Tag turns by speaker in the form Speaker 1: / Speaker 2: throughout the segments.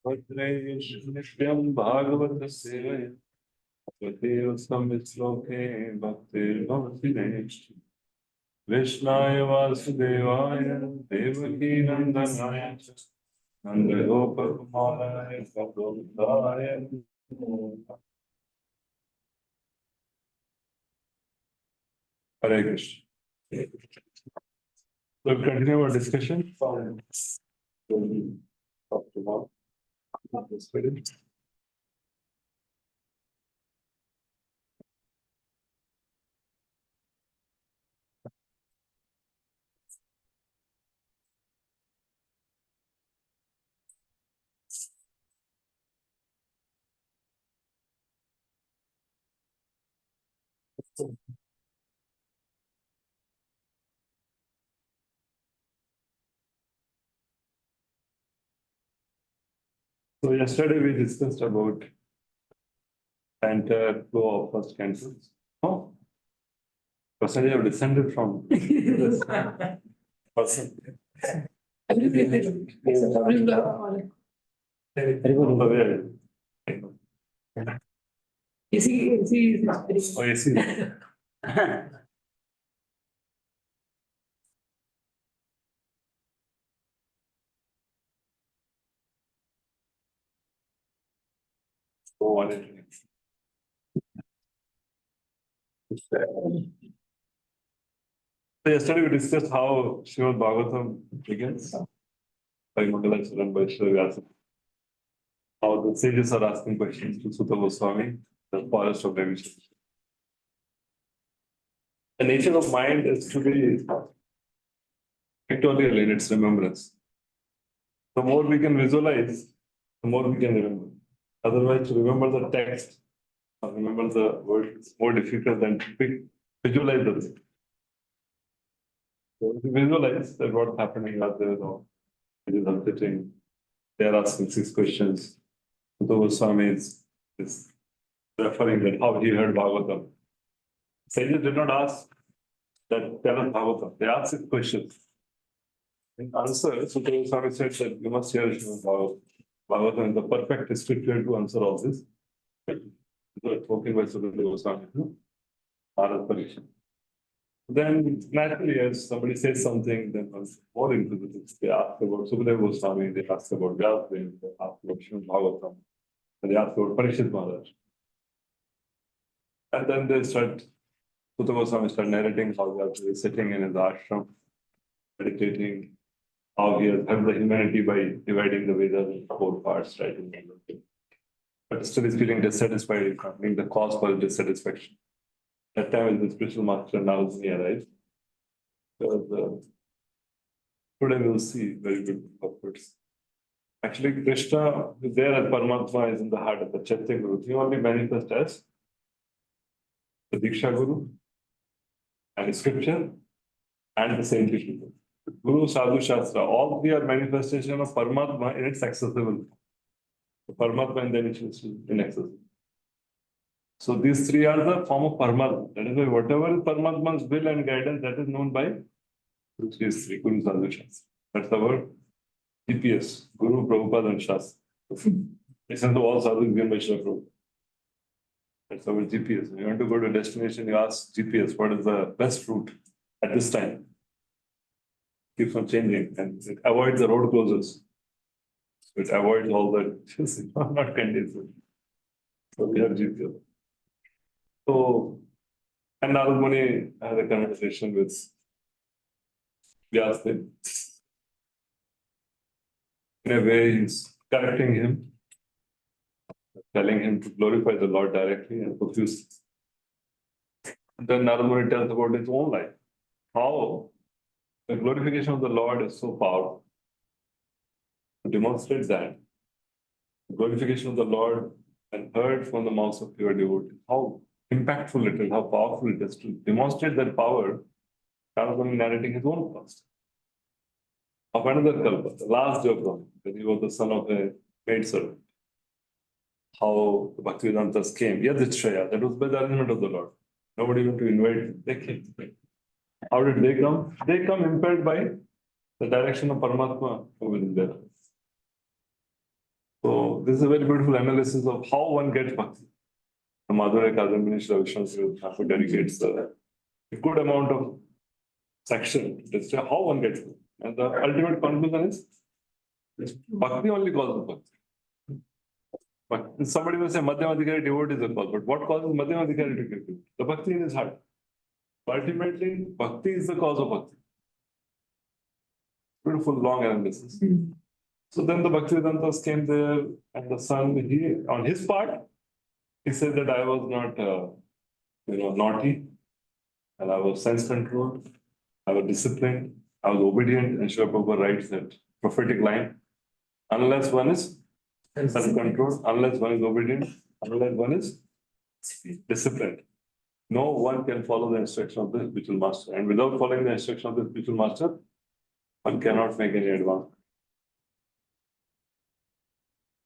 Speaker 1: नित्यं भागवत सेवया श्लोके भक्तिर्भवति नैष्टि कृष्णाय वासुदेवाय देवकी नंदनाय नंदगोपकुमाराय गोविंदाय नमो नमः। Hare Krishna. So we'll continue our discussion from talked about the spirit. So yesterday we discussed about the entire flow of first cantos. Oh, person you have descended from this person. Oh, yes. So yesterday we discussed how Srimad Bhagavatam begins by Mangalaswaram and by Sri how the sages are asking questions to Sutta Goswami, the forest of revision. The nature of mind is to be pictorial in its remembrance. The more we can visualize, the more we can remember. Otherwise, to remember the text or remember the word is more difficult than to visualize the thing. So if you visualize that what's happening out there, or it is sitting, they are asking 6 questions. Sutta Goswami is referring that how he heard Bhagavatam. Sages did not ask that tell us Bhagavatam. They asked 6 questions. In answer, Sutta Goswami said that you must hear Srimad Bhagavatam. Bhagavatam is the perfect scripture to answer all this. Spoken by Sutta Goswami, Bharat Pariksha. Then naturally, as somebody says something, then once more into this, they ask about Sukadeva Goswami, they ask about Vyasadeva, they ask about Srimad Bhagavatam, and they ask about Parishit Maharaj. And then they start, Sutta Goswami start narrating how Vyasadeva is sitting in his ashram, meditating, how he has helped the humanity by dividing the Vedas into 4 parts, right? But still is feeling dissatisfied, being the cause for his dissatisfaction. That time is the spiritual master Narasmi arrived. Because today we will see very good purports. Actually, Krishna is there as Paramatma is in the heart of the Chaitya Guru. He only manifests as the Diksha Guru and scripture and the saintly people. Guru, Sadhu, Shastra, all 3 are manifestation of Paramatma in its accessible. The Paramatma and then it is inaccessible. So these 3 are the form of Paramatma. That is why whatever is Paramatma's will and guidance, that is known by these 3, Guru, Sadhu, Shastra. That's our GPS, Guru, Prabhupada and Shastra. Listen to all sadhus given by Srila Prabhupada. That's our GPS. When you want to go to a destination, you ask GPS, what is the best route at this time? Keeps on changing and it avoids the road closures. It avoids all the not conducive. So we have GPS. So, and Narad Muni had a conversation with Vyasadeva. In a way, he's correcting him, telling him to glorify the Lord directly and profuse. Then Narad Muni tells about his own life. How the glorification of the Lord is so powerful. To demonstrate that, the glorification of the Lord and heard from the mouths of pure devotees, how impactful it is, how powerful it is to demonstrate that power, Narad Muni narrating his own past. Of another Kalpa, the last day of Brahma, when he was the son of a maidservant. How the Bhaktivedantas came. Yadicchaya, that was by the arrangement of the Lord. Nobody went to invite them. They came. How did they come? They come impelled by the direction of Paramatma who is there. So this is a very beautiful analysis of how one gets bhakti. The Madhurya Kadambini Shri Vishnu Thakur dedicates a good amount of section to describe how one gets it. And the ultimate conclusion is bhakti only causes bhakti. But somebody will say Madhyamadhikari devotee is a cause, but what causes Madhyamadhikari to get it? The bhakti in his heart. Ultimately, bhakti is the cause of bhakti. Beautiful long analysis. So then the Bhaktivedantas came there, and the son, on his part, he said that I was not, naughty, and I was sense-controlled, I was disciplined, I was obedient, and Srila Prabhupada writes that prophetic line, unless one is self-controlled, unless one is obedient, unless one is disciplined, no one can follow the instruction of the spiritual master. And without following the instruction of the spiritual master, one cannot make any advance.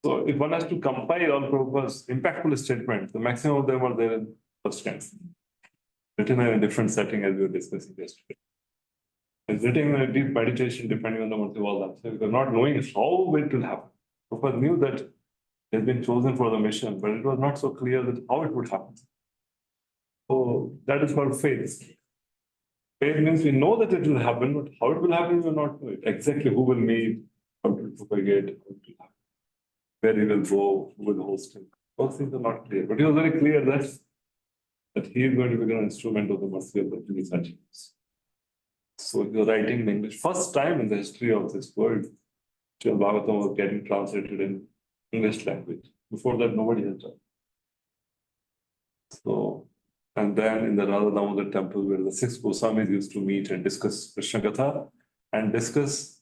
Speaker 1: So if one has to compile all Prabhupada's impactful statements, the maximum of them are there in first canto, written in a different setting as we were discussing yesterday. It's written in a deep meditation depending on the motive of all that. So because not knowing how it will happen. Prabhupada knew that he has been chosen for the mission, but it was not so clear that how it would happen. So that is called faith. Faith means we know that it will happen, but how it will happen, we will not know it. Exactly who will meet, how to propagate, how to happen, where he will go, who will host him. Those things are not clear. But he was very clear that he is going to become an instrument of the mercy of the Trinity. So he was writing in English. First time in the history of this world, Bhagavatam was getting translated in English language. Before that, nobody has done. So, and then in the Radha Damodar temple, where the 6 Goswamis used to meet and discuss Krishna Katha and discuss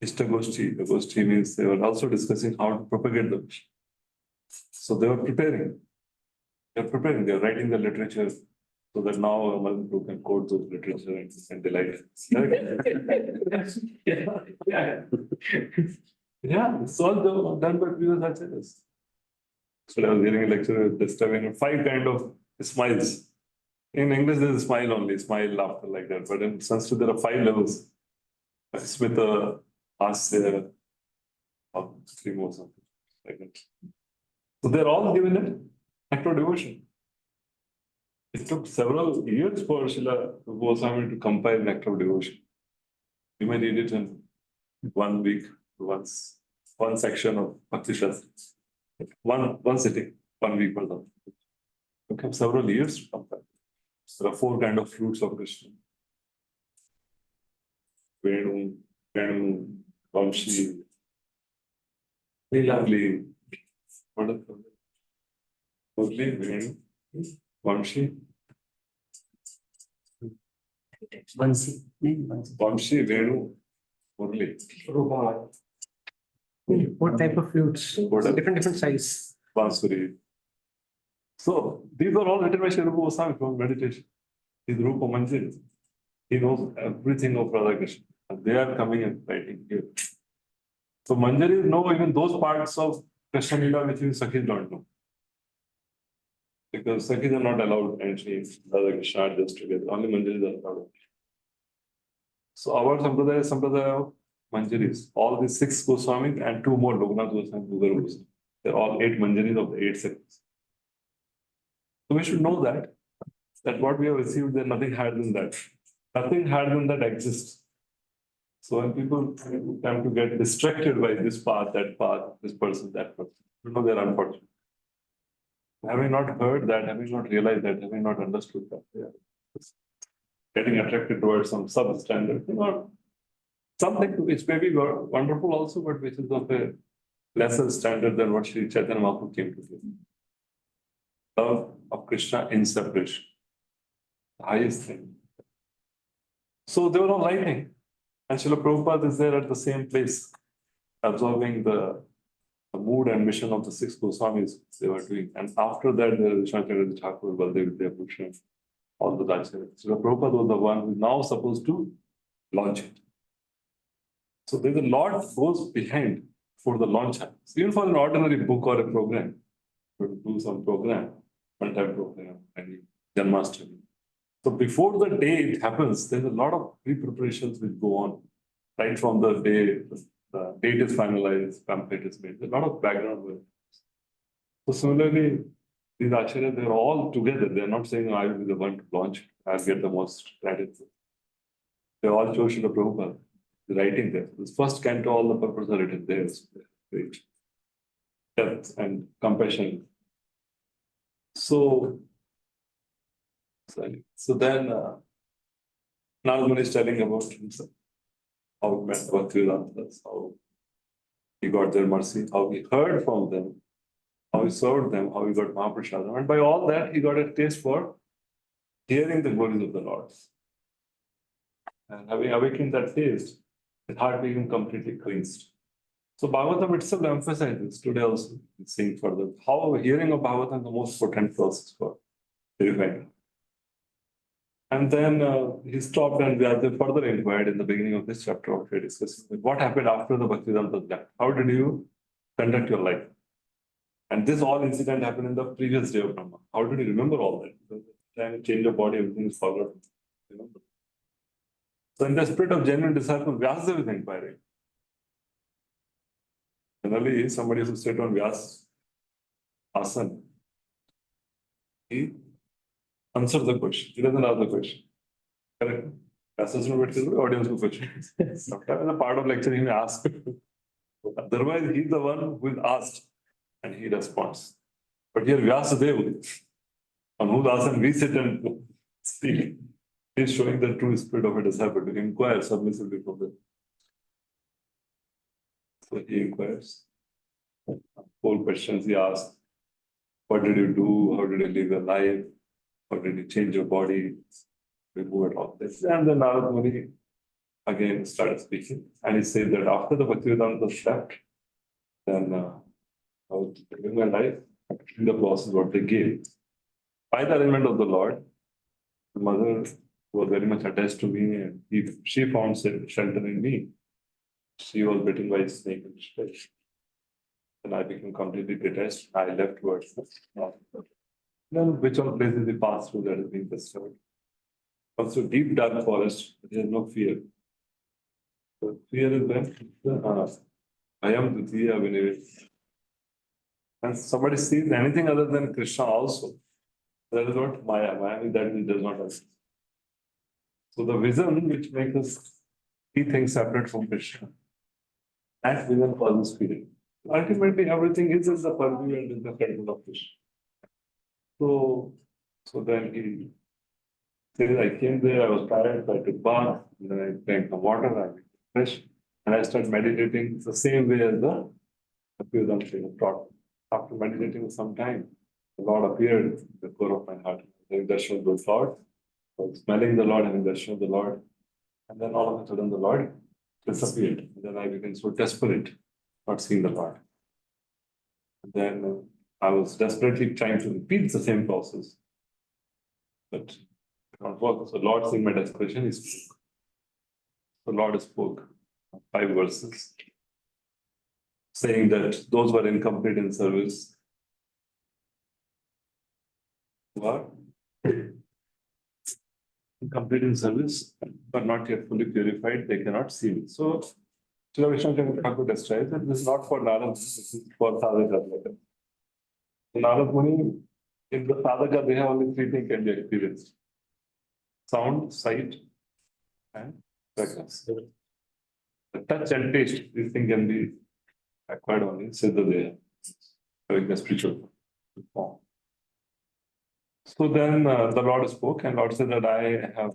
Speaker 1: Ishtagoshti. The Goshti means they were also discussing how to propagate the mission. So they were preparing. They were writing the literature so that now Malanpur can quote those literature and delight. Yeah, it's all done by previous acharyas. So I was hearing a lecture describing 5 kind of smiles. In English, there's a smile only, smile, laughter like that. But in Sanskrit, there are 5 levels. Smita, Asya, or 3 more something like that. So they're all given an act of devotion. It took several years for Srila Goswami to compile an act of devotion. You may read it in 1 week, one section of Bhakti Shastra. One sitting, 1 week or something. It took several years to compile. There are 4 kind of fruits of Krishna. Venu, Vamshi, Lovely. What is it? Lovely, Venu, Vamshi. Vamshi, Venu, Murli.
Speaker 2: What type of flutes? Different size.
Speaker 1: Bansuri. So these are all written by Sri Rupa Goswami from meditation. His Rupa Manjari. He knows everything of Radha Krishna. And they are coming and writing here. So Manjaris know even those parts of Krishna Lila which even Sakhis don't know. Because Sakhis are not allowed entry Radha Krishna are just together. Only Manjaris are allowed. So our Sampradaya is Sampradaya of Manjaris. All these 6 Goswami and 2 more Loknath Goswami, Bhugar Goswami. They're all 8 Manjaris of the 8 sects. So we should know that what we have received, there's nothing higher than that. Nothing higher than that exists. So when people tend to get distracted by this path, that path, this person, that person, they're unfortunate. Having not heard that, having not realized that, having not understood that, getting attracted towards some substandard, something which may be wonderful also, but which is of a lesser standard than what Sri Chaitanya Mahaprabhu came to do. Love of Krishna in separation, the highest thing. So they were all writing. And Srila Prabhupada is there at the same place, absorbing the mood and mission of the 6 Goswamis they were doing. And after that, there is Vishwanath Thakur, Baldev Vidyabhushan, all the acharyas. Srila Prabhupada was the one who is now supposed to launch it. So there's a lot goes behind for the launch happens. Even for an ordinary book or a program, to do some program, one-time program, any Janmashtami. So before the day it happens, there's a lot of pre-preparations which go on, right from the day the date is finalized, pamphlet is made. There's a lot of background work. So similarly, these acharyas, they're all together. They're not saying, I will be the one to launch, I'll get the most credit. They all chose Srila Prabhupada, writing there. This first canto, all the purposes are written there. So great depth and compassion. So then Narad Muni is telling about himself, how he met Bhaktivedantas, how he got their mercy, how he heard from them, how he served them, how he got Mahaprashadam. And by all that, he got a taste for hearing the glories of the Lord. And having awakened that taste, his heart became completely cleansed. So Bhagavatam itself emphasizes, today also, seeing further, how hearing of Bhagavatam is the most potent process for purifying. And then he stopped and we have further inquired in the beginning of this chapter of we discussing what happened after the Bhaktivedanta left. How did you conduct your life? And this all incident happened in the previous day of Brahma. How did you remember all that? Because the time you change your body, everything is forgotten. Remember. So in the spirit of genuine disciple, Vyasadeva is inquiring. Generally, somebody who sits on Vyas Asan, he answers the question. He doesn't ask the question. Correct? Vyasa doesn't wait for the audience to question. Sometimes as a part of lecture, he may ask. Otherwise, he's the one who is asked and he responds. But here Vyasadeva, on whose asan we sit and speak, he is showing the true spirit of a disciple to inquire submissively from them. So he inquires. Whole questions he asks. What did you do? How did you live your life? How did you change your body? Remove it all this. And then Narad Muni again started speaking. And he said that after the Bhaktivedanta left, then I was living my life in the process what they gave. By the arrangement of the Lord, the mother was very much attached to me and she found shelter in me. She was bitten by a snake in flesh. Then I became completely detached. I left towards the north. Then which all places we passed through that has been discovered. Also deep dark forest, there is no fear. So fear is when I am Dutiya Vinay. And somebody sees anything other than Krishna also. That is what Maya. Maya is that which does not exist. So the vision which makes us see things separate from Krishna. That vision causes fear. Ultimately, everything is in the purview and in the control of Krishna. So then he says, I came there, I was tired, so I took bath, then I drank some water, I became fresh, and I started meditating the same way as the Bhaktivedanta taught. After meditating for some time, the Lord appeared in the core of my heart. Having darshan of the Lord, I was smelling the Lord, having darshan of the Lord, and then all of a sudden the Lord disappeared. And then I became so desperate, not seeing the Lord. And then I was desperately trying to repeat the same process, but it did not work. So Lord, seeing my desperation, he spoke. The Lord spoke 5 verses, saying that those who are incomplete in service, who are incomplete in service, but not yet fully purified, they cannot see me. So, Srila Vishnu Thakur describes that this is not for Narad, this is for Sadhaka. Narad Muni, in the Sadhaka, they have only 3 things can be experienced: sound, sight, and fragrance. The touch and taste, these things can be acquired only in Siddhadeha, having the spiritual form. So then the Lord spoke, and Lord said that I have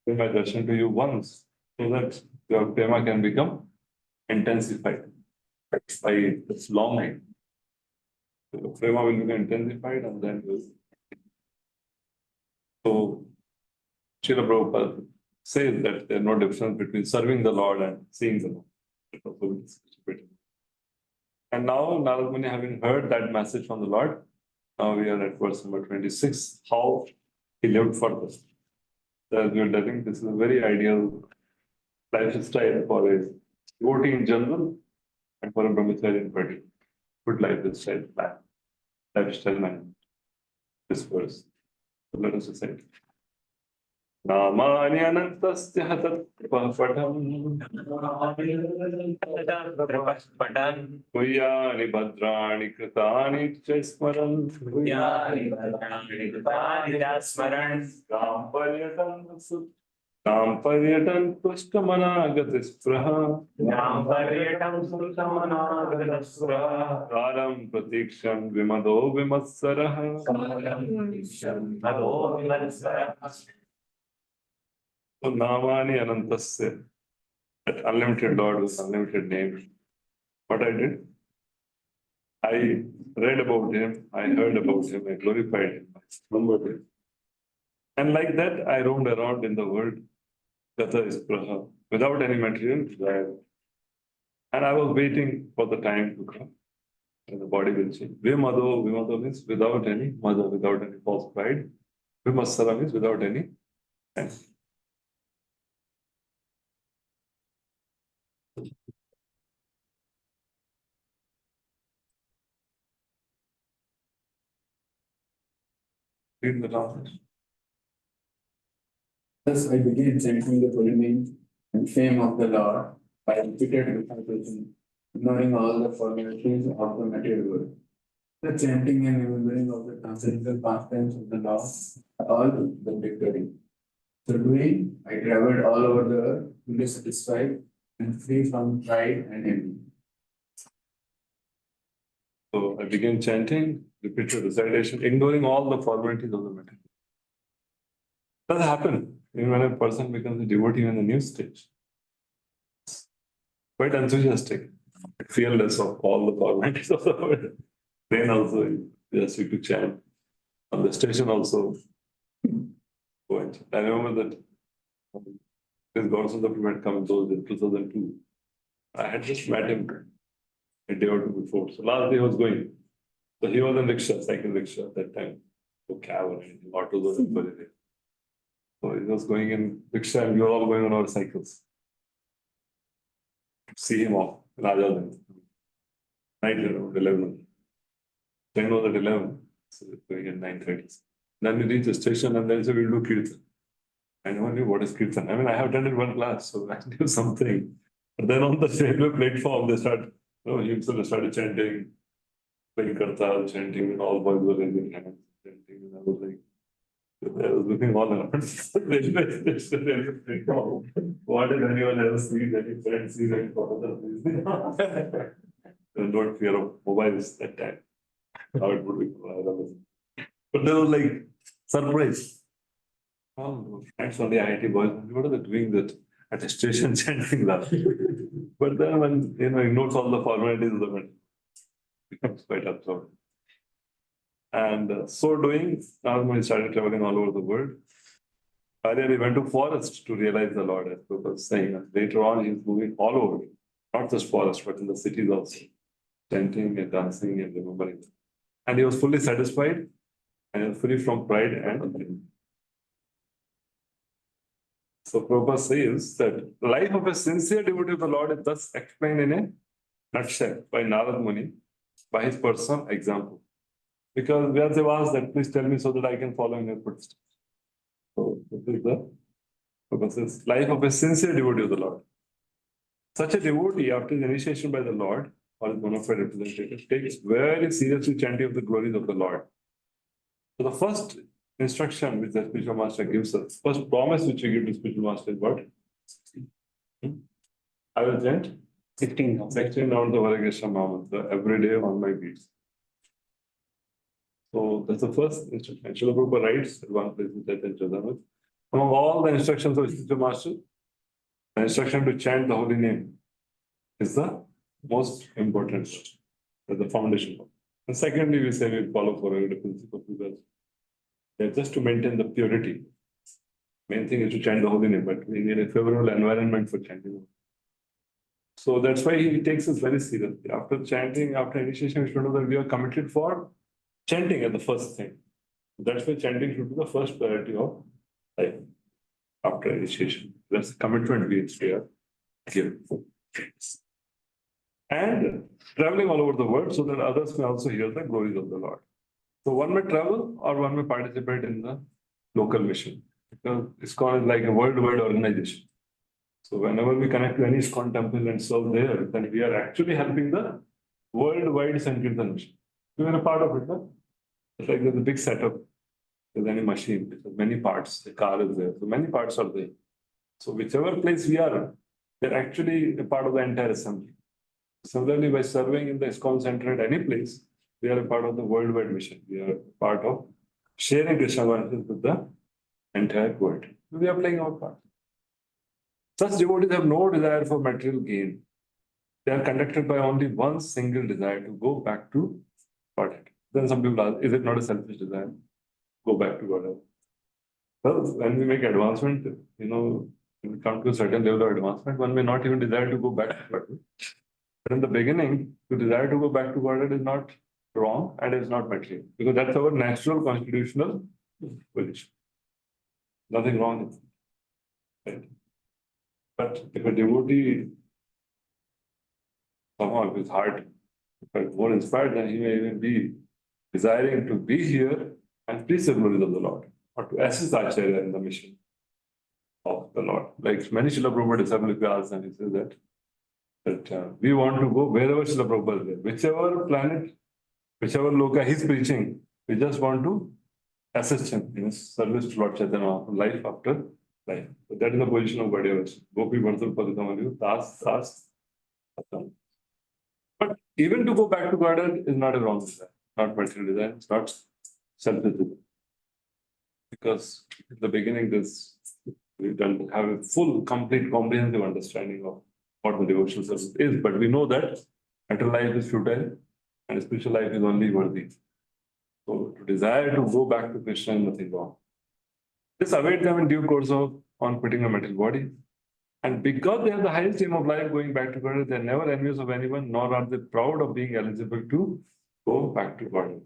Speaker 1: given my darshan to you once, so that your prema can become intensified by this longing. The prema will become intensified, and then will. So Srila Prabhupada says that there is no difference between serving the Lord and seeing the Lord. And now Narad Muni, having heard that message from the Lord, now we are at verse number 26, how he lived further. So as we are telling, this is a very ideal lifestyle for a devotee in general and for a brahmachari in particular. Good lifestyle plan, lifestyle management. This verse. So let us recite. नामानि अनन्तस्य
Speaker 3: पठन्
Speaker 1: गुह्यानि भद्राणि कृतानि च स्मरन्
Speaker 3: स्मरन्
Speaker 1: तां पर्यटन् पुष्टमनागतस्पृह कालं प्रतीक्षन् विमदो विमत्सरः So Namani Anantasya, that unlimited Lord with unlimited names. What I did? I read about him, I heard about him, I glorified him, I remembered him. And like that, I roamed around in the world, Gata Ispraha, without any material desire. And I was waiting for the time to come, and the body will change. Vimado means without any mother, without any false pride. Vimassara means without any. Read the translation.
Speaker 4: Thus I began chanting the holy name and fame of the Lord by repeated recitation, ignoring all the formalities of the material world. The chanting and remembering of the transcendental pastimes of the Lord are all the victory. So doing, I traveled all over the earth, fully satisfied and free from pride and envy.
Speaker 1: So I began chanting, repeated recitation, ignoring all the formalities of the matter. Does happen even when a person becomes a devotee in the new stage. Quite enthusiastic, fearless of all the formalities of the world. Then also, just you to chant. On the station also. Point. I remember that this Godson had come in those in 2002. I had just met him a day or two before. So last day I was going. So he was in rickshaw, cycle rickshaw at that time. So cab or anything, autos were very there. So he was going in rickshaw and we were all going on our cycles. See him off, Raja then. Night around 11. Train was at 11. So we're going at 9:30. Then we reach the station and then so we'll do Kirtan. I never knew what is Kirtan. I mean, I have attended one class, so I knew something. But then on the railway platform, they started, himself started chanting, playing Kartal, chanting, and all boys were raising hands, chanting. And I was like, I was looking all around. Railway station, railway platform. What did anyone else see? Any friends see? Any photos? There was no fear of mobiles that time. How it would be. But there was like surprise. Oh, friends on the IT boys, what are they doing that at a station chanting that? But then when he notes all the formalities of the matter, becomes quite absurd. And so doing, Narmani started traveling all over the world. Earlier he went to forest to realize the Lord, as Prabhu was saying. And later on, he's moving all over, not just forest, but in the cities also, chanting and dancing and remembering. And he was fully satisfied and free from pride and envy. So Prabhupada says that the life of a sincere devotee of the Lord is thus explained in a nutshell by Narad Muni by his personal example. Because Vyasadeva asked that, please tell me so that I can follow in your footsteps. So this is the Prabhupada says, life of a sincere devotee of the Lord. Such a devotee, after his initiation by the Lord, or his bona fide representative, takes very seriously chanting of the glories of the Lord. So the first instruction which the spiritual master gives us, first promise which we give to spiritual master is what? I will chant 16 rounds of the Varagesham Mahamantra every day on my beats. So that's the first instruction. Srila Prabhupada writes at one place in Chaitanya Charitamrita, among all the instructions of spiritual master, the instruction to chant the holy name is the most important, that's the foundation. And secondly, we say we follow forever the principle because just to maintain the purity. Main thing is to chant the holy name, but we need a favorable environment for chanting. So that's why he takes us very seriously. After chanting, after initiation, we should know that we are committed for chanting as the first thing. That's why chanting should be the first priority of life after initiation. That's the commitment we are given. And traveling all over the world so that others may also hear the glories of the Lord. So one may travel or one may participate in the local mission. Because ISKCON is like a worldwide organization. So whenever we connect to any ISKCON temple and serve there, then we are actually helping the worldwide Sankirtan mission. We are a part of it, no? It's like there's a big setup. There's any machine, there's many parts, the car is there, so many parts are there. So whichever place we are, they're actually a part of the entire assembly. Similarly, by serving in the ISKCON center at any place, we are a part of the worldwide mission. We are part of sharing Krishna consciousness with the entire world. We are playing our part. Such devotees have no desire for material gain. They are conducted by only one single desire to go back to Godhead. Then some people ask, is it not a selfish desire? Go back to Godhead. Well, when we make advancement, when we come to a certain level of advancement, one may not even desire to go back to Godhead. But in the beginning, to desire to go back to Godhead is not wrong and is not material, because that's our natural constitutional position. Nothing wrong with it. Right? But if a devotee somehow with his heart more inspired, then he may even be desiring to be here and preach the glories of the Lord, or to assist Acharya in the mission of the Lord. Like many Srila Prabhupada disciples, if you ask them, he says that we want to go wherever Srila Prabhupada is there. Whichever planet, whichever loka he's preaching, we just want to assist him in his service to Lord Chaitanya, life after life. So that is the position of Gaudiya. Gopi Vansul Paditamanyu, Tas. But even to go back to Godhead is not a wrong desire, not material desire, it's not selfish desire. Because in the beginning, we don't have a full, complete, comprehensive understanding of what the devotional service is, but we know that material life is futile and spiritual life is only worthy. So to desire to go back to Krishna is nothing wrong. This await them in due course of on quitting a material body. And because they have the highest aim of life going back to God, they are never envious of anyone, nor are they proud of being eligible to go back to God.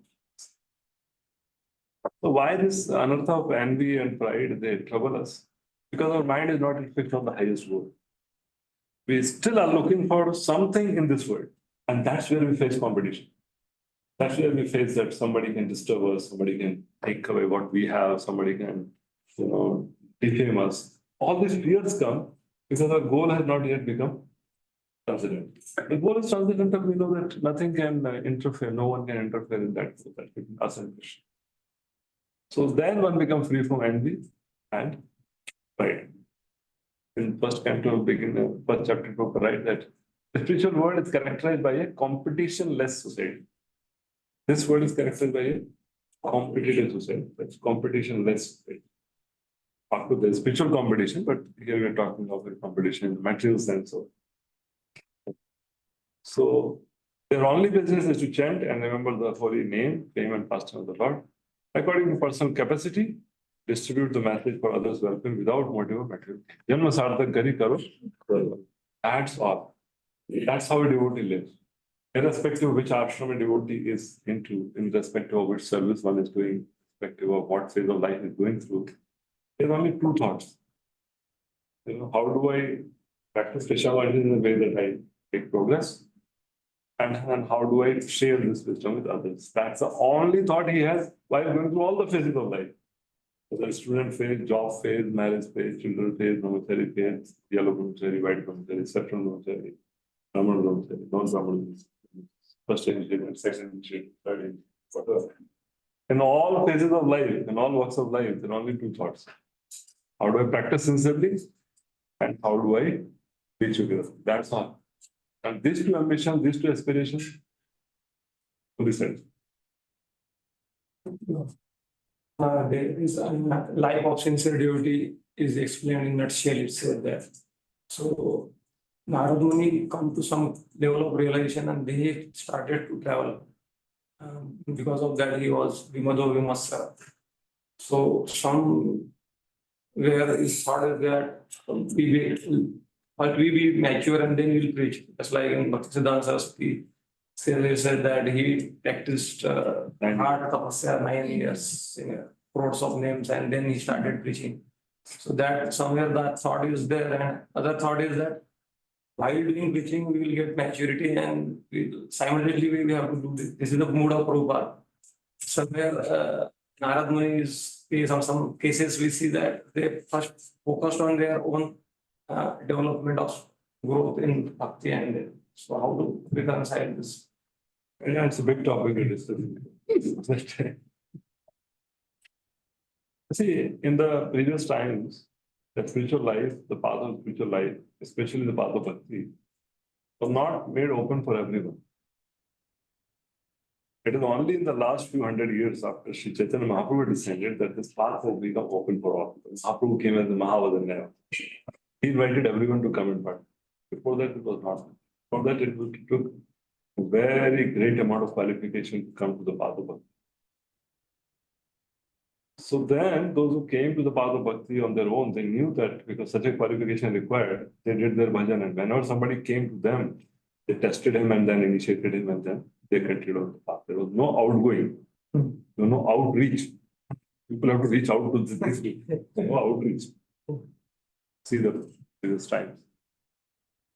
Speaker 1: So why this anartha of envy and pride, they trouble us? Because our mind is not fixed on the highest goal. We still are looking for something in this world. And that's where we face competition. That's where we face that somebody can disturb us, somebody can take away what we have, somebody can, defame us. All these fears come because our goal has not yet become transcendental. The goal is transcendental, we know that nothing can interfere, no one can interfere in that between us and Krishna. So then one becomes free from envy and pride. In first canto, first chapter, Prabhupada writes that the spiritual world is characterized by a competition-less society. This world is characterized by a competitive society. That's competition-less society. After the spiritual competition, but here we are talking of a competition in the material sense. So their only business is to chant and remember the holy name, fame, and pastime of the Lord. According to personal capacity, distribute the message for others' welfare without motive of material. Janma sarthak kari karo. That's all. That's how a devotee lives. Irrespective of which ashram a devotee is into, in respect of which service one is doing, irrespective of what phase of life is going through, there are only two thoughts. How do I practice Krishna consciousness in a way that I make progress? And how do I share this wisdom with others? That's the only thought he has while going through all the phases of life. The student phase, job phase, marriage phase, children phase, brahmachari phase, yellow brahmachari, white brahmachari, saffron brahmachari, Brahman brahmachari, non-Brahman, first initiation, second initiation, third initiation, whatever. In all phases of life, in all walks of life, there are only two thoughts. How do I practice sincerely? And how do I reach together? That's all. And these two ambitions, these two aspirations, to be said.
Speaker 2: There is a life of sincere devotee is explained in nutshell. It said that. So Narad Muni come to some level of realization and they started to travel. Because of that, he was Vimado Vimasa. So somewhere his thought is that we be mature and then we'll preach. Just like in Bhaktisiddhanta Saraswati said that he practiced hard tapasya 9 years, crores of names, and then he started preaching. So that somewhere that thought is there, and other thought is that while doing preaching, we will get maturity and simultaneously we will have to do this. This is the mood of Prabhupada. Somewhere Narad Muni's case, some cases we see that they first focused on their own development of growth in bhakti, and so how to reconcile this?
Speaker 1: Yeah, it's a big topic to discuss. See, in the previous times, the spiritual life, the path of spiritual life, especially the path of bhakti, was not made open for everyone. It is only in the last few hundred years after Sri Chaitanya Mahaprabhu descended that this path has become open for all. Mahaprabhu came as the Mahavadanya. He invited everyone to come and part. Before that, it was not. For that, it took a very great amount of qualification to come to the path of bhakti. So then, those who came to the path of bhakti on their own, they knew that because such a qualification required, they did their bhajan. And whenever somebody came to them, they tested him and then initiated him, and then they continued on the path. There was no outgoing, there was no outreach. People have to reach out to this people. No outreach. See the previous times.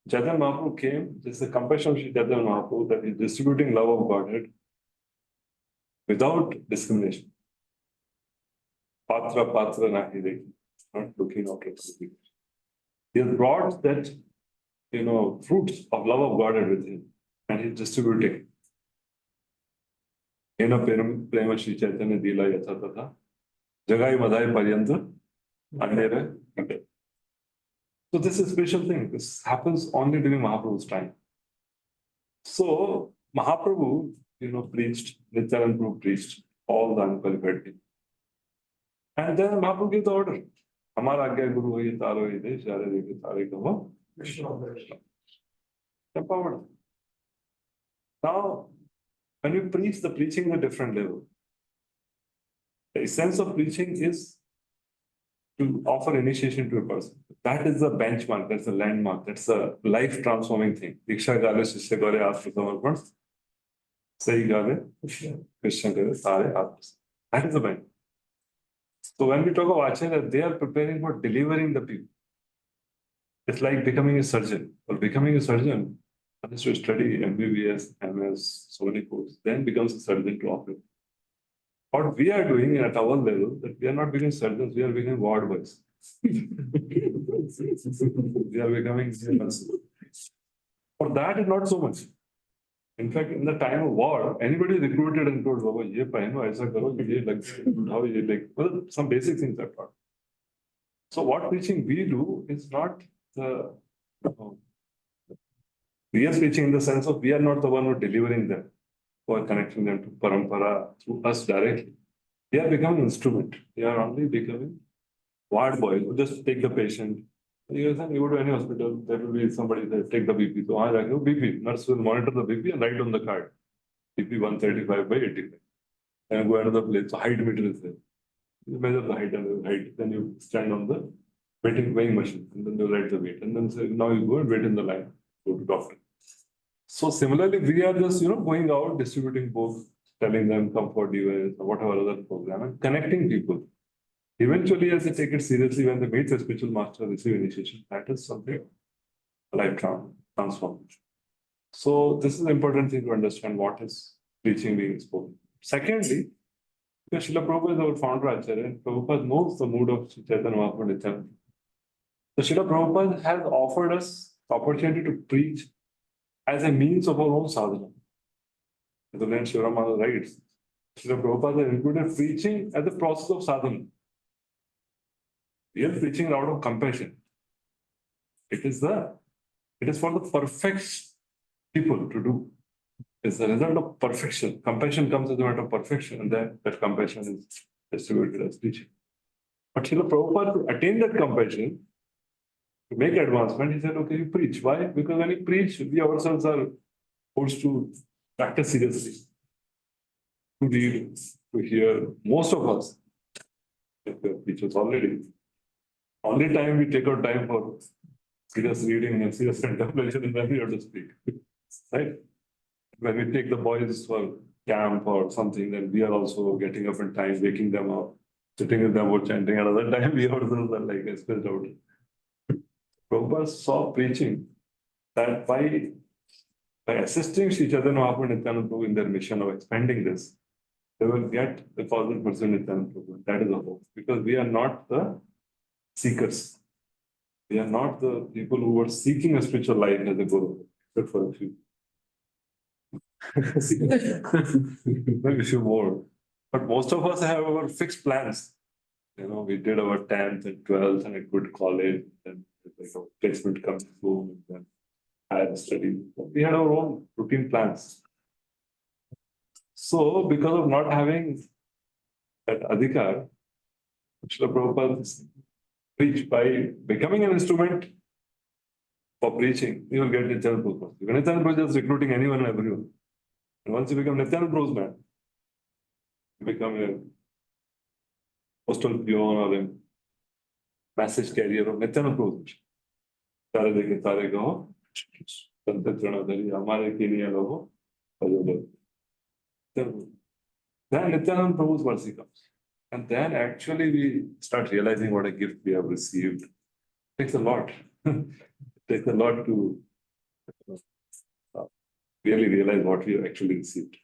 Speaker 1: Chaitanya Mahaprabhu came, this is the compassion of Sri Chaitanya Mahaprabhu that is distributing love of Godhead without discrimination. Patra nahi dekhi, not looking out at the people. He has brought that, fruits of love of Godhead with him, and he's distributing. Ena prema Sri Chaitanya dila yatha tatha, jagai madhai paryanta, andera. So this is a special thing. This happens only during Mahaprabhu's time. So Mahaprabhu, preached, Nityananda Prabhu preached all the unqualified people. And then Mahaprabhu gave the order. Hamara agya guru hoye taro hoye desh, jare dekhe tare kaho. Empowered. Now, when you preach, the preaching is a different level. The essence of preaching is to offer initiation to a person. That is the benchmark, that's a landmark, that's a life transforming thing. Diksha gale shishya gare atma samarpan, sahi gale Krishna gare sare atma. That is the benchmark. So when we talk of Acharya, they are preparing for delivering the people. It's like becoming a surgeon. For becoming a surgeon, one has to study MBBS, MS, so many courses, then becomes a surgeon to operate. What we are doing at our level, that we are not becoming surgeons, we are becoming ward boys. We are becoming nurses. For that is not so much. In fact, in the time of war, anybody recruited and told, Baba, ye pahno, aisa karo, ye like, how ye like, well, some basic things are taught. So what preaching we do is not the real preaching in the sense of we are not the one who are delivering them or connecting them to parampara through us directly. They are becoming instrument. They are only becoming ward boys who just take the patient. You go to any hospital, there will be somebody that take the BP. So I go BP. Nurse will monitor the BP and write on the card. BP 135/85. And go another place. So height meter is there. You measure the height and the height. Then you stand on the weighing machine. And then you write the weight. And then say, now you go and wait in the line. Go to doctor. So similarly, we are just going out, distributing books, telling them comfort events or whatever other program, and connecting people. Eventually, as they take it seriously, when they meet the spiritual master, receive initiation, that is something life transformation. So this is an important thing to understand what is preaching being spoken. Secondly, because Srila Prabhupada is our founder Acharya, and Prabhupada knows the mood of Sri Chaitanya Mahaprabhu Nityananda. So Srila Prabhupada has offered us the opportunity to preach as a means of our own sadhana. As the Lord Shivaram writes, Srila Prabhupada has included preaching as a process of sadhana. Real preaching out of compassion. It is for the perfect people to do. It's the result of perfection. Compassion comes as a matter of perfection, and then that compassion is distributed as preaching. But Srila Prabhupada, to attain that compassion, to make advancement, he said, okay, you preach. Why? Because when you preach, we ourselves are forced to practice seriously. To read, to hear. Most of us, preachers already. Only time we take our time for serious reading and serious contemplation is when we have to speak. Right? When we take the boys for camp or something, then we are also getting up in time, waking them up, sitting with them or chanting. Another time we ourselves are like spelled out. Prabhupada saw preaching that by assisting Sri Chaitanya Mahaprabhu and Nityananda Prabhu in their mission of expanding this, they will get the 1000% Nityananda Prabhu. That is the hope. Because we are not the seekers. We are not the people who are seeking a spiritual life as a guru, except for a few. Maybe a few more. But most of us have our fixed plans. You know, we did our 10th and 12th and a good college, and like our placement comes through, and then higher study. We had our own routine plans. So, because of not having that adhikar, Srila Prabhupada preached by becoming an instrument for preaching, you will get Nityananda Prabhu. Nityananda Prabhu is just recruiting anyone and everyone. And once you become Nityananda Prabhu's man, you become a postal peon or a message carrier of Nityananda Prabhu's mission. Tare dekhe tare gaho, Sante Trinadhari, Hamare Kiniya logo, Bhajolo. Then Nityananda Prabhu's mercy comes. And then actually we start realizing what a gift we have received. It takes a lot. It takes a lot to really realize what we have actually received.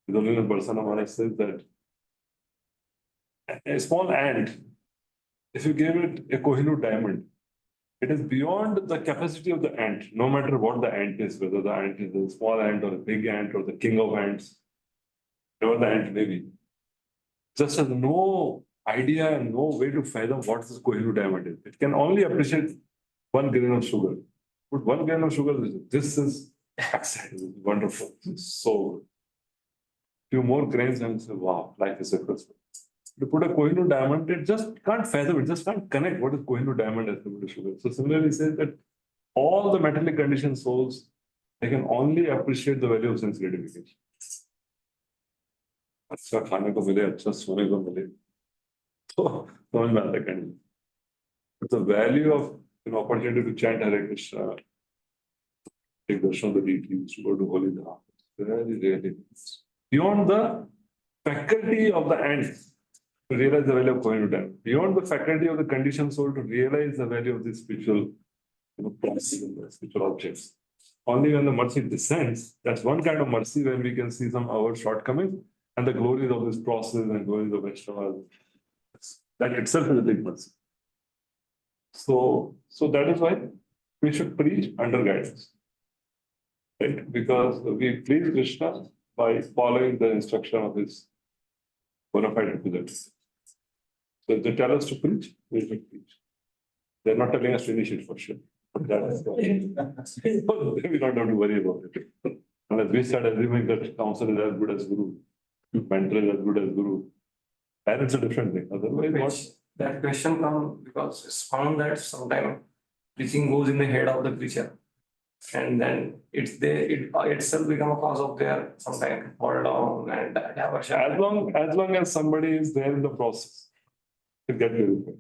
Speaker 1: The only Barsana Maharaj says that a small ant, if you give it a Kohinoor diamond, it is beyond the capacity of the ant, no matter what the ant is, whether the ant is a small ant or a big ant or the king of ants, whatever the ant may be. Just has no idea and no way to fathom what this Kohinoor diamond is. It can only appreciate 1 grain of sugar. Put 1 grain of sugar, this is excellent, wonderful, so good. Few more grains and say, wow, life is successful. To put a Kohinoor diamond, it just can't fathom, it just can't connect what is Kohinoor diamond as compared to sugar. So similarly, it says that all the mentally conditioned souls, they can only appreciate the value of sense gratification. अच्छा खाने को मिले, अच्छा सोने को मिले, तो समझ में आता है condition. But the value of an opportunity to chant Hare Krishna, take darshan of the deities, to go to holy dham, very rarely. Beyond the faculty of the ants to realize the value of Kohinoor diamond, beyond the faculty of the conditioned soul to realize the value of the spiritual, process and the spiritual objects. Only when the mercy descends, that's one kind of mercy when we can see some of our shortcomings and the glories of this process and glories of Vaishnavas. That itself is a big mercy. So that is why we should preach under guidance. Right? Because we please Krishna by following the instruction of his bona fide representatives. So if they tell us to preach, we should preach. They're not telling us to initiate for sure. That is we don't have to worry about it. Unless we start assuming that counsel is as good as guru, mentor is as good as guru, and it's a different thing. Otherwise, what?
Speaker 2: That question comes because it's found that sometimes preaching goes in the head of the preacher, and then it itself become a cause of their sometimes fall down and aversion.
Speaker 1: As long as somebody is there in the process, it gets verified.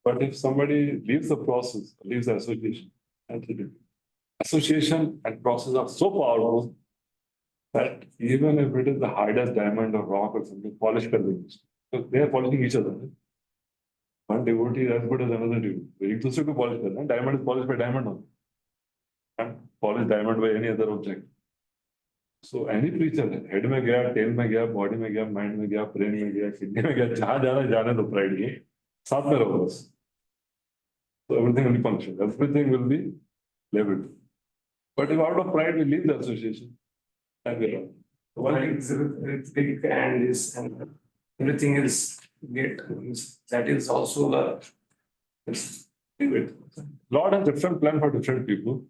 Speaker 1: But if somebody leaves the process, leaves the association, association and process are so powerful that even if it is the hardest diamond or rock or something, polish kar denge. So they are polishing each other. One devotee is as good as another devotee. एक दूसरे को polish करना है. Diamond is polished by diamond only. And polished diamond by any other object. So any preacher, head में गया, tail में गया, body में गया, mind में गया, brain में गया, kidney में गया, जहाँ जाना जाने दो pride के, साथ में रहो बस. So everything will be functional. Everything will be leveled. But if out of pride we leave the association, then we run.
Speaker 2: It's big and this and everything else get that is also the
Speaker 1: Lord has different plan for different people.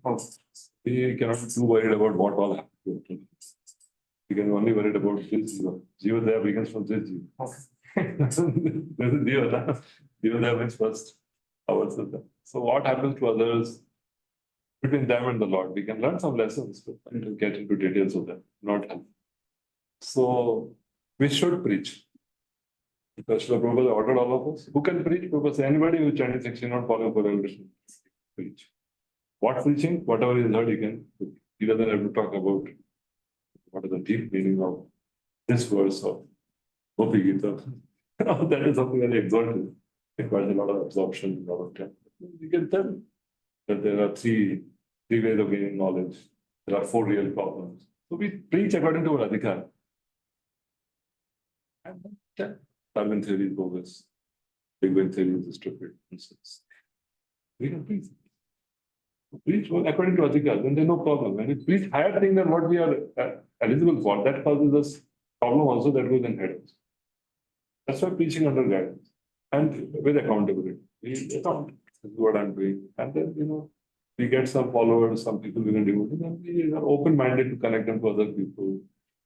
Speaker 1: We cannot be too worried about what all happens. We can only worried about this Jiva. Jiva there begins from this Jiva. There's a Jiva. Jiva there means first. So what happens to others between them and the Lord? We can learn some lessons, but I don't get into details of that. Not help. So we should preach. Because Srila Prabhupada ordered all of us. Who can preach? Because anybody who chanting 16 not following for revelation, preach. What preaching? Whatever is heard, he can. He doesn't have to talk about what is the deep meaning of this verse of Gopi Gita. That is something very exalted. It requires a lot of absorption, a lot of time. You can tell that there are three ways of gaining knowledge. There are 4 real problems. So we preach according to our adhikar. And Darwin theory is bogus. Big Bang theory is stupid. Nonsense. We can preach. Preach according to Adhikar, then there's no problem. When we preach higher thing than what we are eligible for, that causes us problem also that goes in headaches. That's why preaching under guidance and with accountability. We account. This is what I'm doing. And then, we get some followers, some people we can devote, and we are open-minded to connect them to other people,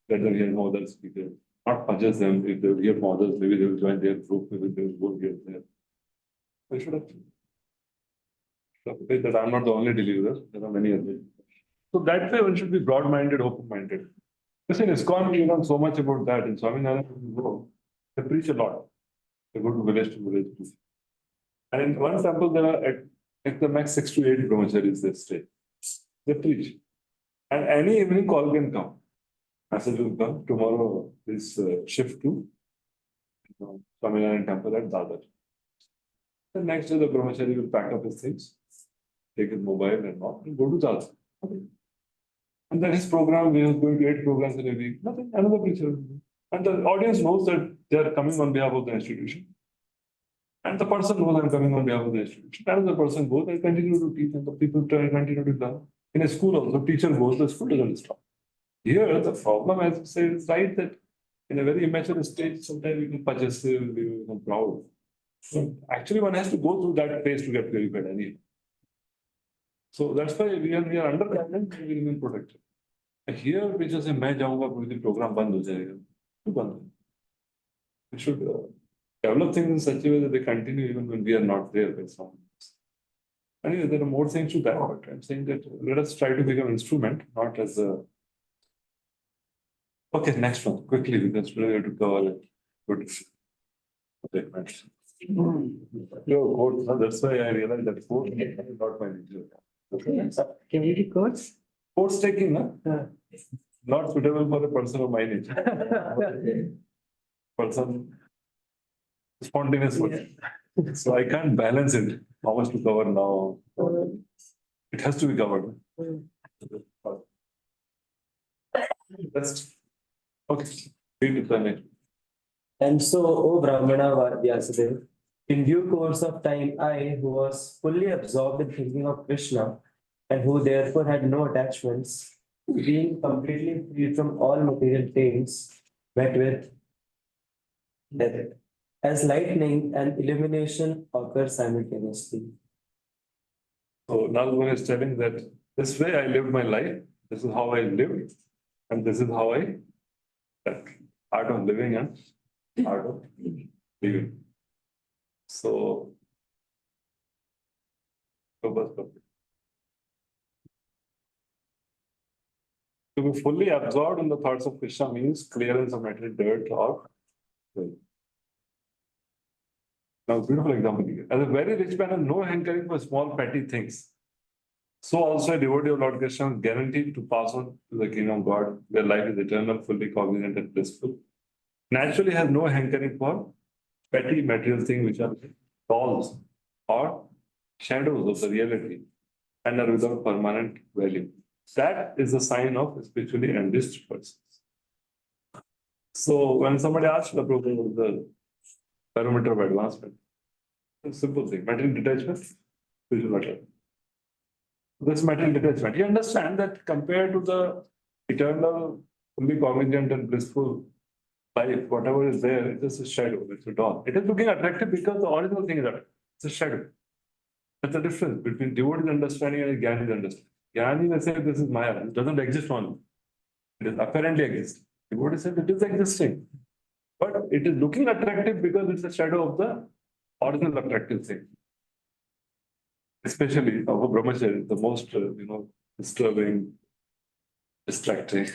Speaker 1: let them hear from other speakers, not purchase them. If they hear from others, maybe they will join their group, maybe they will go here there. We should have said that I'm not the only deliverer, there are many others. So that way one should be broad-minded, open-minded. Because in ISKCON, we learn so much about that. In Swaminarayan, they preach a lot. They go to village. And in one temple, there are at the max 6 to 8 brahmacharis they stay. They preach. And any evening call can come. Message will come. Tomorrow is shift to Swaminarayan temple at Dadar. The next day, the brahmachari will pack up his things, take his mobile and all, and go to Dadar. Okay. And then his program, we are going to 8 programs in a week. Nothing, another preacher will do. And the audience knows that they are coming on behalf of the institution. And the person knows I'm coming on behalf of the institution. Another person goes, I continue to teach, and the people continue to learn. In a school also, teacher goes, the school doesn't stop. Here, the problem, as I say, is right that in a very immature stage, sometimes we become possessive, we become proud. So actually, one has to go through that phase to get purified anyway. So that's why we are under guidance, we remain protected. Here, we just say, मैं जाऊंगा पूरी program बंद हो जाएगा. क्यों बंद हो? We should develop things in such a way that they continue even when we are not there. Anyway, there are more things to that, but I'm saying that let us try to become instrument, not as a. Okay, next one, quickly, because we have to cover it. Good. Okay, next. Your quote, that's why I realized that quote is not my nature. Okay.
Speaker 5: Can we read quotes?
Speaker 1: Quotes taking, not suitable for a person of my nature. Person spontaneous one. So I can't balance it. How much to cover now? It has to be covered. That's okay. Read it then.
Speaker 5: And so, O Brahmana Vyasadeva, in due course of time, I, who was fully absorbed in thinking of Krishna, and who therefore had no attachments, being completely free from all material things, met with death. As lightning and illumination occur simultaneously.
Speaker 1: So Nalguna is telling that this way I lived my life, this is how I lived, and this is how I that art of living and art of living. So to be fully absorbed in the thoughts of Krishna means clearance of material dirt or filth. Now, beautiful example here. As a very rich man has no hankering for small petty things, so also a devotee of Lord Krishna is guaranteed to pass on to the kingdom of God, where life is eternal, fully cognizant and blissful. Naturally has no hankering for petty material things which are dolls or shadows of the reality and are without permanent value. That is a sign of a spiritually enriched person. So when somebody asks the Prabhu the parameter of advancement, it's a simple thing, material detachment, spiritual matter. This material detachment, you understand that compared to the eternal, fully cognizant and blissful life, whatever is there, it's just a shadow, it's a doll. It is looking attractive because the original thing is that it's a shadow. That's the difference between devotee's understanding and Jnani's understanding. Jnani may say this is Maya, it doesn't exist only. It is apparently exists. Devotee says it is existing. But it is looking attractive because it's a shadow of the original attractive thing. Especially of a brahmachari, the most disturbing, distracting,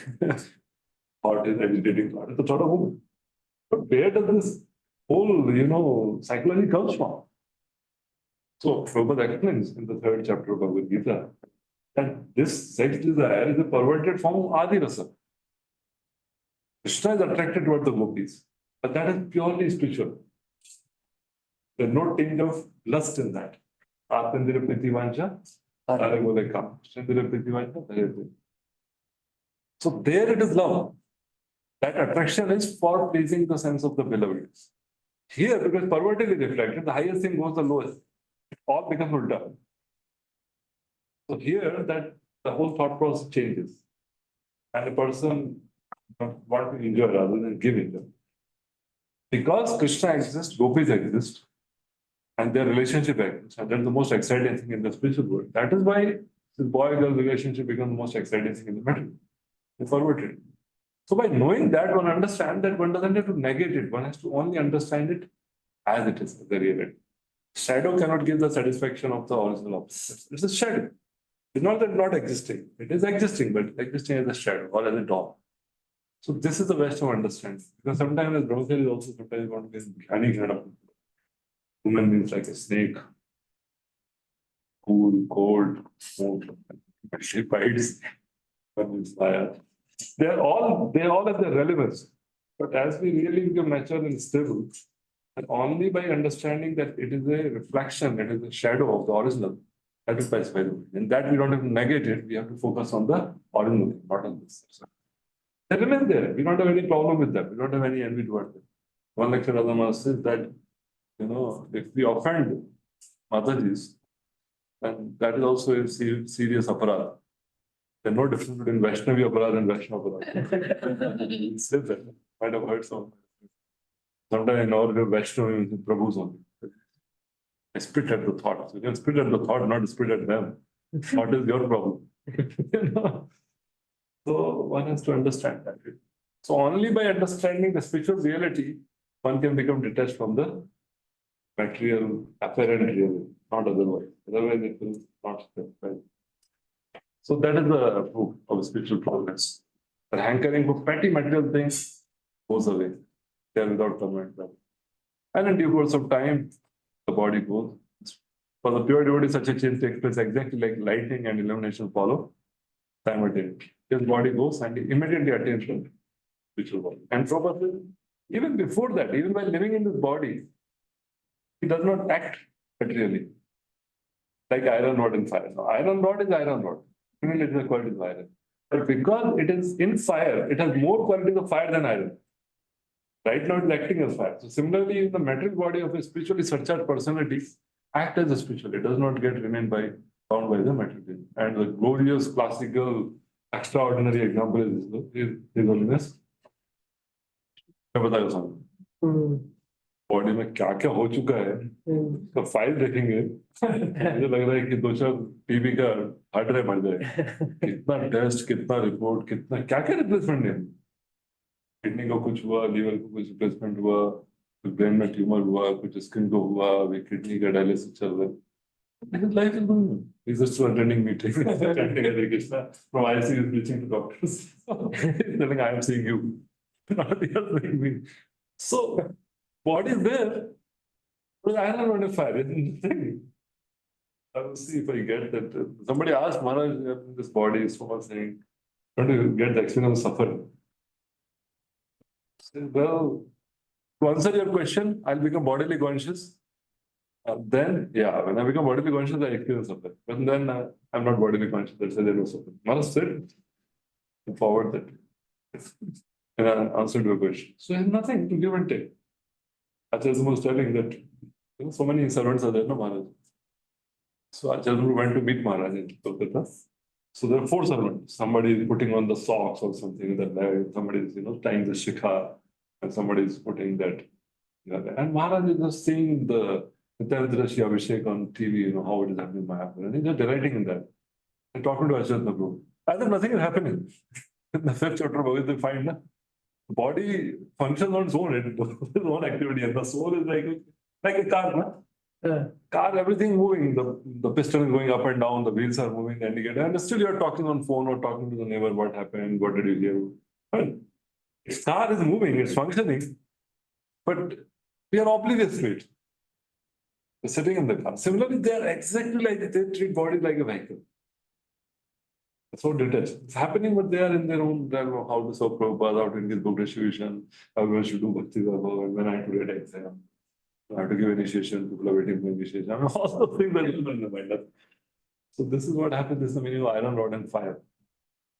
Speaker 1: thought is agitating thought. It's the thought of woman. But where does this whole psychology comes from? So Prabhupada explains in the 3rd chapter of Bhagavad Gita that this sex desire is a perverted form of Adi Rasa. Krishna is attracted toward the gopis, but that is purely spiritual. There's no tinge of lust in that. Atmandira Priti Vancha, Tare Bole Kam. So there it is love. That attraction is for pleasing the sense of the beloved. Here, because perverted is reflected, the highest thing goes the lowest. It all becomes ulta. So here, that the whole thought process changes. And the person want to enjoy rather than giving them. Because Krishna exists, gopis exist, and their relationship exists, and that's the most exciting thing in the spiritual world. That is why this boy-girl relationship becomes the most exciting thing in the middle. It's perverted. So by knowing that, one understands that one doesn't have to negate it. One has to only understand it as it is, the reality. Shadow cannot give the satisfaction of the original object. It's a shadow. It's not that not existing. It is existing, but existing as a shadow or as a dog. So this is the best of understanding. Because sometimes as Brahmachari is also sometimes going to be any kind of human beings like a snake, cool, cold, smooth, bites, fire. They all have their relevance. But as we really become mature and stable, and only by understanding that it is a reflection, it is a shadow of the original, that will pacify the mind. And that we don't have to negate it, we have to focus on the original thing, not on this. They remain there. We don't have any problem with that. We don't have any envy towards them. One lecture of the says that, if we offend Mataji's, then that is also a serious aparad. There's no difference between Vaishnavi aparad and Vaishnava aparad. It says that. Might have heard some. Sometimes in our Vaishnavi means Prabhu's only. I spit at the thought. So you can spit at the thought, not spit at them. What is your problem? So one has to understand that. So only by understanding the spiritual reality, one can become detached from the material, apparent reality, not otherwise. Otherwise, it will not step. So that is the proof of spiritual progress. The hankering for petty material things goes away. They are without comment. And in due course of time, the body goes. For the pure devotee, such a change takes place exactly like lighting and illumination follow simultaneously. His body goes and he immediately attains the spiritual body. And Prabhupada, even before that, even while living in this body, he does not act materially. Like iron rod in fire. No, iron rod is iron rod. Even it is a quality of iron. But because it is in fire, it has more qualities of fire than iron. Right now it is acting as fire. So similarly, in the material body of a spiritually surcharged personality, act as a spiritual. It does not get remained bound by the material. And the glorious classical extraordinary example is His Holiness Revatipati. Body में क्या क्या हो चुका है तो file देखेंगे मुझे लग रहा है कि 2-4 टीबी का हार्ट ड्राइव बन जाए कितना टेस्ट कितना रिपोर्ट कितना क्या क्या रिप्लेसमेंट है किडनी को कुछ हुआ लीवर को कुछ रिप्लेसमेंट हुआ कुछ ब्रेन में ट्यूमर हुआ कुछ स्किन को हुआ अभी किडनी का डायलिसिस चल रहा है His life is going on. He's just attending meetings, chanting Hare Krishna. From IC is preaching to doctors. He's telling, I am seeing you. Not you are seeing me. So, what is there? Well, I don't know if I didn't. I will see if I get that. Somebody asked Maharaj, this body is small saying, don't you get the experience of suffering? I said, well, to answer your question, I'll become bodily conscious. Then, yeah, when I become bodily conscious, I experience suffering. But then I'm not bodily conscious, that's why there was suffering. Maharaj said, forward that. And I answered your question. So there's nothing to give and take. Acharya was telling that so many servants are there, no Maharaj. So Acharya went to meet Maharaj in Kolkata. So there are 4 servants. Somebody is putting on the socks or something in the leg. Somebody is, tying the shikha. And somebody is putting that. And Maharaj is just seeing the Nityanadrashi Abhishek on TV, how it is happening in Mayapur. And he's just delighting in that. And talking to Acharya Prabhu. As if nothing is happening. In the 5th chapter of Bhagavad, they find the body functions on its own, it does its own activity, and the soul is like a car, no? Yeah. Car, everything moving, the piston is going up and down, the wheels are moving, the indicator, and still you're talking on phone or talking to the neighbor, what happened, what did you hear? Well, its car is moving, it's functioning, but we are oblivious to it. We're sitting in the car. Similarly, they are exactly like, they treat body like a vehicle. So detached. It's happening, but they are in their own, how to serve Prabhupada, how to engage book distribution, how we should do Bhakti, when I have to get exam, I have to give initiation, people are waiting for initiation. I mean, all those things that you in the mind. So this is what happens, this is the meaning of iron rod and fire.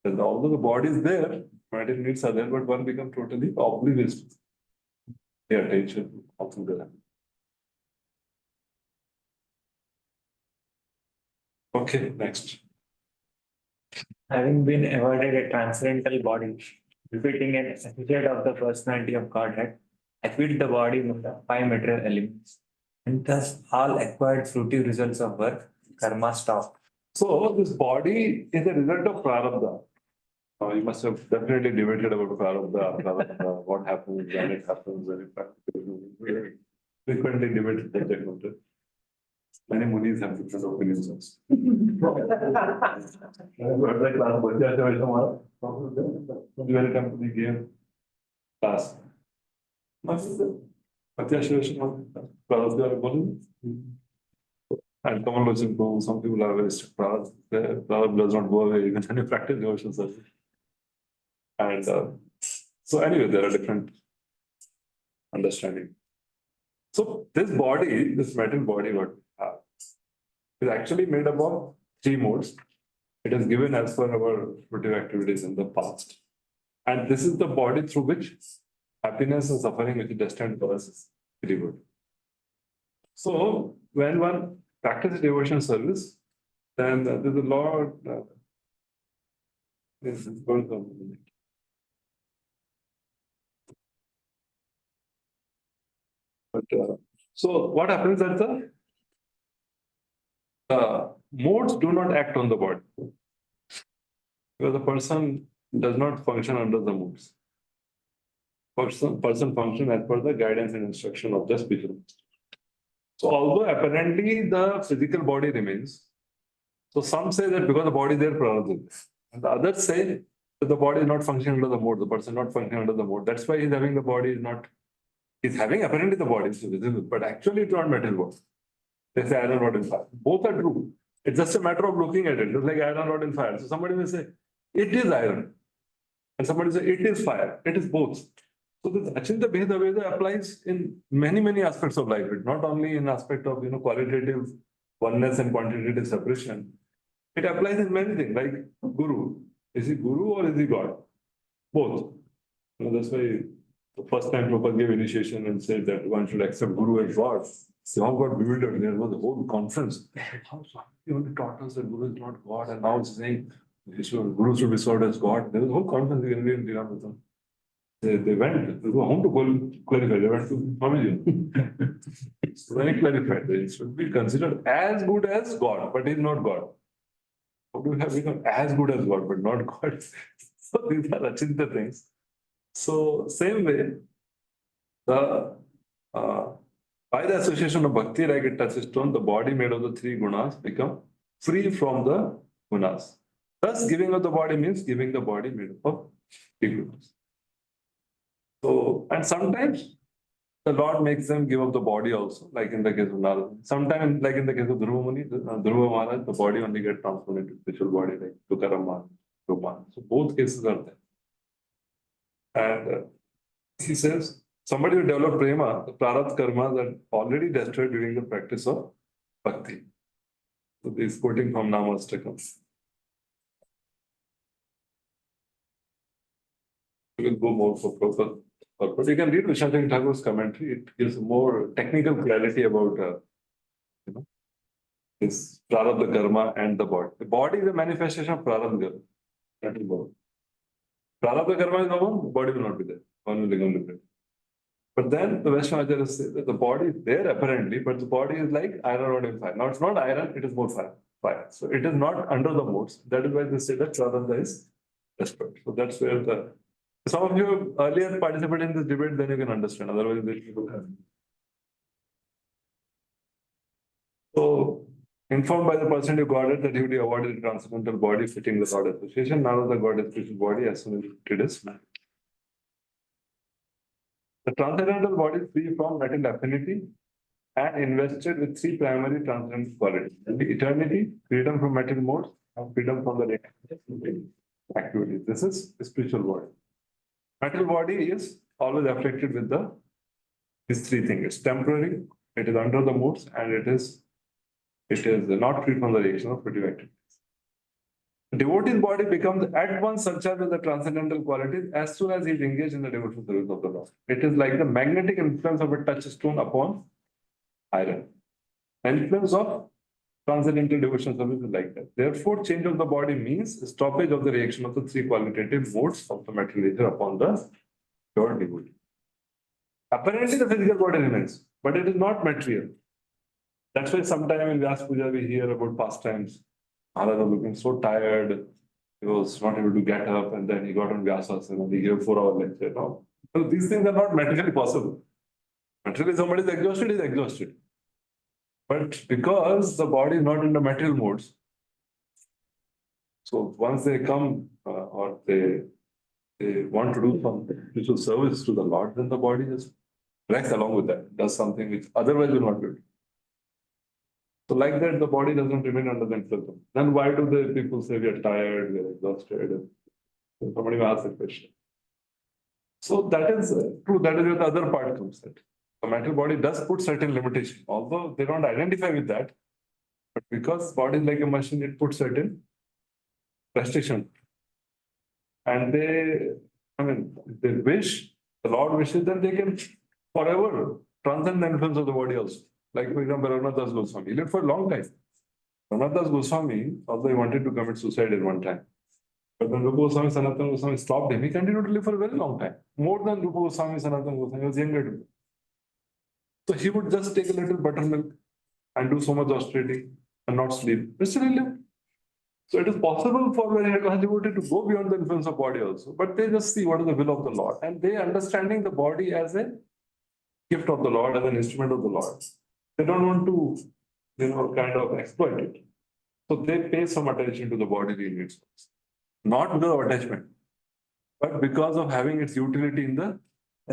Speaker 1: And although the body is there, material needs are there, but one becomes totally oblivious to pay attention altogether. Okay, next.
Speaker 3: Having been awarded a transcendental body, befitting an associate of the personality of Godhead, I fit the body with the five material elements. And thus all acquired fruitive results of work, karma stop.
Speaker 1: So this body is a result of prarabdha. You must have definitely debated about prarabdha, what happens, when it happens, when it happens. Frequently debated the subject matter. Many munis have different opinions also. Very temporary game class. And Kamal was improve. Some people are very strict. Prarabdha does not go away even when you practice devotion service. And so anyway, there are different understanding. So this body, this metal body, what we have, is actually made up of three modes. It is given as per our fruitive activities in the past. And this is the body through which happiness and suffering which is destined for us is delivered. So when one practices devotion service, then there's a lot. This is going on. But so what happens at the modes do not act on the body because the person does not function under the modes. Person function as per the guidance and instruction of the spiritual master. So although apparently the physical body remains, so some say that because the body is there, prarabdha is. And the others say that the body is not functioning under the mode, the person not functioning under the mode. That's why he's having the body is not, he's having apparently the body is visible, but actually it's not metal body. They say iron rod in fire. Both are true. It's just a matter of looking at it. It's like iron rod in fire. So somebody may say, it is iron. And somebody say, it is fire. It is both. So this Achinta Bheda Veda applies in many, many aspects of life. It not only in aspect of qualitative oneness and quantitative separation. It applies in many things, like Guru. Is he Guru or is he God? Both. That's why the first time Prabhupada gave initiation and said that one should accept Guru as God. So how got bewildered. There was a whole conference. How he only taught us that Guru is not God, and now it's saying Guru should be sought as God. There was a whole conference in Tirupati. They went home to clarify. They went to Swamiji. So when he clarified, they should be considered as good as God, but he's not God. How do we have become as good as God, but not God? So these are Achinta things. So same way, by the association of Bhakti, like it touches stone, the body made of the three gunas become free from the gunas. Thus, giving of the body means giving the body made up of three gunas. So, and sometimes the Lord makes them give up the body also, like in the case of Narada. Sometimes, like in the case of Dhruva Muni, Dhruva Maharaj, the body only gets transformed into spiritual body, like Tukaram Maharaj. So both cases are there. And he says, somebody who developed prema, the prarabdha karmas are already destroyed during the practice of bhakti. So this is quoting from Namastakam. We will go more for proper purpose. You can read Vishwanath Thakur's commentary. It gives more technical clarity about this prarabdha karma and the body. The body is a manifestation of prarabdha karma. That is body. Prarabdha karma is no one, the body will not be there. One will become liberated. But then the Vaishnava say that the body is there apparently, but the body is like iron rod in fire. Now it's not iron, it is more fire. So it is not under the modes. That is why they say that prarabdha is destroyed. So that's where some of you earlier participated in this debate, then you can understand. Otherwise, they will have. So, informed by the person who got it that he would be awarded a transcendental body fitting the God association. Now the God association body as soon as it is married. The transcendental body is free from material affinity and invested with three primary transcendental qualities: eternity, freedom from material modes, and freedom from the activities. This is the spiritual body. Material body is always afflicted with these three things. It's temporary, it is under the modes, and it is not free from the reaction of fruitive activities. Devotee's body becomes at once surcharged with the transcendental qualities as soon as he is engaged in the devotional service of the Lord. It is like the magnetic influence of a touchstone upon iron. Influence of transcendental devotional service is like that. Therefore, change of the body means stoppage of the reaction of the three qualitative modes of the material nature upon the pure devotee. Apparently, the physical body remains, but it is not material. That's why sometimes in Vyas Puja we hear about pastimes. Maharaj was looking so tired, he was not able to get up, and then he got on Vyasasana and he gave 4 hour lecture. No? So these things are not materially possible. Materially, somebody is exhausted, is exhausted. But because the body is not in the material modes, so once they come or they want to do some spiritual service to the Lord, then the body just reacts along with that, does something which otherwise will not do. So like that, the body doesn't remain under the influence. Then why do the people say we are tired, we are exhausted? So somebody will ask that question. So that is true. That is where the other part comes in. The mental body does put certain limitation, although they don't identify with that. But because body is like a machine, it puts certain restriction. And if they wish, the Lord wishes, then they can forever transcend the influence of the body also. Like, for example, Raghunath Das Goswami. He lived for a long time. Raghunath Das Goswami, although he wanted to commit suicide at one time. But when Rupa Goswami, Sanatana Goswami stopped him, he continued to live for a very long time. More than Rupa Goswami, Sanatana Goswami, he was younger than him. So he would just take a little buttermilk and do so much austerity and not sleep. But still he lived. So it is possible for very advanced devotee to go beyond the influence of body also. But they just see what is the will of the Lord. And they understanding the body as a gift of the Lord, as an instrument of the Lord. They don't want to, kind of exploit it. So they pay some attention to the bodily needs. Not because of attachment, but because of having its utility in the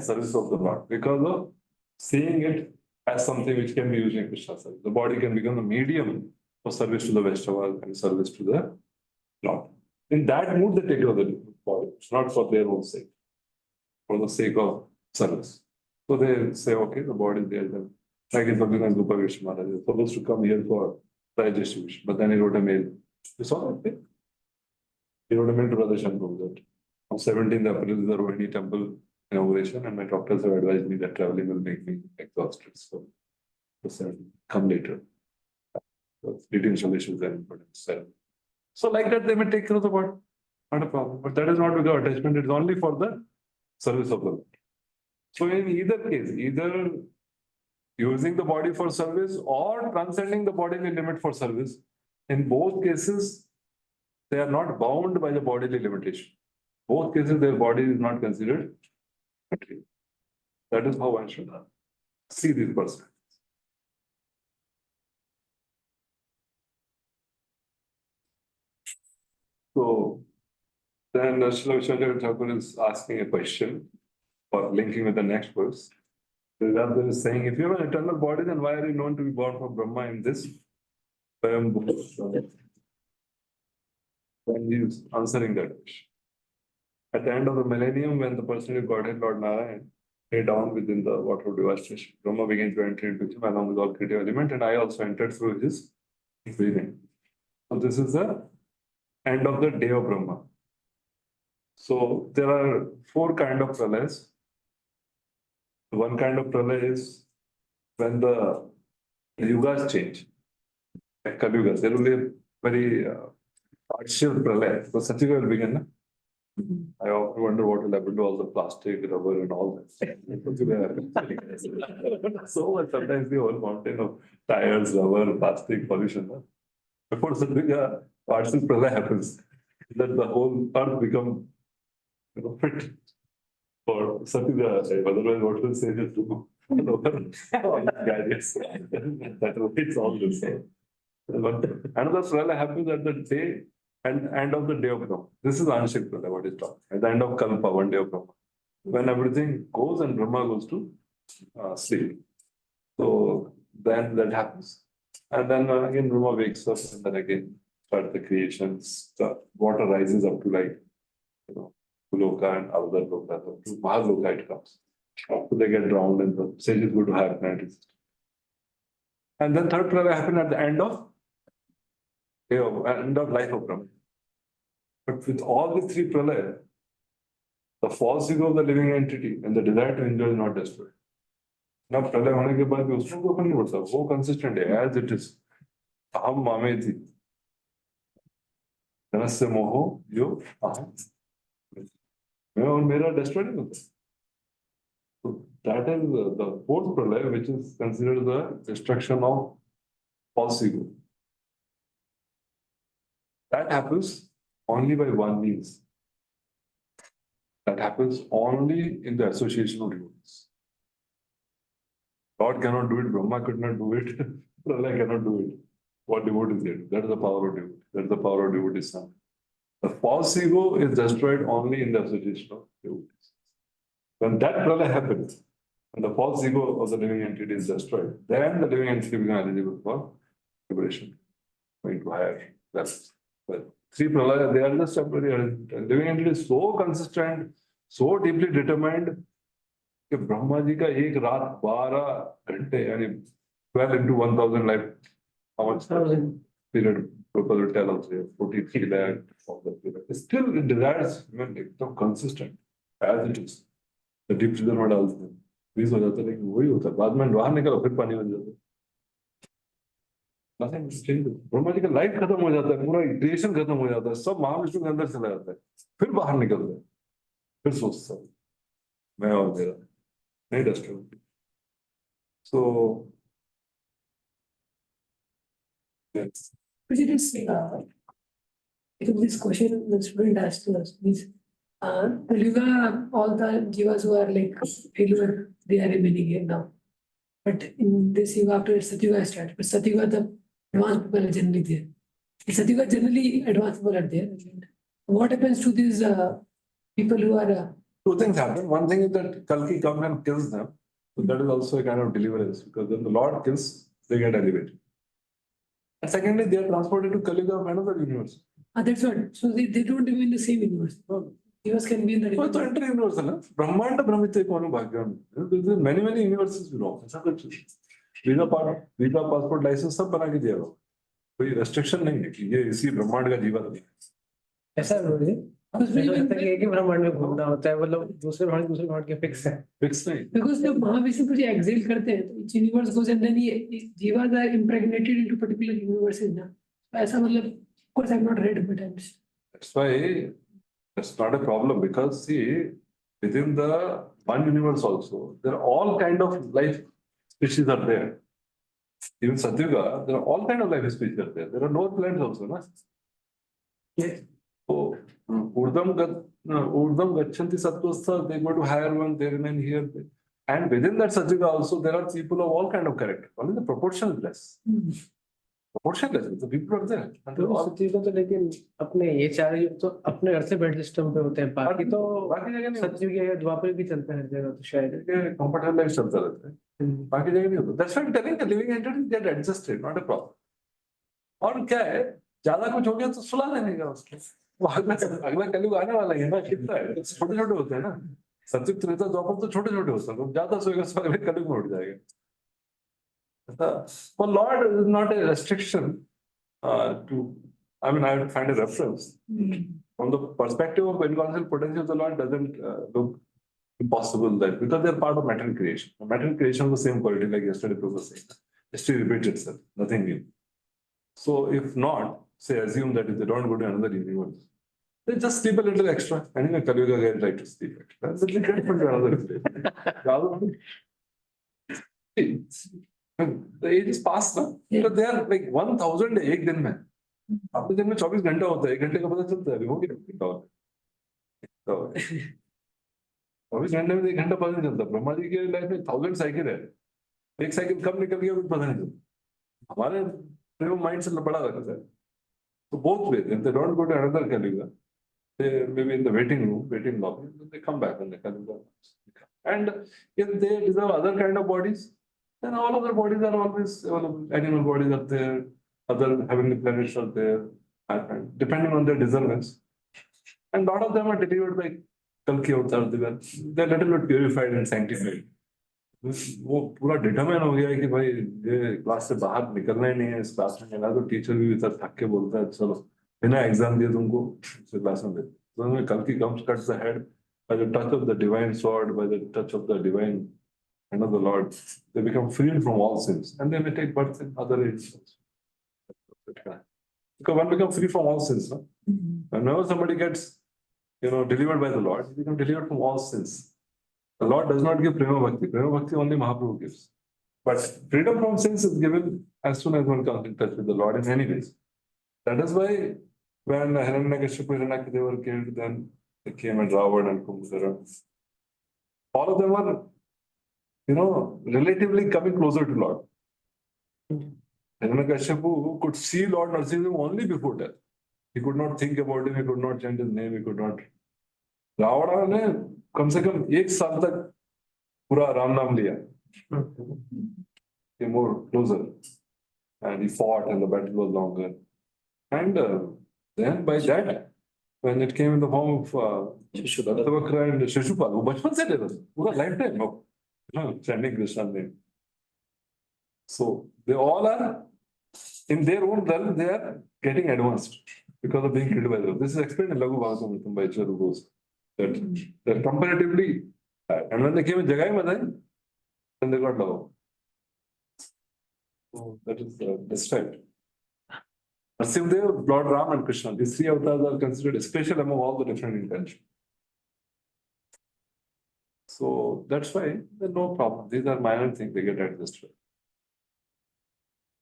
Speaker 1: service of the Lord. Because of seeing it as something which can be used in Krishna service. The body can become a medium for service to the Vaishnavas and service to the Lord. In that mood, they take care of the body. It's not for their own sake, for the sake of service. So they say, okay, the body is there. Then. Like in Bhagavatam, Rupa Vishnu Maharaj is supposed to come here for prize distribution, but then he wrote a mail. You saw that thing? He wrote a mail to Brother Shankar that on 17th April is the Rohini temple inauguration, and my doctors have advised me that traveling will make me exhausted. So, come later. Did installations are important. So, like that, they may take care of the body. Not a problem. But that is not with the attachment, it is only for the service of the Lord. So, in either case, either using the body for service or transcending the bodily limit for service, in both cases, they are not bound by the bodily limitation. Both cases, their body is not considered material. That is how one should see this person. So then Srila Vishwanath Thakur is asking a question or linking with the next verse. Vedanta is saying, if you have an eternal body, then why are you known to be born from Brahma in this? When he is answering that question. At the end of the millennium, when the personal Godhead, Lord Narayan, lay down within the water of devastation, Brahma began to enter into him along with all creative element, and I also entered through his breathing. So this is the end of the day of Brahma. So there are 4 kinds of pralayas. One kind of pralaya is when the yugas change. Like Kali Yuga, there will be a very partial pralaya. So Satyuga will begin. Na? I often wonder what will happen to all the plastic, rubber, and all that. So much, sometimes the whole mountain of tires, rubber, plastic, pollution. Na? Before Satyuga, partial pralaya happens, that the whole earth become fit for Satyuga. Otherwise, what will say is to guidance. That it's all this. Another pralaya happens at the day and end of the day of Brahma. This is Anshik pralaya, what is talking. At the end of Kalpa, one day of Brahma. When everything goes and Brahma goes to sleep. So then that happens. And then again Brahma wakes up and then again start the creations. The water rises up to Loka and other Loka. To Mahaloka it comes. So they get drowned and the sages go to higher planetary system. And then third pralaya happened at the end of life of Brahma. But with all the three pralaya, the false ego of the living entity and the desire to enjoy is not destroyed. ना प्रलय होने के बाद भी उसमें कोई फर्क नहीं पड़ता, वो कंसिस्टेंट है एज इट इज। अहम मामेति जनस्य मोहो यो अहम, मैं और मेरा डिस्ट्रॉय नहीं होता। So that is the fourth pralaya, which is considered the destruction of false ego. That happens only by one means. That happens only in the association of devotees. God cannot do it, Brahma could not do it, Pralaya cannot do it. What devotees did? That is the power of devotee. That is the power of devotee's son. The false ego is destroyed only in the association of devotees. When that pralaya happens, when the false ego of the living entity is destroyed, then the living entity becomes eligible for liberation, going to higher levels. But three pralaya, they are just temporary. The living entity is so consistent, so deeply determined, कि ब्रह्मा जी का एक रात 12 घंटे यानी 12 into 1000 life, how much period Prabhupada will tell us here, 43 lakh of the period. Still it desires एकदम consistent as it is. The deep freezer में डालते हैं, freeze हो जाता है, लेकिन वही होता है, बाद में बाहर निकलो फिर पानी बन जाता है। Nothing changes. ब्रह्मा जी का लाइफ खत्म हो जाता है, पूरा क्रिएशन खत्म हो जाता है, सब महाविष्णु के अंदर चला जाता है, फिर बाहर निकलता है, फिर सोचता है मैं और मेरा नहीं disturb. So yes.
Speaker 6: Could you just if this question the student asked to us means Telugu, all the jivas who are like failure, they are remaining here now. But in this yuga after Satyuga started, but Satyuga the advanced people are generally there. In Satyuga generally advanced people are there. What happens to these people who are
Speaker 1: Two things happen. One thing is that Kalki comes and kills them. So that is also a kind of deliverance, because when the Lord kills, they get elevated. And secondly, they are transported to Kaliuga of another universe.
Speaker 6: that's what. So they don't remain in the same universe. Jivas can be in the
Speaker 1: So it's
Speaker 6: different.
Speaker 1: inter-universal, na? Brahmanda Brahmite Kono Bhagyan. There are many universes, you know. ऐसा कुछ visa, passport, license सब बना के दिया हुआ। कोई restriction नहीं है कि ये इसी ब्रह्मांड का जीवन है।
Speaker 7: ऐसा बोलिए
Speaker 6: Because we
Speaker 7: ऐसा
Speaker 6: even
Speaker 7: लगता है कि एक ही ब्रह्मांड में घूमना होता है, मतलब दूसरे ब्रह्मांड के फिक्स है।
Speaker 1: Fix नहीं।
Speaker 6: because जब महाविष्णु को exile करते हैं तो each universe goes and then jivas are impregnated into particular universes ना। ऐसा मतलब of course I have not read but I'm
Speaker 1: That's why that's not a problem, because see, within the one universe also, there are all kind of life species are there. Even Satyuga, there are all kind of life species are there. There are lower planets also, na?
Speaker 6: Yes.
Speaker 1: So, Urdham Gachanti Satvastha, they go to higher one, they remain here. And within that Satyuga also, there are people of all kind of character. Only the proportion is less. Proportion less, the people are there. And
Speaker 7: तो सत्युग तो लेकिन अपने ये चार युग तो अपने घर से बेड सिस्टम पे होते हैं, बाकी तो
Speaker 1: बाकी जगह नहीं होता।
Speaker 7: सत्युग या द्वापर भी चलता है जगह तो शायद।
Speaker 1: कंफर्टेबल लाइफ चलता रहता है, बाकी जगह नहीं होता। That's why I'm telling the living entities get adjusted, not a problem. और क्या है, ज्यादा कुछ हो गया तो सुला देने का उसको, वो अगला कलयुग आने वाला है ना, कितना है, छोटे छोटे होते हैं ना। सत्युग त्रेता द्वापर तो छोटे छोटे होते हैं, तो ज्यादा सोएगा तो अगले कलयुग में उठ जाएगा। For Lord is not a restriction to, I mean, I would find a reference. From the perspective of inconceivable potential, the Lord doesn't look impossible that, because they're part of material creation. Material creation is the same quality like yesterday Prabhu was saying. History repeats itself, nothing new. So if not, say assume that if they don't go to another universe, they just sleep a little extra. Anyway, Kaliuga guys like to sleep extra. Then they get put to another place. The age is past now. Because they are like 1000 एक दिन में. आपके दिन में 24 घंटा होता है, 1 घंटे का पता चलता है, अभी हो गया। 24 घंटे में 1 घंटा पता नहीं चलता। ब्रह्मा जी के लाइफ में 1000 साइकिल है, एक साइकिल कब निकल गया कुछ पता नहीं चलता। हमारे माइंड से बड़ा रहता है। So both ways, if they don't go to another Kaliuga, they maybe in the waiting room, waiting lobby, then they come back when they Kaliuga. And if they deserve other kind of bodies, then all other bodies are always available. Animal bodies are there, other heavenly planets are there, and depending on their deservings. And lot of them are delivered by Kalki Avatar. They're little bit purified and sanctified. वो पूरा determine हो गया है कि भाई ये class से बाहर निकलना ही नहीं है, इस क्लास में ना, तो टीचर भी इधर थक के बोलता है चलो बिना एग्जाम दिए तुमको क्लास में भेज, तो कल की comes cuts the head by the touch of the divine sword, by the touch of the divine hand of the Lord, they become freed from all sins, and they may take birth in other ages. Because one becomes free from all sins, no? Whenever somebody gets, delivered by the Lord, he becomes delivered from all sins. The Lord does not give prema bhakti. Prema bhakti only Mahaprabhu gives. But freedom from sins is given as soon as one comes in touch with the Lord in any ways. That is why when Hiranyakashipu and Hiranyaksha, they were killed, then they came and Ravan and Kumbhakara. All of them were, relatively coming closer to Lord. Hiranyakashipu could see Lord Narasimha only before death. He could not think about him, he could not chant his name, he could not. Ravana ने कम से कम 1 साल तक पूरा राम नाम लिया. Came more closer, and he fought, and the battle was longer. And then by that, when it came in the form of Dattavakra and Shishupal, वो बचपन से ले रहा था, पूरा lifetime of chanting Krishna's name. So they all are in their own realm, they are getting advanced because of being killed by them. This is explained in Lagu Bhagavatam by Charu Ghosh, that they're comparatively bad. And when they came in Jagai Madai, then they got low. So that is described. Narasimhadev, Lord Ram and Krishna, these 3 avatars are considered special among all the different intentions. So that's why there's no problem. These are minor things, they get adjusted.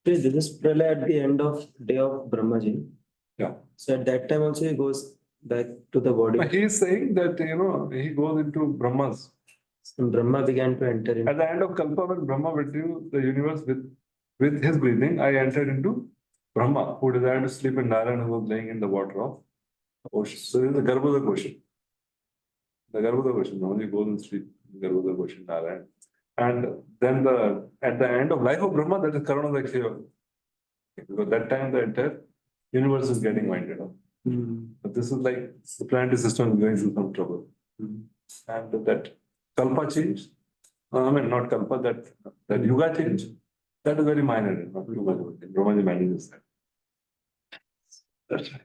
Speaker 5: This is Pralay at the end of day of Brahmaji.
Speaker 1: Yeah.
Speaker 5: So at that time also he goes back to the body.
Speaker 1: But he is saying that, he goes into Brahmas.
Speaker 5: And Brahma began to enter in.
Speaker 1: At the end of Kalpa, when Brahma withdrew the universe with his breathing, I entered into Brahma, who desired to sleep in Narayan, who was laying in the water of the ocean. So this is the Garbhoda question. The Garbhoda question, Brahmaji goes and sleep in the Garbhoda question, Narayan. And then at the end of life of Brahma, that is Karuna Dakshaya. Because that time the entire universe is getting winded up. But this is like the planetary system is going through some trouble. And that Kalpa change, not Kalpa, that Yuga change, that is very minor, not too much. Brahmaji manages that. That's right.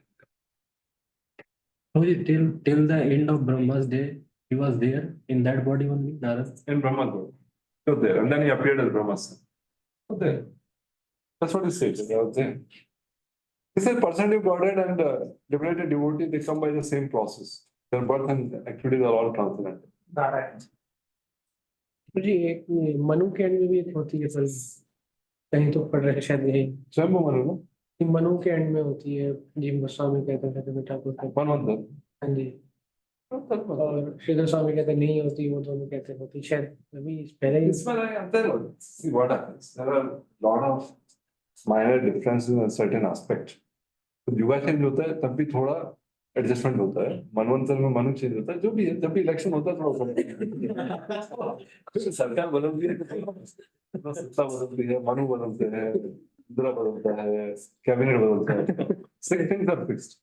Speaker 7: Till the end of Brahma's day, he was there in that body only, Narad.
Speaker 1: In Brahma's body. So there. And then he appeared as Brahma's son. So there. That's what he says. He was there. He said personality of Godhead and liberated devotee, they come by the same process. Their birth and activities are all transcendental.
Speaker 7: तो जी एक मनु के and में भी एक होती है, पर कहीं तो पढ़ रहे शायद यही
Speaker 1: स्वयं मनु ना?
Speaker 7: कि मनु के एंड में होती है, जीव गोस्वामी कहते हैं बेटा को। हाँ जी। और श्रीधर स्वामी कहते नहीं होती, वो दोनों कहते होती शायद अभी पहले ही।
Speaker 1: See what happens. There are a lot of minor differences in certain aspects. तो युगा चेंज होता है तब भी थोड़ा एडजस्टमेंट होता है. मनवंतर में मनु चेंज होता है, जो भी है, जब भी इलेक्शन होता है थोड़ा सरकार बदलती है, सत्ता बदलती है, मनु बदलते हैं, इंदिरा बदलता है, कैबिनेट बदलता है. Six things are fixed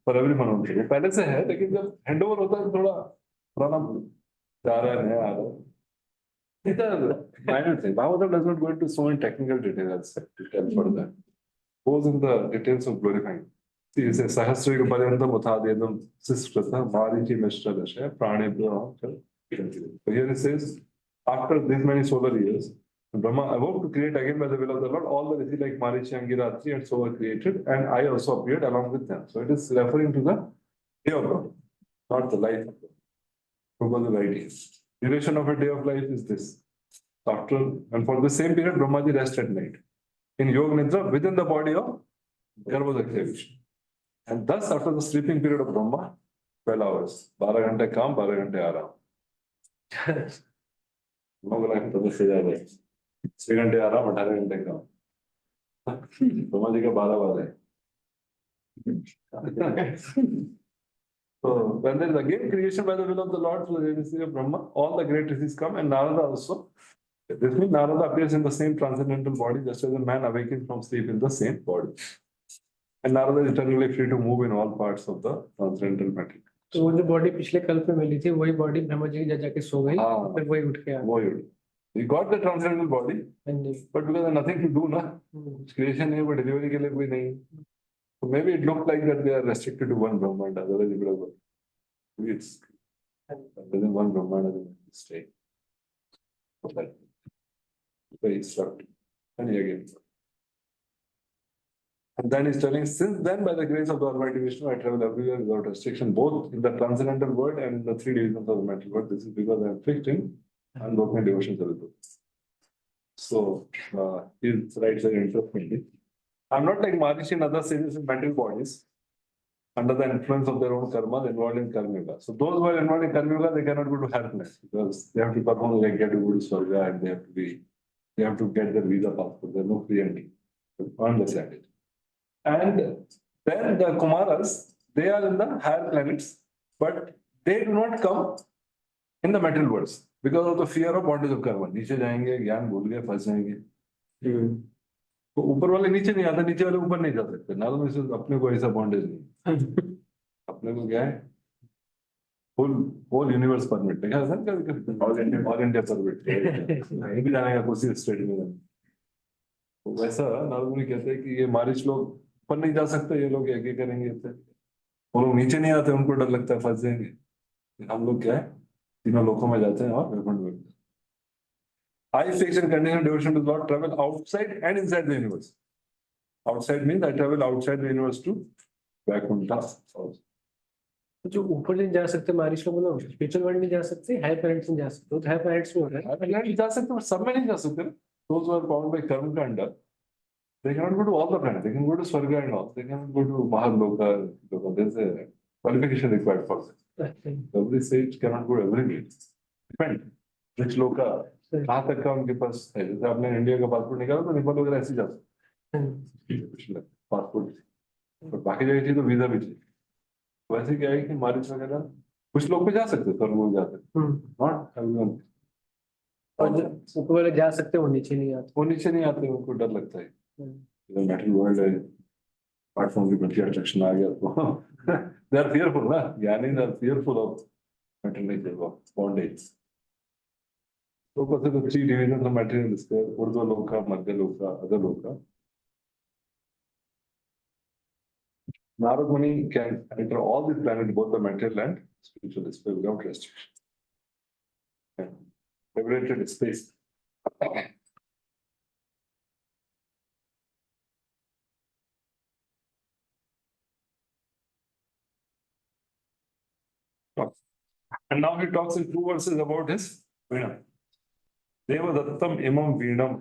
Speaker 1: for every मनवंतर. वो पहले से है, लेकिन जब हैंडओवर होता है थोड़ा पुराना जा रहा है, नया आ रहा है. These are minor things. Bhagavatam does not go into so many technical details for that. Goes in the details of glorifying. See, it says, Sahasriga Paryantam Uthadedam Siskrata Marichi Mishra Dasha Pranebhyo. So here it says, after these many solar years, Brahma awoke to create again by the will of the Lord all the Rishi like Marichi, Angiratri and so were created, and I also appeared along with them. So it is referring to the day of Brahma, not the life of Brahma. The idea. Duration of a day of life is this. After, and for the same period, Brahmaji rests at night in Yoga Nidra within the body of Garbhodakshaya Vishnu. And thus, after the sleeping period of Brahma, 12 hours, 12 घंटे काम, 12 घंटे आराम. 9 लाख तो से ज्यादा है. 6 घंटे आराम, 18 घंटे काम. ब्रह्मा जी का 12 वाला है. So when there is again creation by the will of the Lord through the agency of Brahma, all the great rishis come, and Narada also. This means Narada appears in the same transcendental body, just as a man awakens from sleep in the same body. And Narada is eternally free to move in all parts of the transcendental matter.
Speaker 7: तो वो जो body पिछले कल्प में मिली थी, वही body Brahma ji की जाके सो गई, फिर वही उठ के आ गई.
Speaker 1: You got the transcendental body, but because there's nothing to do, na. Creation है, but delivery के लिए कोई नहीं. So maybe it looked like that they are restricted to one Brahmanda, otherwise it would have worked. Maybe it's within one Brahmanda, they might stay. Like, very instructive. And he again. And then he's telling, since then, by the grace of the Almighty Vishnu, I travel everywhere without restriction, both in the transcendental world and in the three divisions of the mental world. This is because I am fixed in unbroken devotion to the Guru. So, he writes very interestingly. I'm not like Maharishi and other sages in mental bodies under the influence of their own karma involved in karma yoga. So those who are involved in karma yoga, they cannot go to happiness because they have to perform like get to go to Swarga and they have to get their visa passport. There's no free entry. Understand it. And then the Kumaras, they are in the higher planets, but they do not come in the material worlds because of the fear of bondage of karma. नीचे जाएंगे, ज्ञान भूल गए, फंस जाएंगे. तो ऊपर वाले नीचे नहीं आते, नीचे वाले ऊपर नहीं जा सकते. ना तो अपने को ऐसा बॉन्डेज नहीं. अपने को क्या है? होल यूनिवर्स परमिट देखा था ना, ऑल इंडिया परमिट कहीं भी जाने का कोई स्टेट में. तो वैसा नारद कहते हैं कि ये मारिच लोग ऊपर नहीं जा सकते, ये लोग क्या करेंगे. वो लोग नीचे नहीं आते, उनको डर लगता है फंस जाएंगे. हम लोग क्या है, तीनों लोकों में जाते हैं और वैकुंठ में. I fix and conditional devotion to Lord travel outside and inside the universe. Outside means I travel outside the universe to Vaikuntha also.
Speaker 7: जो ऊपर नहीं जा सकते मारिश लोग, मतलब स्पिरिचुअल वर्ल्ड में जा सकते, हाई प्लैनेट्स में जा सकते, तो हाई प्लैनेट्स में हो रहा है.
Speaker 1: हाई प्लैनेट जा सकते, पर सब में नहीं जा सकते. Those who are bound by karma kanda, they cannot go to all the planets. They can go to Swarga and all. They cannot go to Mahaloka. There's a qualification required for that. Every sage cannot go everywhere. Depend which loka. कहाँ तक का उनके पास है. जैसे आपने India का passport निकाला तो नेपाल वगैरह ऐसे जा सकते पासपोर्ट, और बाकी जगह चाहिए तो वीजा भी चाहिए. वैसे क्या है कि मारिच वगैरह कुछ लोग पे जा सकते हैं, पर वो जा सकते नॉट एवरीवन.
Speaker 7: और ऊपर वाले जा सकते हैं, वो नीचे नहीं आते.
Speaker 1: वो नीचे नहीं आते, उनको डर लगता है. मेटल वर्ल्ड है, प्लेटफॉर्म के प्रति अट्रैक्शन आ गया तो दे आर फियरफुल ना. Jnani they are fearful of metal nature of bondage. So, the three divisions of material is there: Urdhva Loka, Madhya Loka, Adha Loka. Narad Muni can enter all these planets, both the material and spiritual space, without restriction. And liberated space. And now he talks in 2 verses about his Veena. Deva Dattam Imam Veenam.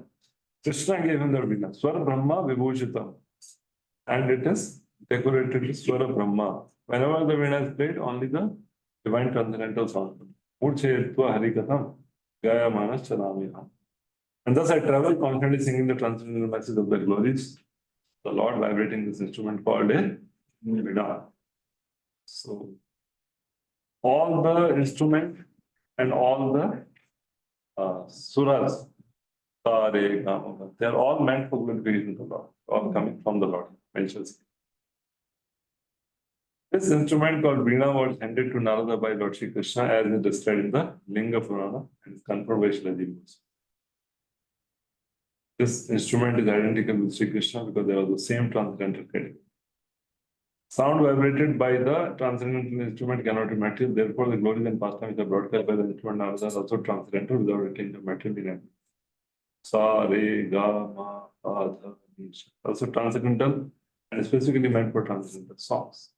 Speaker 1: Krishna gave him the Veena. Swara Brahma Vibhushitam. And it is decorated with Swara Brahma. Whenever the Veena is played, only the divine transcendental sound. Murchayatva Harikatham. Gaya Manas Chanamiham. And thus I travel constantly singing the transcendental message of the glories. The Lord vibrating this instrument called a Veena. So, all the instrument and all the suras, they are all meant for glorification of the Lord, all coming from the Lord. Mentions. This instrument called Veena was handed to Narada by Lord Shri Krishna as is described in the Linga Purana and is confirmed by Shilaji. This instrument is identical with Shri Krishna because they are the same transcendental category. Sound vibrated by the transcendental instrument cannot be material. Therefore, the glories and pastimes are broadcast by the instrument Narada are also transcendental without retaining the material in it. Sa, re, ga, ma, pa, dha, ni, sha. Also transcendental and specifically meant for transcendental songs.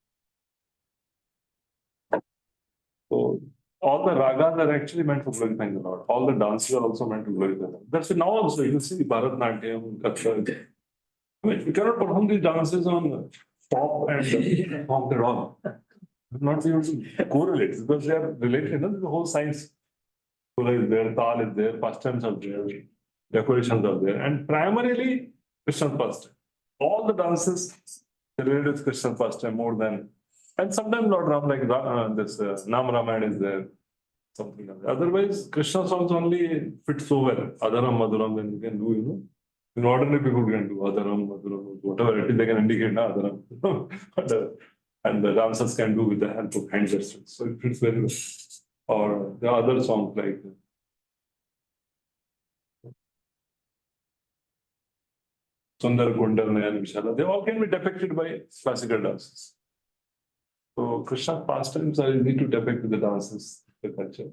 Speaker 1: So, all the ragas are actually meant for glorifying the Lord. All the dances are also meant to glorify the Lord. That's why now also you see Bharatnatyam, Kathak. I mean, we cannot perform these dances on pop and pop at all. Not able to correlate because they are related. No? The whole science is there, tal is there, pastimes are there, decorations are there, and primarily Krishna's pastime. All the dances related with Krishna's pastime more than, and sometimes Lord Ram, like this Nam Ramayana is there, something like that. Otherwise, Krishna songs only fit so well. Adaram, Madhuram, then you can do, you know. In ordinary people can do Adaram, Madhuram, whatever it is, they can indicate na Adaram. And the dancers can do with the help of hand gestures. So it fits very well. Or the other songs like Sundar, Kundal, Nayan, Vishala, they all can be depicted by classical dances. So Krishna's pastimes are easy to depict with the dances, the culture.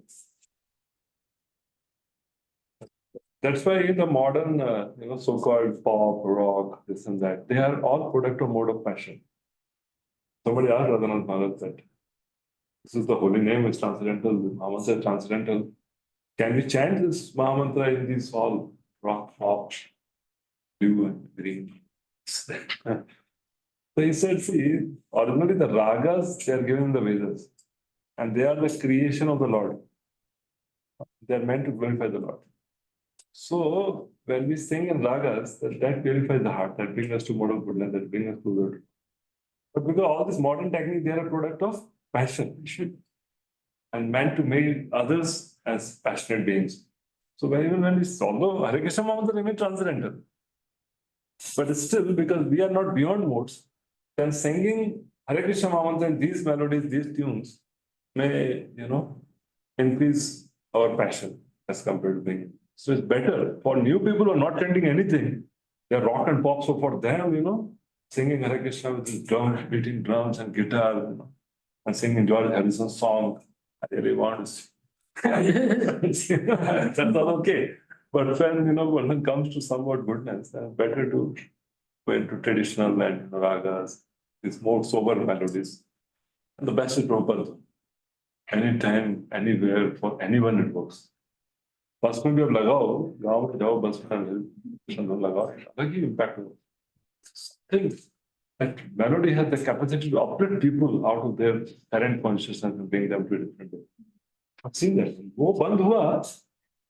Speaker 1: That's why the modern, so-called pop, rock, this and that, they are all product of mode of passion. Somebody asked Radhanath Maharaj that this is the holy name, it's transcendental, the Mahamantra is transcendental. Can we chant this Mahamantra in these all rock, pop, blue and green? So he said, see, originally the ragas, they are given in the Vedas. And they are the creation of the Lord. They are meant to glorify the Lord. So when we sing in ragas, that purifies the heart, that brings us to modal goodness, that brings us to the. But because all this modern technique, they are a product of passion and meant to make others as passionate beings. So even when we although Hare Krishna Mahamantra remains transcendental, but still because we are not beyond modes, then singing Hare Krishna Mahamantra in these melodies, these tunes may, increase our passion as compared to being. So it's better for new people who are not chanting anything. They're rock and pop. So for them, singing Hare Krishna with his drums, beating drums and guitar, and singing George Harrison's song, I really want to. That's all okay. But when it comes to somewhat goodness, better to go into traditional and ragas, these more sober melodies. And the best is Prabhupada. Anytime, anywhere, for anyone it works. बस में भी अब लगाओ गाँव में जाओ बस में लगाओ अलग ही impact हो. Think that melody has the capacity to uplift people out of their current consciousness and bring them to a different way. I've seen that. वो बंद हुआ,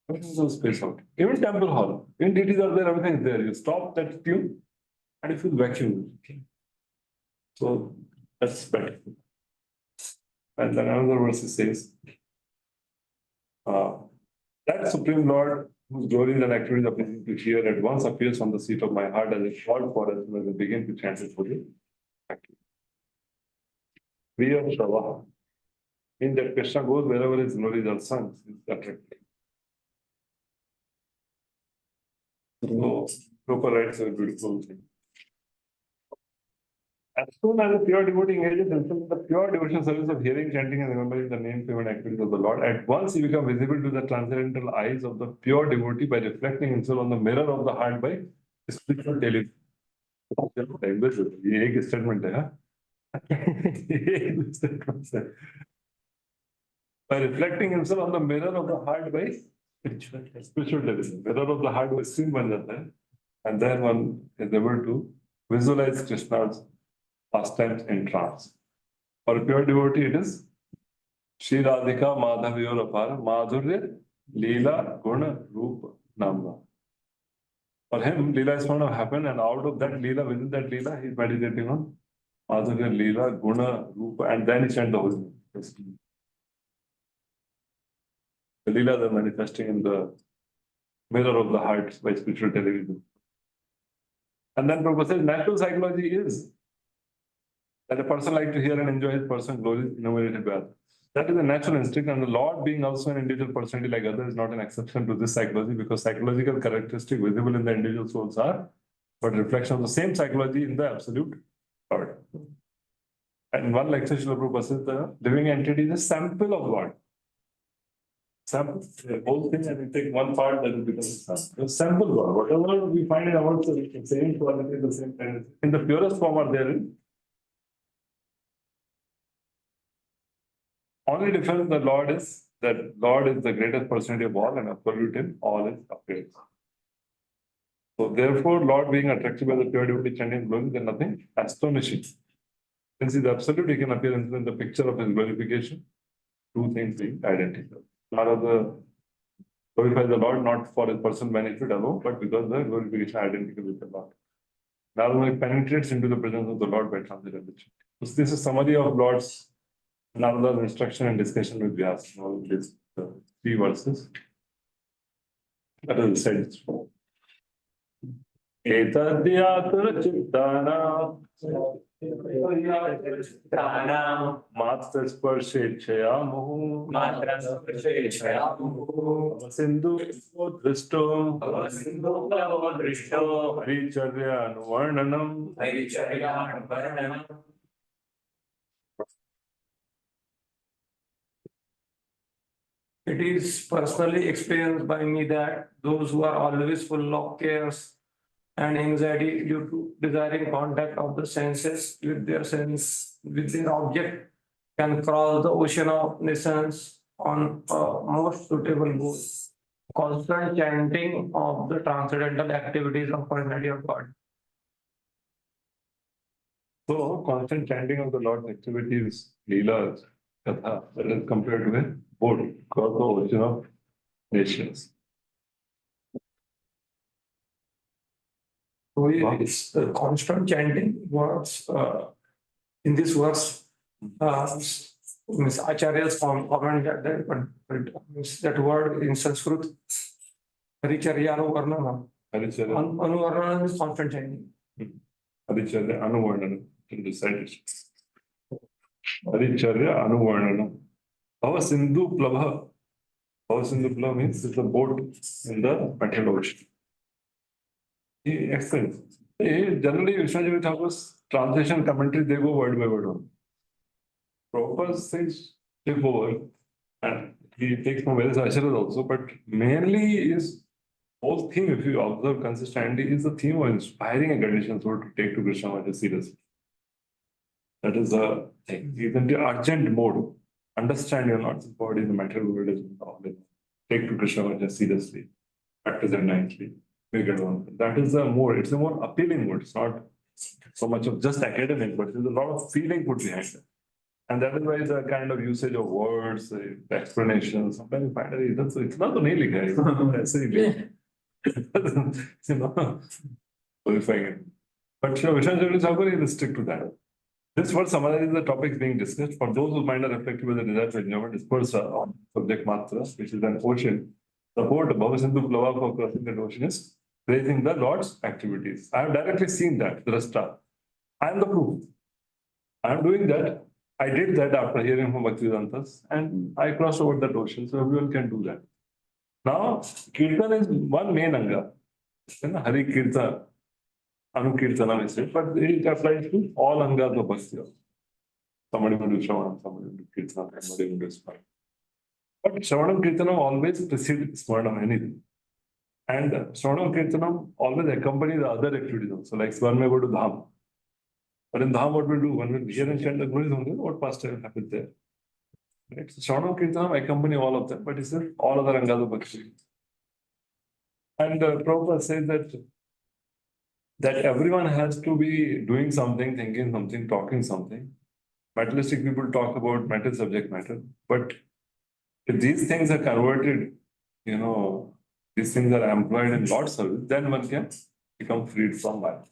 Speaker 1: everything goes space out. Even temple hall, even deities are there, everything is there. You stop that tune, and you feel vacuum. So that's better. And then another verse says, that Supreme Lord, whose glories and activities are pleasing to hear, at once appears on the seat of my heart as a called for us when we begin to chant it for you. We are Shava. In that Krishna goes wherever his glories are sung, is attractive. So, Prabhupada writes a beautiful thing. As soon as a pure devotee engages himself in the pure devotional service of hearing, chanting, and remembering the name, fame, and activities of the Lord, at once he becomes visible to the transcendental eyes of the pure devotee by reflecting himself on the mirror of the heart by spiritual television. ये एक statement है, by reflecting himself on the mirror of the heart by spiritual television. Mirror of the heart by screen बन जाता है, and then one is able to visualize Krishna's pastimes in trance. For a pure devotee, it is Shri Radhika Madhaviyor Apara Madhurya Leela Guna Rupa Namna. For him, Leela is going to happen, and out of that Leela, within that Leela, he is meditating on Madhurya Leela Guna Rupa, and then he chants the holy name. The Leelas are manifesting in the mirror of the heart by spiritual television. And then Prabhupada says, natural psychology is that a person likes to hear and enjoy his personal glories enumerated by others. That is a natural instinct, and the Lord, being also an individual personality like others, is not an exception to this psychology, because psychological characteristics visible in the individual souls are but reflection of the same psychology in the absolute God. And in one lecture, Srila Prabhupada says the living entity is a sample of God. Sample the whole thing, and we take one part that will become a sample God. Whatever we find in ourselves, the same quality, the same tendency. In the purest form are there. Only difference the Lord is that Lord is the greatest personality of all, and absolute in all is appears. So therefore, Lord being attracted by the pure devotee chanting glory, there is nothing astonishing. Since he is absolute, he can appear in the picture of his glorification. Two things being identical. Rather, glorify the Lord not for his personal benefit alone, but because the glorification is identical with the Lord. Narada penetrates into the presence of the Lord by transcendental. So this is summary of Lord's Narada's instruction and discussion with Vyas. These 3 verses. That is said. Etadyatra chittana मात्र स्पर्शेच्छया मुहुः सिंधु दृष्टो हरिचर्य अनुवर्णनम
Speaker 2: It is personally experienced by me that those who are always full of cares and anxiety due to desiring contact of the senses with their object can cross the ocean of nations on a most suitable goal. Constant chanting of the transcendental activities of personality of God.
Speaker 1: So constant chanting of the Lord's activities, leelas, katha, that is compared to a boat across the ocean of nations.
Speaker 2: So it's the constant chanting words in this verse. Miss Acharya's comment that means that word in Sanskrit, Haricharya Anuvarnana.
Speaker 1: Haricharya,
Speaker 2: Anuvarnana means constant chanting.
Speaker 1: Haricharya Anuvarnana in the side. Haricharya Anuvarnana. Bhava Sindhu Plabha. Bhava Sindhu Plabha means it's a boat in the material ocean. He explains. Generally, Vishwanath Thakur's translation commentary, they go word by word on. Prabhupada says take over, and he takes from various acharyas also, but mainly is whole theme, if you observe consistently, is the theme of inspiring a conditioned soul to take to Krishna consciousness seriously. That is the thing. He's in the urgent mode. Understand you're not the body, the material world is all in. Take to Krishna consciousness seriously. Practice it nicely. Make it one. That is the more, it's a more appealing word. It's not so much of just academic, but there's a lot of feeling put behind it. And that is why the kind of usage of words, the explanations, sometimes you find it, it's not the nail guy. You know, qualifying it. But Vishwanath Thakur is strict to that. This verse summarizes the topics being discussed. For those whose mind are affected with the desire for enjoyment, disperse on subject matras, which is an ocean. Support Bhava Sindhu Plava for crossing that ocean is praising the Lord's activities. I have directly seen that, Drashta. I am the proof. I am doing that. I did that after hearing from Bhaktivedantas, and I crossed over that ocean, so everyone can do that. Now, Kirtan is one main anga. Hari Kirtan, Anukirtanam is it, but it applies to all angas of Bhakti. Somebody will do Shravanam, somebody will do Kirtan, somebody will do Smaranam. But Shravanam Kirtanam always precedes Smaranam anything. And Shravanam Kirtanam always accompany the other activities also, like one may go to Dham. But in Dham, what we do? One will hear and chant the glories only, what pastime happens there. Right? So Shravanam Kirtanam accompany all of them, but it's all other angas of Bhakti. And Prabhupada says that everyone has to be doing something, thinking something, talking something. Materialistic people talk about material subject matter, but if these things are converted, you know, these things are employed in Lord's service, then one can become freed from life.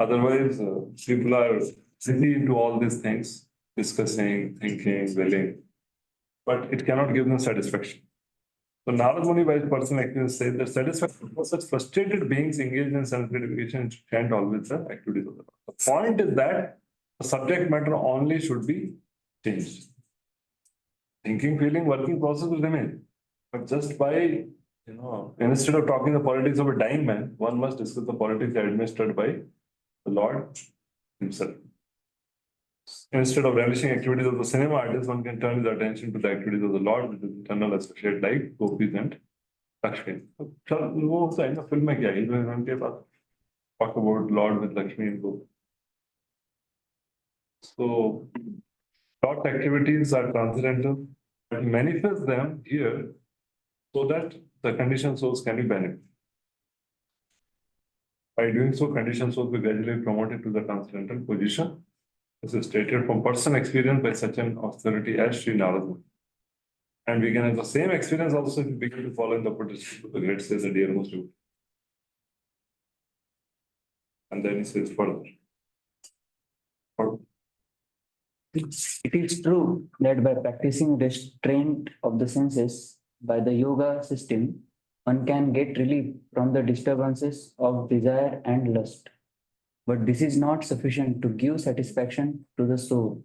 Speaker 1: Otherwise, people are busy into all these things, discussing, thinking, willing, but it cannot give them satisfaction. So Narad Muni, by his personal experience, says that satisfaction for such frustrated beings engaged in self-gratification can't always the activities of the Lord. The point is that the subject matter only should be changed. Thinking, feeling, working process will remain. But just by, you know, instead of talking the politics of a dying man, one must discuss the politics administered by the Lord himself. Instead of relishing activities of the cinema artist, one can turn his attention to the activities of the Lord, which is eternal associate like gopis and Lakshmi. वो होता है ना film में क्या है heroine के पास talk about Lord with Lakshmi and Gopi. So Lord's activities are transcendental, but he manifests them here so that the conditioned souls can be benefited. By doing so, conditioned souls will gradually be promoted to the transcendental position. This is stated from personal experience by such an authority as Sri Narad Muni. And we can have the same experience also if we begin to follow in the tradition of the great says the dearmost devotee. And then he says further.
Speaker 8: It is true that by practicing restraint of the senses by the yoga system, one can get relief from the disturbances of desire and lust. But this is not sufficient to give satisfaction to the soul.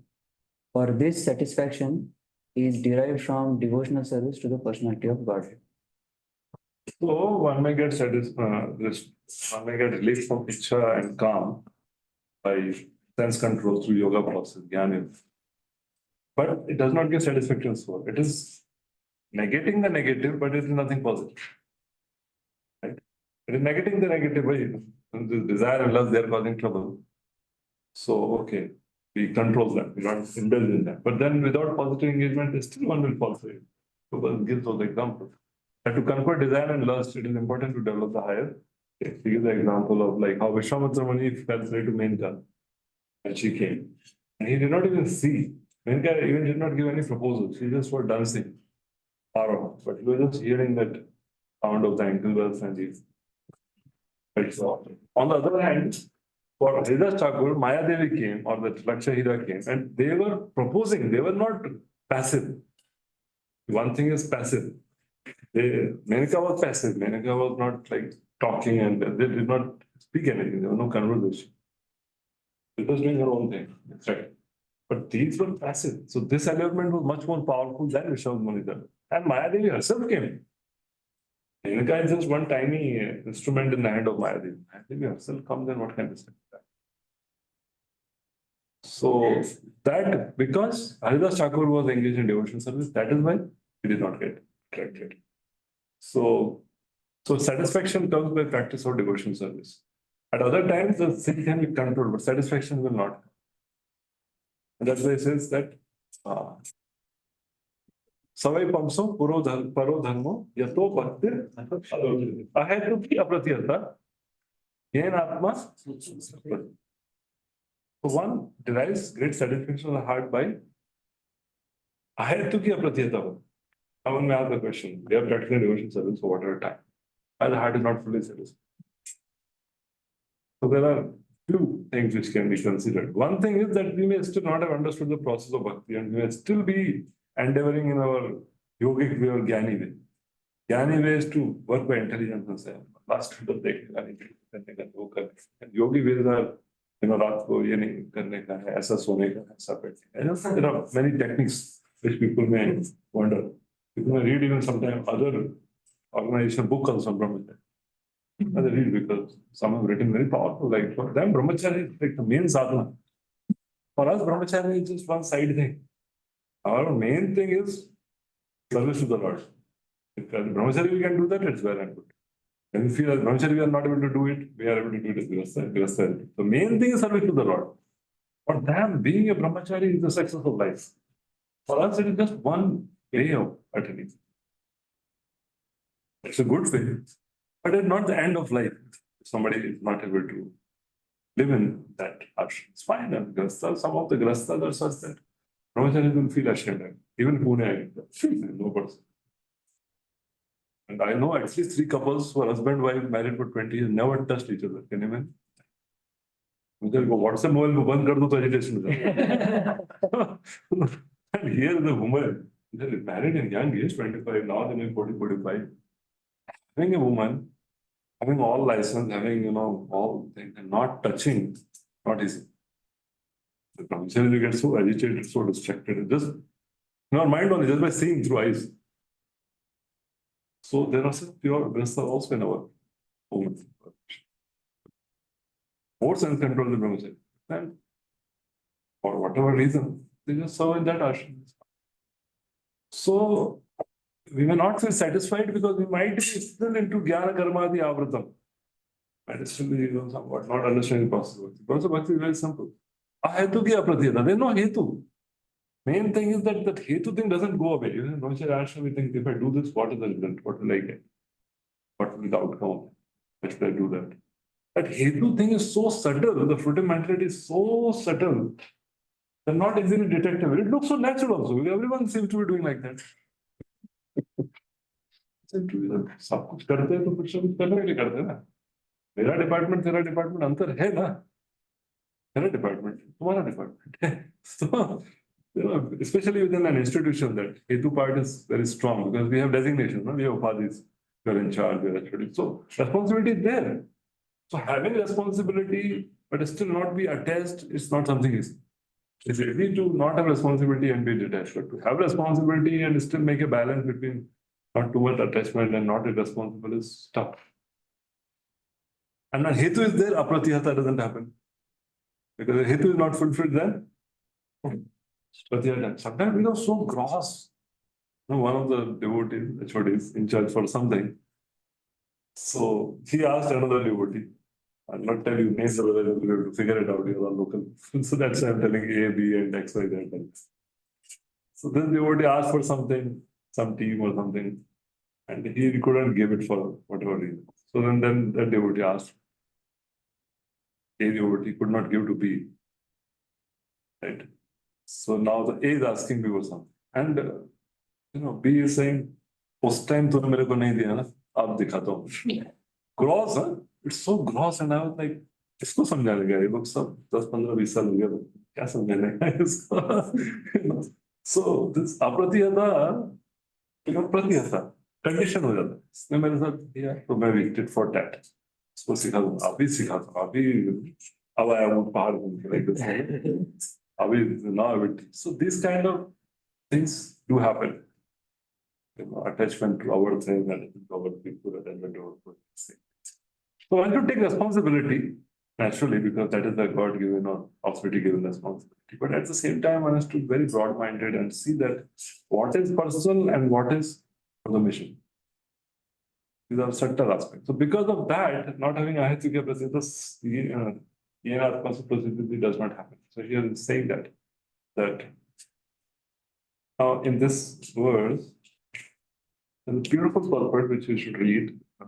Speaker 8: For this satisfaction is derived from devotional service to the personality of Godhead.
Speaker 1: So one may get one may get relief from ichcha and calm by sense control through yoga process, jnana. But it does not give satisfaction soul. It is negating the negative, but it is nothing positive. Right? It is negating the negative way. The desire and lust, they are causing trouble. So, okay, we control them, we don't indulge in them. But then without positive engagement, still one will fall for it. Prabhu gives those examples. And to conquer desire and lust, it is important to develop the higher. He gives the example of like how Vishwamitra Muni fell slave to Menka and she came. And he did not even see. Menka even did not give any proposal. She just was dancing. But he was just hearing that sound of the ankle bells and these. On the other hand, for Haridas Thakur, Maya Devi came, or the Lakshahira came, and they were proposing, they were not passive. One thing is passive. Menaka was passive, Menaka was not like talking and they did not speak anything, there was no conversation. She was doing her own thing, that's right. But these were passive. So this allurement was much more powerful than Vishwas Munidhar. And Maya Devi herself came. Menaka is just one tiny instrument in the hand of Maya Devi. Maya Devi herself comes and what can be said? So that because Haridas Thakur was engaged in devotion service, that is why he did not get attracted. So satisfaction comes by practice of devotion service. At other times, the thing can be controlled, but satisfaction will not. And that's why it says that Savai Pamso Paro Dharmo Yato Bhakti Ahetuki Apratiyata Yen Atma. So one derives great satisfaction of the heart by Ahetuki Apratiyata. Now one may ask the question, we have practicing devotion service for whatever time. Why the heart is not fully satisfied? So there are two things which can be considered. One thing is that we may still not have understood the process of bhakti and we may still be endeavoring in our yogic way or jnani way. Jnani way is to work by intelligence and say, last to the and yogi ways are, रात को ये नहीं करने का है, ऐसा सोने का है, ऐसा बैठने. There are many techniques which people may wonder. People may read even sometimes other organization book also on brahmacharya. They read because some have written very powerful. Like for them, brahmacharya is like the main sadhana. For us, brahmacharya is just one side thing. Our main thing is service to the Lord. If as brahmacharya we can do that, it's well and good. When we feel as brahmacharya we are not able to do it, we are able to do it as grihastha. The main thing is service to the Lord. For them, being a brahmachari is the success of life. For us, it is just one way of attaining. It's a good way, but it's not the end of life. If somebody is not able to live in that ashram, it's fine. And some of the grihasthas are such that brahmacharis will feel ashamed. Even Pune, no person. And I know at least 3 couples who are husband and wife married for 20 years never touched each other. Can you imagine? WhatsApp mobile band kar do to agitation. And here is a woman, they're married in young age, 25, now they're in 40, 45. Having a woman, having all license, having, all things, and not touching, not easy. The brahmachari get so agitated, so distracted, just, mind only, just by seeing through eyes. So there are some pure grihastha also in our home. More sense control than brahmachari. And for whatever reason, they just serve in that ashram. So we may not feel satisfied because we might be still into jnana karmadi avratam. Might still be somewhat not understanding the process. The process of bhakti is very simple. Ahetu ki apratiyata. There is no hetu. Main thing is that hetu thing doesn't go away. In brahmacharya ashram, we think if I do this, what is the result? What will I get? What will be the outcome? Why should I do that? That hetu thing is so subtle, the fruitive mentality is so subtle, they're not easily detectable. It looks so natural also. Everyone seems to be doing like that. सब कुछ करते हैं तो कुछ ना कुछ करने के लिए करते हैं ना. मेरा डिपार्टमेंट तेरा डिपार्टमेंट अंतर है ना. मेरा डिपार्टमेंट तुम्हारा डिपार्टमेंट है. So especially within an institution, that hetu part is very strong because we have designations, we have upadhis, we are in charge, we are athletics. So responsibility is there. So having responsibility but still not be attached, it's not something easy. It's easy to not have responsibility and be detached, but to have responsibility and still make a balance between not too much attachment and not irresponsible is tough. And when hetu is there, apratihata doesn't happen. Because if hetu is not fulfilled, then pratihata. Sometimes we are so gross. You know, one of the devotees, HODs, in charge for something. So he asked another devotee, I'll not tell you names, otherwise you'll have to figure it out, you're all local. So that's why I'm telling A, B, and X, Y, Z. So this devotee asked for something, some team or something, and he couldn't give it for whatever reason. So then that devotee asked, A devotee could not give to B. Right? So now the A is asking B for something. And you know, B is saying, उस time तूने मेरे को नहीं दिया ना, अब दिखाता हूँ. Gross, huh? It's so gross, and I was like, इसको समझाने गया, ये लोग सब 10-15-20 साल हो गया, क्या समझाने का इसको? So this apratihata become pratihata, condition हो जाता है. इसने मेरे साथ किया, तो मैं भी tit for tat. इसको सिखा दूँ, अभी सिखा दूँ, अभी अब आया हूँ पहाड़ घूम के, like this. अभी now it. So these kind of things do happen. You know, attachment to our things, attachment to our people, attachment to our things. So one should take responsibility naturally, because that is the God-given or authority-given responsibility. But at the same time, one has to be very broad-minded and see that what is personal and what is for the mission. These are subtle aspects. So because of that, not having ahitya prasita, does not happen. So here is saying that now in this verse, there's a beautiful purport which you should read. I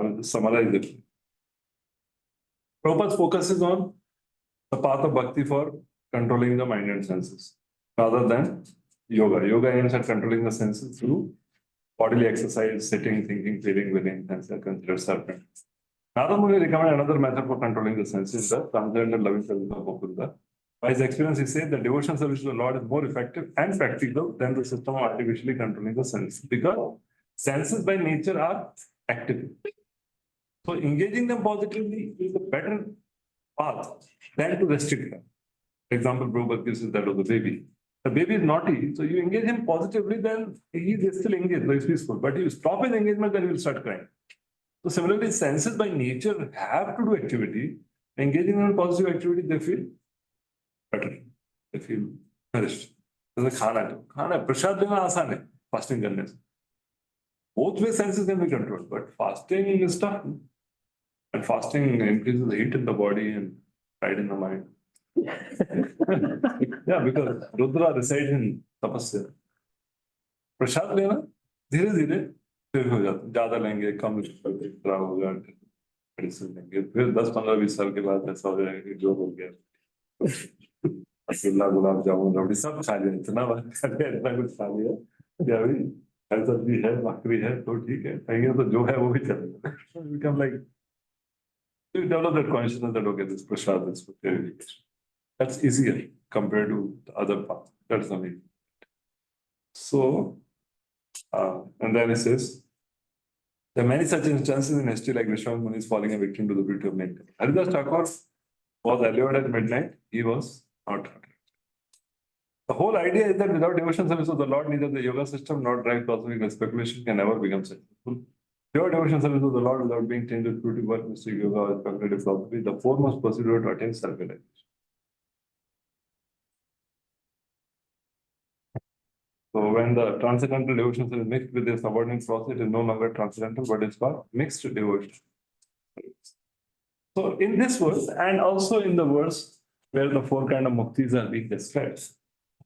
Speaker 1: will just summarize it. Prabhupada's focus is on the path of bhakti for controlling the mind and senses, rather than yoga. Yoga aims at controlling the senses through bodily exercise, sitting, thinking, feeling, willing, hence they are considered serpent. Nada Muni recommend another method for controlling the senses, the transcendental loving service of Gopura. By his experience, he said that devotional service to the Lord is more effective and practical than the system of artificially controlling the senses, because senses by nature are active. So engaging them positively is a better path than to restrict them. For example, Prabhupada gives us that of the baby. The baby is naughty, so you engage him positively, then he is still engaged, so he's peaceful. But if you stop his engagement, then he will start crying. So similarly, senses by nature have to do activity. Engaging them in positive activity, they feel better. They feel nourished. जैसे खाना प्रसाद लेना आसान है fasting करने से. Both ways senses can be controlled, but fasting is tough. And fasting increases the heat in the body and pride in the mind. Yeah, because Rudra resides in tapasya. प्रसाद लेना धीरे धीरे फिर हो जाता है, ज्यादा लेंगे कम होगा, मेडिसिन लेंगे, फिर 10-15-20 साल के बाद ऐसा हो जाएगा कि जो हो गया रसगुल्ला, गुलाब जामुन, रबड़ी सब खा लिया, इतना कुछ खा लिया कि अभी हर सब्जी है, भाकरी है, तो ठीक है, कहीं तो जो है वो भी चलेगा. Become like you develop that consciousness that okay, this prasad is for purification. That's easier compared to the other path. That's the main. So, and then it says, there are many such instances in history, like Vishwanath Muni is falling a victim to the beauty of nature. Haridas Thakur was allowed at midnight. He was not. The whole idea is that without devotion service of the Lord, neither the yoga system nor drive philosophy speculation can ever become successful. Pure devotion service of the Lord without being changed with beauty, work, mystic yoga, or speculative philosophy, the foremost pursuit to attain self-realization. So when the transcendental devotion is mixed with the subordinate philosophy, it is no longer transcendental, but it's called mixed devotion. So in this verse, and also in the verse where the 4 kinds of muktis are being described,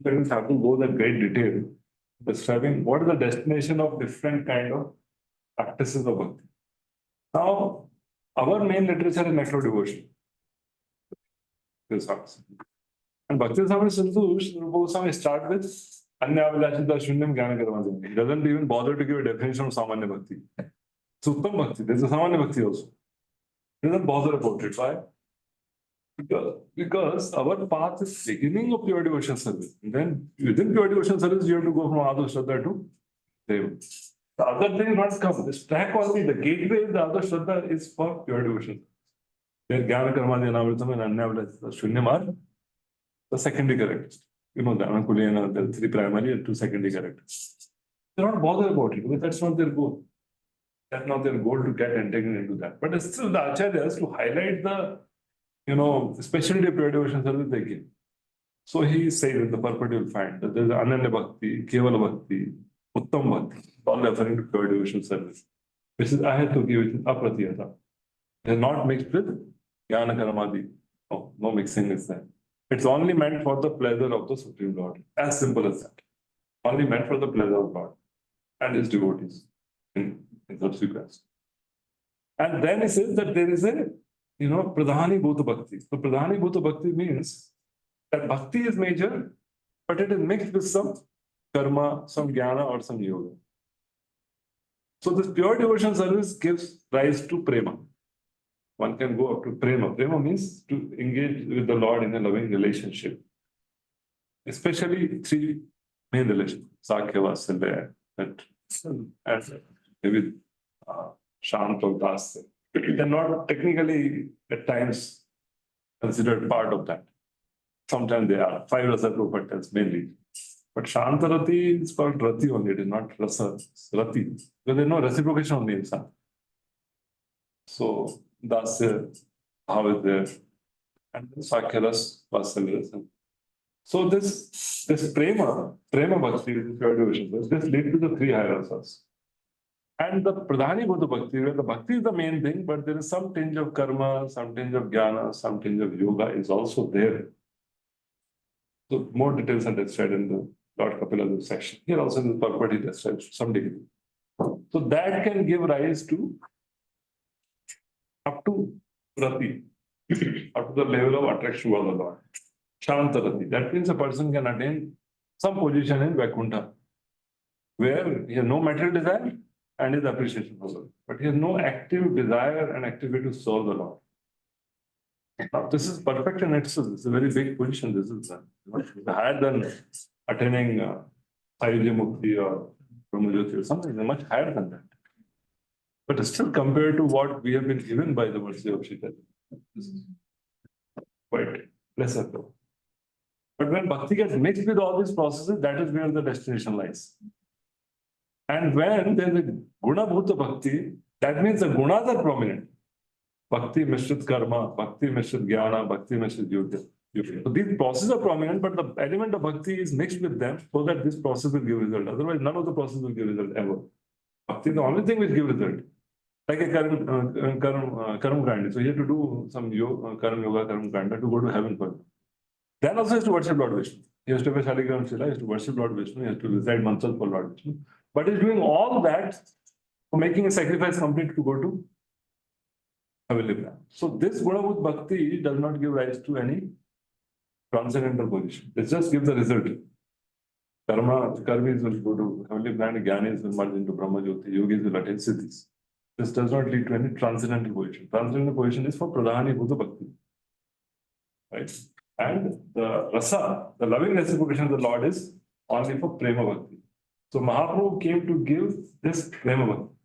Speaker 1: we have to go that great detail, describing what is the destination of different kind of practices of bhakti. Now, our main literature is nectar devotion. And Bhakti Samana Sindhu, Sri start with Anyavadashita Shunyam Jnana Karma. He doesn't even bother to give a definition of Samanya Bhakti. It's Uttam Bhakti, there's a Samanya Bhakti also. He doesn't bother about it. Why? Because our path is beginning of pure devotion service. And then within pure devotion service, you have to go from Adho Shraddha to Deva. The other thing not come. This track only, the gateway, the other Shraddha is for pure devotion. Their Jnana Karmadi Anavritam and Anavritam Shunyamar, the secondary characters. You know, the Anakulena, the three primary and two secondary characters. They're not bothered about it because that's not their goal. That's not their goal to get integrated into that. But it's still the acharyas to highlight the, specialty of pure devotion service they give. So he says in the purport you'll find that there's Ananya Bhakti, Kevala Bhakti, Uttam Bhakti, all referring to pure devotion service, which is Ahatuki, which is Apratiyata. They're not mixed with Jnana Karmadi. No mixing is there. It's only meant for the pleasure of the Supreme Lord. As simple as that. Only meant for the pleasure of God and his devotees in subsequence. And then he says that there is a, Pradhani Bhuta Bhakti. So Pradhani Bhuta Bhakti means that Bhakti is major, but it is mixed with some karma, some jnana or some yoga. So this pure devotion service gives rise to prema. One can go up to prema. Prema means to engage with the Lord in a loving relationship. Especially three main relations. Sakhya, Vasalya, and maybe Shant or Das. They're not technically at times considered part of that. Sometimes they are. 5 rasa properties mainly. But Shantarati is called Rati only, it is not Rasa, it's Rati. Because there's no reciprocation on the inside. So Dasya, how is there? And then Sakyaras, Vasalya. So this prema bhakti, pure devotion, this leads to the 3 higher rasas. And the Pradhani Bhuta Bhakti, where the bhakti is the main thing, but there is some tinge of karma, some tinge of jnana, some tinge of yoga is also there. So more details are described in the Lord Kapila section. Here also in the purport he describes to some degree. So that can give rise to up to Rati, up to the level of attraction for the Lord. Shantarati. That means a person can attain some position in Vaikuntha, where he has no material desire and his appreciation for the Lord. But he has no active desire and activity to serve the Lord. Now, this is perfect in itself. This is a very big position. This is higher than attaining Ayurveda Mukti or Brahmajyoti or something. They're much higher than that. But still, compared to what we have been given by the mercy of Shri Chaitanya, this is quite lesser though. But when bhakti gets mixed with all these processes, that is where the destination lies. And when there is a guna bhuta bhakti, that means the gunas are prominent. Bhakti mishrit karma, bhakti mishrit jnana, bhakti mishrit yoga. So these processes are prominent, but the element of bhakti is mixed with them so that this process will give result. Otherwise, none of the process will give result ever. Bhakti is the only thing which gives result. Like a karam kanda. So you have to do some karam yoga, karam kanda to go to heaven first. Then also he has to worship Lord Vishnu. He has to be Shaligram Shila, he has to worship Lord Vishnu, he has to recite mantras for Lord Vishnu. But he's doing all that for making a sacrifice complete to go to heavenly plan. So this Gunavut Bhakti does not give rise to any transcendental position. It just gives the result. Karmis will go to heavenly plan, Jnanis will merge into Brahma Jyoti, Yogis will attain Siddhis. This does not lead to any transcendental position. Transcendental position is for Pradhani Bhuta Bhakti. Right? And the rasa, the loving reciprocation of the Lord is only for Prema Bhakti. So Mahaprabhu came to give this Prema Bhakti.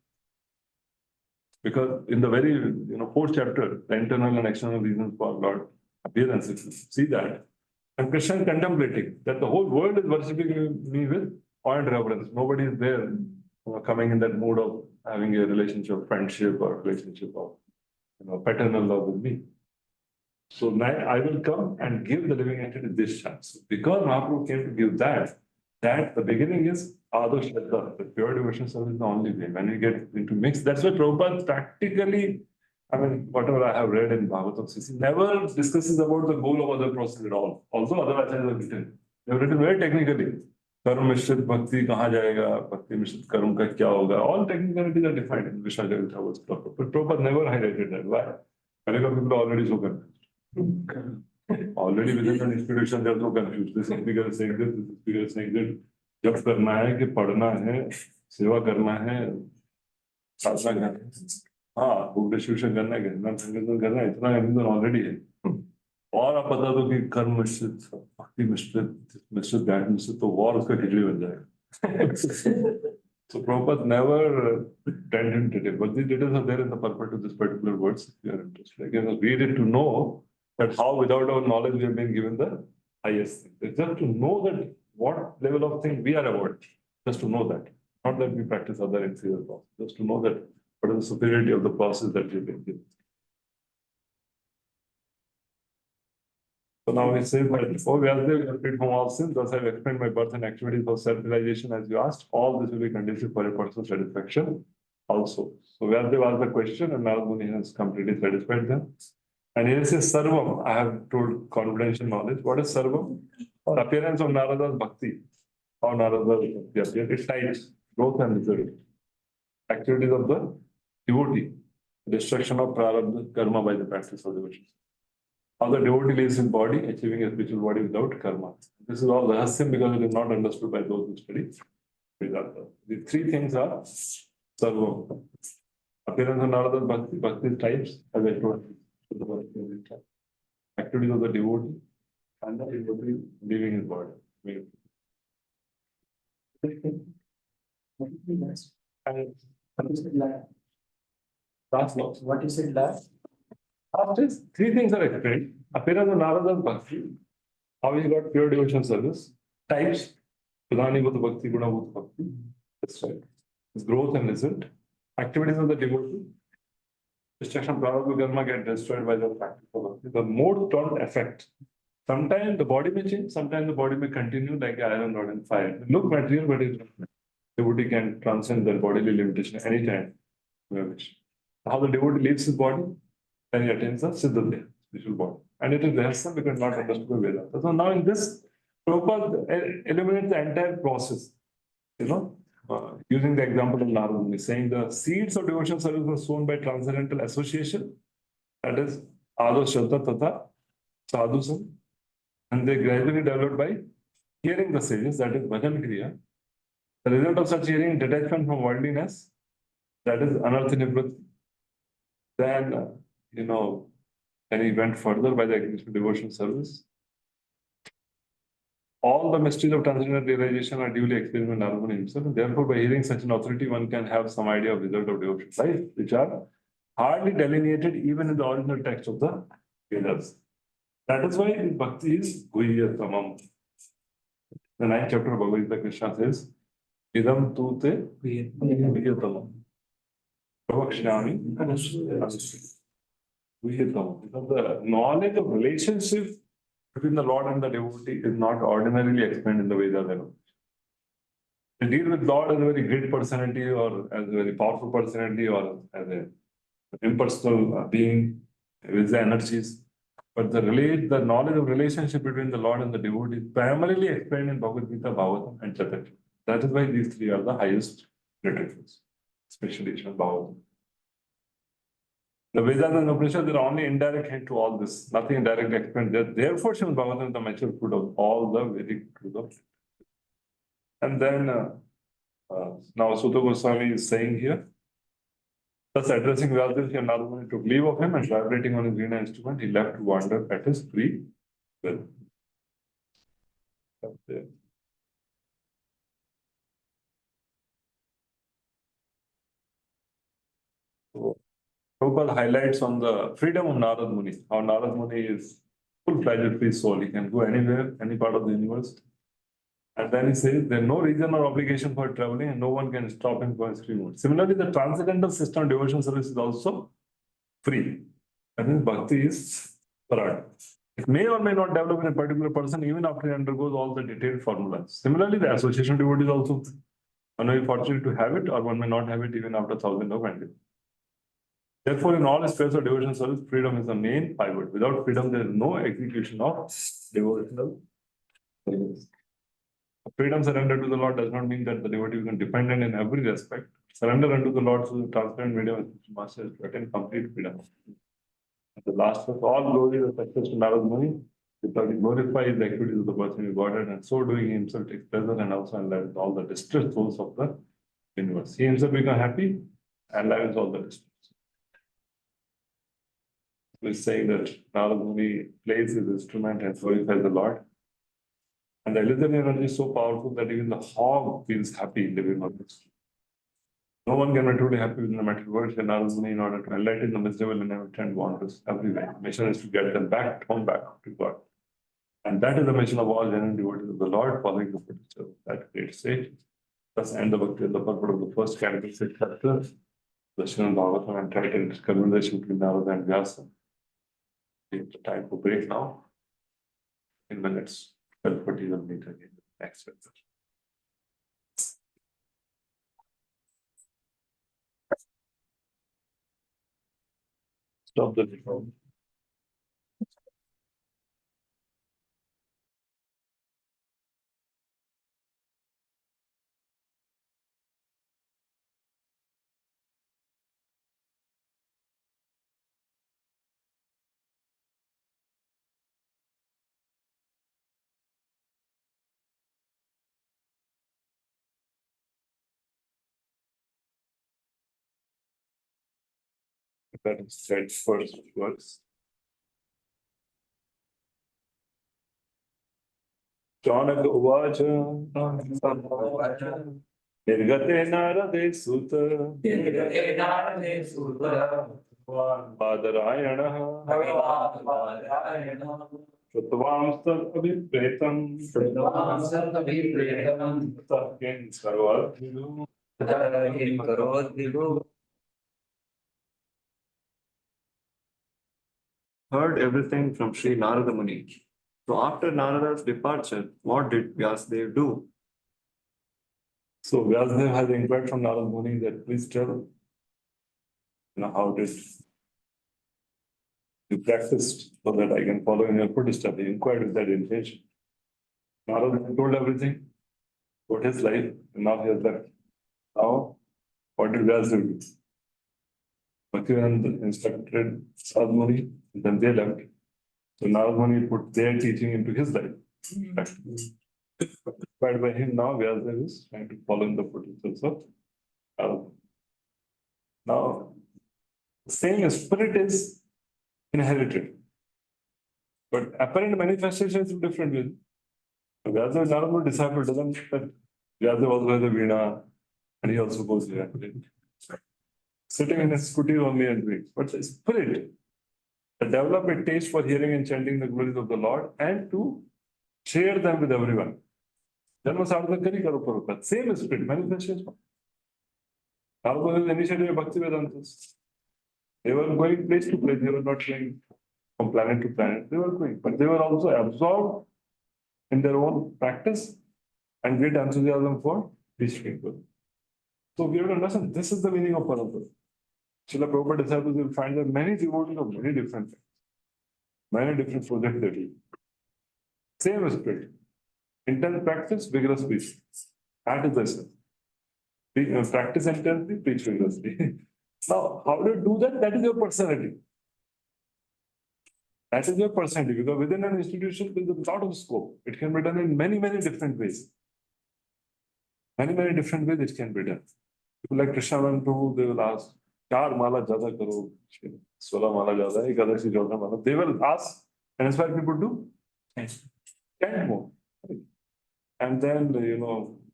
Speaker 1: Because in the very 4th chapter, the internal and external reasons for Lord appearances, see that. And Krishna is contemplating that the whole world is worshipping me with awe and reverence. Nobody is there coming in that mood of having a relationship of friendship or relationship of paternal love with me. So now I will come and give the living entity this chance. Because Mahaprabhu came to give that the beginning is Adho Shraddha, the pure devotion service is the only way. When we get into mix, that's why Prabhupada practically, whatever I have read in Bhagavatam, he never discusses about the goal of other process at all. Also, other acharyas have written. They have written very technically. Karma Mishrit Bhakti kahan jayega, Bhakti Mishrit Karma ka kya hoga. All technicalities are defined in Vishwajagata Thakur's Prabhupada. But Prabhupada never highlighted that. Why? Because people are already so confused. Already within the institution, they are so confused. This speaker is saying this speaker is saying that. जब करना है कि पढ़ना है, सेवा करना है, साधना करना है, हाँ, बुक डिस्ट्रीब्यूशन करना है, ज्ञान संकीर्तन करना है, इतना अभिनंदन ऑलरेडी है. और आप बता दो कि कर्म मिश्रित, भक्ति मिश्रित, दैट मिश्रित, तो और उसका खिचड़ी बन जाएगा. So Prabhupada never turned in detail, but these details are there in the purport to this particular words if you are interested. Again, read it to know that how without our knowledge we have been given the highest thing. It's just to know that what level of thing we are avoiding, just to know that. Not that we practice other inferior process, just to know that what is the superiority of the process that we've been given. So now he says that, oh, Vyasdev, you are freed from all sins, thus I have explained my birth and activities for self-realization as you asked. All this will be conducive for a personal satisfaction also. So Vyasdev asked the question and Narad Muni has completely satisfied them. And here he says Sarvam, I have told confidential knowledge. What is Sarvam? The appearance of Narada's Bhakti. How Narada's Bhakti appears. It types growth and result. Activities of the devotee. Destruction of prarabdha karma by the practice of devotion. How the devotee lives his body, achieving a spiritual body without karma. This is all rahasya because it is not understood by those who study Vedanta. The three things are Sarvam. Appearance of Narada's Bhakti, Bhakti types, as I told you. Activities of the devotee, and the devotee leaving his body. And last one.
Speaker 5: What you said last?
Speaker 1: After this, three things are explained. Appearance of Narada's Bhakti, how he got pure devotion service, types, Pradhani Bhuta Bhakti, Guna Bhuta Bhakti, that's right. His growth and result, activities of the devotee, destruction of prarabdha karma get destroyed by the practice of bhakti. The mode turned effect. Sometimes the body may change, sometimes the body may continue like iron rod and fire. Look material, but it's not. Devotee can transcend their bodily limitation anytime. How the devotee leaves his body, then he attains the Siddha spiritual body. And it is rahasya because not understood by Vedanta. So now in this, Prabhupada eliminates the entire process, using the example of Narada Muni, saying the seeds of devotional service were sown by transcendental association, that is, Ado Shraddha Tata Sadhusam, and they gradually developed by hearing the sages, that is, Bhajan Kriya. The result of such hearing, detachment from worldliness, that is, Anartha Nivritti. Then, then he went further by the execution of devotional service. All the mysteries of transcendental realization are duly experienced by Narada Muni himself, and therefore, by hearing such an authority, one can have some idea of result of devotional life, which are hardly delineated even in the original text of the Vedas. That is why Bhakti is Guhyatamam. The 9th chapter of Bhagavad Gita, Krishna says, Idam tu te Guhyatamam. Pravakshyami Guhyatamam. Because the knowledge of relationship between the Lord and the devotee is not ordinarily explained in the Vedas alone. They deal with Lord as a very great personality or as a very powerful personality or as an impersonal being with the energies. But the knowledge of relationship between the Lord and the devotee is primarily explained in Bhagavad Gita, Bhagavatam and Chaitanya. That is why these three are the highest literatures, especially Srimad Bhagavatam. The Vedas and Upanishads are only indirect hint to all this, nothing direct explained there. Therefore, Srimad Bhagavatam is the mature fruit of all the Vedic truth of it. And then now Sutta Goswami is saying here, thus addressing Vyasadeva, Narada Muni took leave of him and vibrating on his veena instrument, he left to wander at his free will. So, Prabhupada highlights on the freedom of Narada Muni, how Narada Muni is full-fledged free soul. He can go anywhere, any part of the universe. And then he says there is no reason or obligation for traveling and no one can stop him from his free mood. Similarly, the transcendental system of devotion service is also free. That means bhakti is parad. It may or may not develop in a particular person even after he undergoes all the detailed formulas. Similarly, the association of devotees is also one may be fortunate to have it or one may not have it even after thousands of endings. Therefore, in all aspects of devotional service, freedom is the main pivot. Without freedom, there is no execution of devotional service. Freedom surrender to the Lord does not mean that the devotee is independent in every respect. Surrender unto the Lord through the transparent medium of Master is to attain complete freedom. And the last of all glory is the success to Narada Muni, because he glorifies the activities of the person he Godhead, and so doing he himself takes pleasure and also enlivens all the distressed souls of the universe. He himself becomes happy and enlivens all the distressed. We're saying that Narada Muni plays his instrument and glorifies the Lord. And the illusory energy is so powerful that even the hog feels happy living on this. No one can be truly happy within the material world. And Narada Muni, in order to enlighten the miserable and inhabitant wanderers everywhere. The mission is to get them back home, back to God. And that is the mission of all genuine devotees of the Lord, following the footsteps of that great sage. Thus, end the Bhakti, the purport of the first category, six chapters, the Srimad Bhagavatam, and titled Conversation between Narada and Vyasa. We have the time for break now. In minutes, 12:40 will meet again. Next chapter. Stop the recording. That is said first verse. Chanak Uvacha Nirgate Narade Sutta Badarayana Shrutavamstat Abhipretam Takin Sarvat heard everything from Sri Narada Muni. So after Narada's departure, what did Vyasadeva do? So Vyasadeva has inquired from Narada Muni that please tell, how did you practiced so that I can follow in your footsteps. He inquired with that intention. Narada told everything about his life, and now he has left. Now, what did Vyasadeva do? Bhaktivedanta instructed Narada Muni, and then they left. So Narada Muni put their teaching into his life. Inspired by him, now Vyasadeva is trying to follow in the footsteps of Narada. Now, the same spirit is inherited, but apparent manifestation is different with Vyasadeva is Narada Muni's disciple, doesn't mean that Vyasadeva also has a veena and he also goes there. Sitting in his skuti only and doing. But the spirit, the develop a taste for hearing and chanting the glories of the Lord and to share them with everyone. Janma sadhana kari karo Prabhupada. Same spirit, manifestation. Narada Muni's initiative Bhakti Vedantas. They were going place to place, they were not going from planet to planet, they were going, but they were also absorbed in their own practice and great enthusiasm for these people. So we have to understand this is the meaning of Parampara. Srila Prabhupada disciples will find that many devotees of many different things, many different projects they do. Same spirit. Intense practice, vigorous peace. That is the essence. Practice intensely, preach vigorously. Now, how do you do that? That is your personality. That is your personality, because within an institution, there is a lot of scope. It can be done in many, many different ways. Many, many different ways it can be done. People like Krishna and Prabhu, they will ask, 4 mala jada karo, 16 mala jada, ekadashi jada mala. They will ask and inspire people to chant more. And then,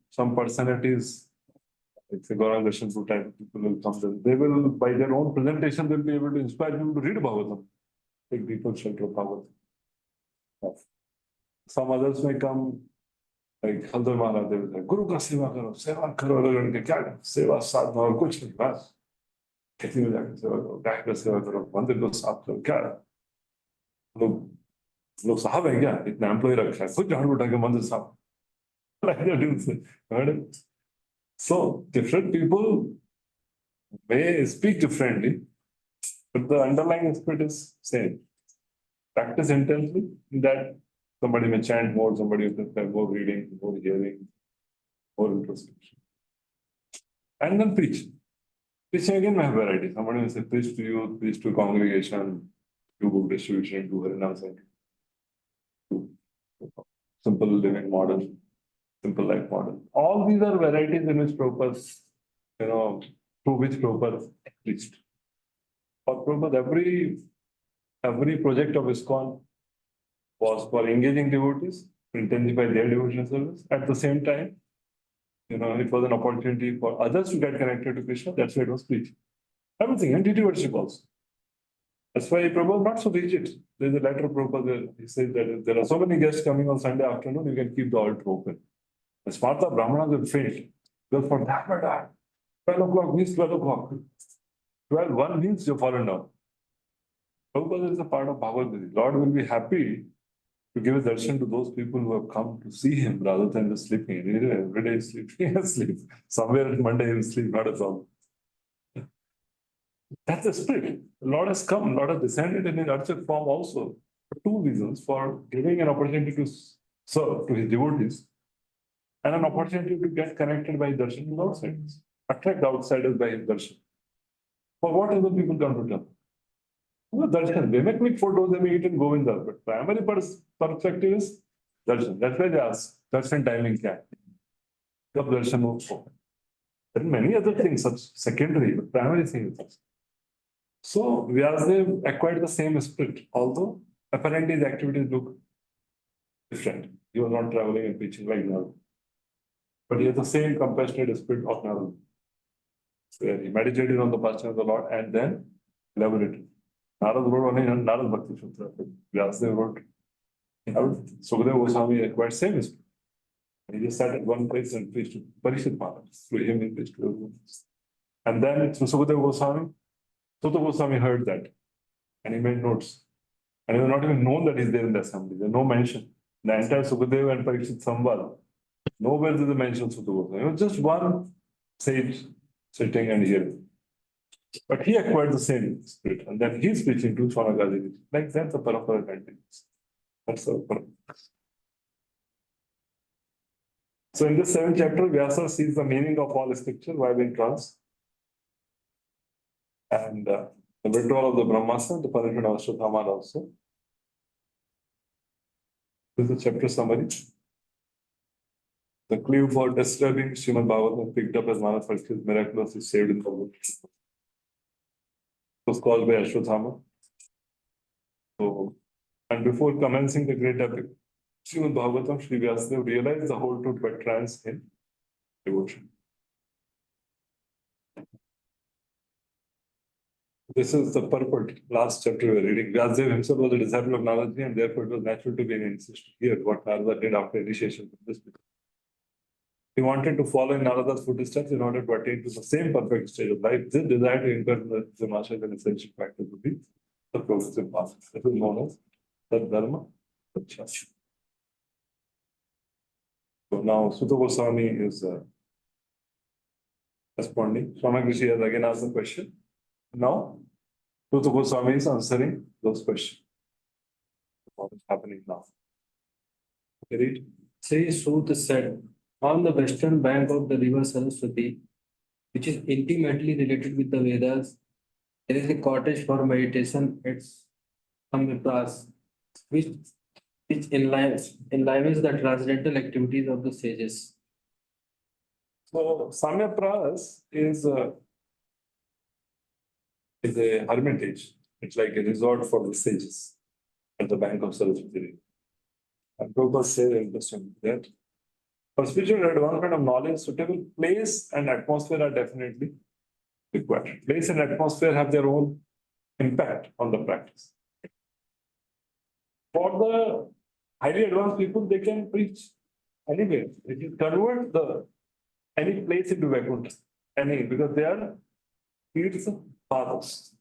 Speaker 1: some personalities, like the Gauranga Darshan type of people will come then. They will, by their own presentation, they'll be able to inspire people to read Bhagavatam. Take people shelter of Bhagavatam. Some others may come, like Haldar Maharaj, they will say, Guru ka seva karo, kya karo, seva sadhana aur kuch nahi, bas. खेती में जाकर सेवा करो, गाय का सेवा करो, मंदिर को साफ करो, क्या लोग साहब है क्या, इतना एम्प्लॉय रखा है, खुद झाड़ू उठा के मंदिर साफ. Like they're doing so. So different people may speak differently, but the underlying spirit is same. Practice intensely, that somebody may chant more, somebody will have more reading, more hearing, more introspection. And then preach. Preaching again may have variety. Somebody will say preach to youth, preach to congregation, do book distribution, do harinam singing, do simple living model, simple life model. All these are varieties in which Prabhupada, through which Prabhupada preached. For Prabhupada, every project of ISKCON was for engaging devotees to intensify their devotional service. At the same time, it was an opportunity for others to get connected to Krishna. That's why it was preached. Everything, and deity worship also. That's why Prabhu is not so rigid. There's a letter of Prabhupada where he says that if there are so many guests coming on Sunday afternoon, you can keep the altar open. The Sparta Brahmanas will faint. Because for that matter, 12 o'clock means 12 o'clock. 12:01 means you've fallen down. Prabhupada is a part of Bhagavad Gita. Lord will be happy to give a darshan to those people who have come to see him rather than just sleeping. Every day he's sleeping, he sleep. Somewhere on Monday he will sleep, not a problem. That's the spirit. The Lord has come, Lord has descended in his earthly form also for two reasons: for giving an opportunity to serve to his devotees, and an opportunity to get connected by darshan with outsiders, attract outsiders by his darshan. For what other people come to temple? Well, darshan. They may click photos, they may eat in Govinda, but primary perspective is darshan. That's why they ask darshan timing kya hai? Kab darshan ho? There are many other things, such secondary, but primary thing is darshan. So Vyasadeva acquired the same spirit, although apparently the activities look different. He was not traveling and preaching like Narada. But he has the same compassionate spirit of Narada, where he meditated on the passion of the Lord and then elaborated. Narada wrote only Narada Bhakti Sutra. Vyasadeva wrote. Sukadeva Goswami acquired same spirit. He just sat at one place and preached to Parishit Maharaj. Through him he preached to everyone. And then through Sukadeva Goswami, Sutta Goswami heard that and he made notes. And he was not even known that he's there in the assembly. There's no mention. The entire Sukadeva and Parikshit Samvad, nowhere is the mention of Sutta Goswami. It was just one sage sitting and hearing. But he acquired the same spirit. And then he's preaching to Swanagadi. Like that, the parampara continues. That's the parampara. So in this 7th chapter, Vyasa sees the meaning of all scripture while in trance. And the withdrawal of the Brahmastra, the punishment of Ashwatthama also. This is the chapter summary. The clue for disturbing Srimad Bhagavatam picked up as Manas Parikshit miraculously saved in the world. It was caused by Ashwatthama. So, and before commencing the great epic, Srimad Bhagavatam, Sri Vyasadeva realized the whole truth by trance in devotion. This is the purport, last chapter we are reading. Vyasadeva himself was a disciple of Naradaji and therefore it was natural to be an initiation. Here, what Narada did after initiation from this. He wanted to follow in Narada's footsteps in order to attain to the same perfect stage of life. This desire to incur the master is an essential factor to be the progressive path. This is known as the Dharma Prachya. So now Sutta Goswami is responding. Swami Rishi has again asked the question. Now, Sutta Goswami is answering those questions. What is happening now? Okay, read.
Speaker 5: Sri Sut said, on the western bank of the river Saraswati, which is intimately related with the Vedas, there is a cottage for meditation at Samvipras, which enlivens the transcendental activities of the sages.
Speaker 1: So, Samyapras is a hermitage. It's like a resort for the sages at the bank of Saraswati. And Prabhupada says interesting that for spiritual advancement of knowledge, suitable place and atmosphere are definitely required. Place and atmosphere have their own impact on the practice. For the highly advanced people, they can preach anywhere. They can convert any place into Vaikuntha, because they are Tirtha fathers.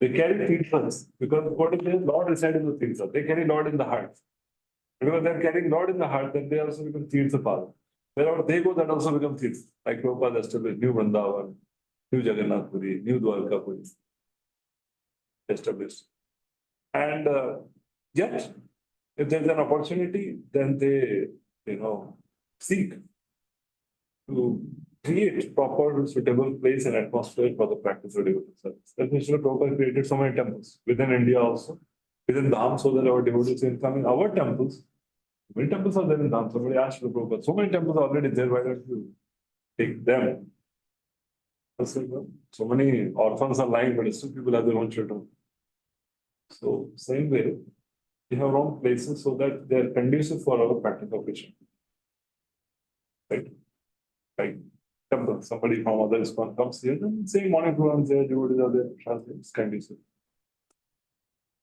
Speaker 1: They carry Tirthas because what is there? Lord resides in the Tirtha. They carry Lord in the heart. Because they're carrying Lord in the heart, then they also become Tirtha father. Wherever they go, that also becomes Tirtha. Like Prabhupada established New Vrindavan, New Jagannath Puri, New Dwarka Puri. Established. And yet, if there's an opportunity, then they, seek to create proper, suitable place and atmosphere for the practice of devotional service. That's why Srila Prabhupada created so many temples within India also, within Dham, so that our devotees can come in our temples. Many temples are there in Dham. Somebody asked Srila Prabhupada, so many temples are already there, why don't you take them? So many orphans are lying, but still people have their own children. So, same way, we have our own places so that they are conducive for our practice of Krishna. Right? Like temple, somebody from other ISKCON comes here, then same morning programs there, devotees are there, translates, can be so.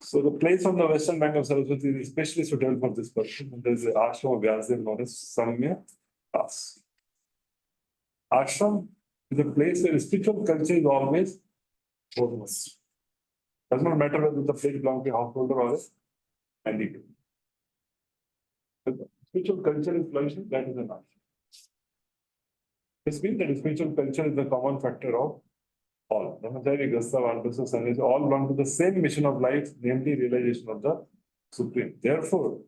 Speaker 1: So the place on the western bank of Saraswati is especially suitable for this person. And there is an ashram of Vyasadeva known as Samya Das. Ashram is a place where spiritual culture is always foremost. Does not matter whether the place belongs to a householder or a handicap. Spiritual culture is flourishing, that is an ashram. This means that spiritual culture is the common factor of all. Brahmachari, Grihastha, Vanprastha, Sannyasi all belong to the same mission of life, namely realization of the Supreme. Therefore,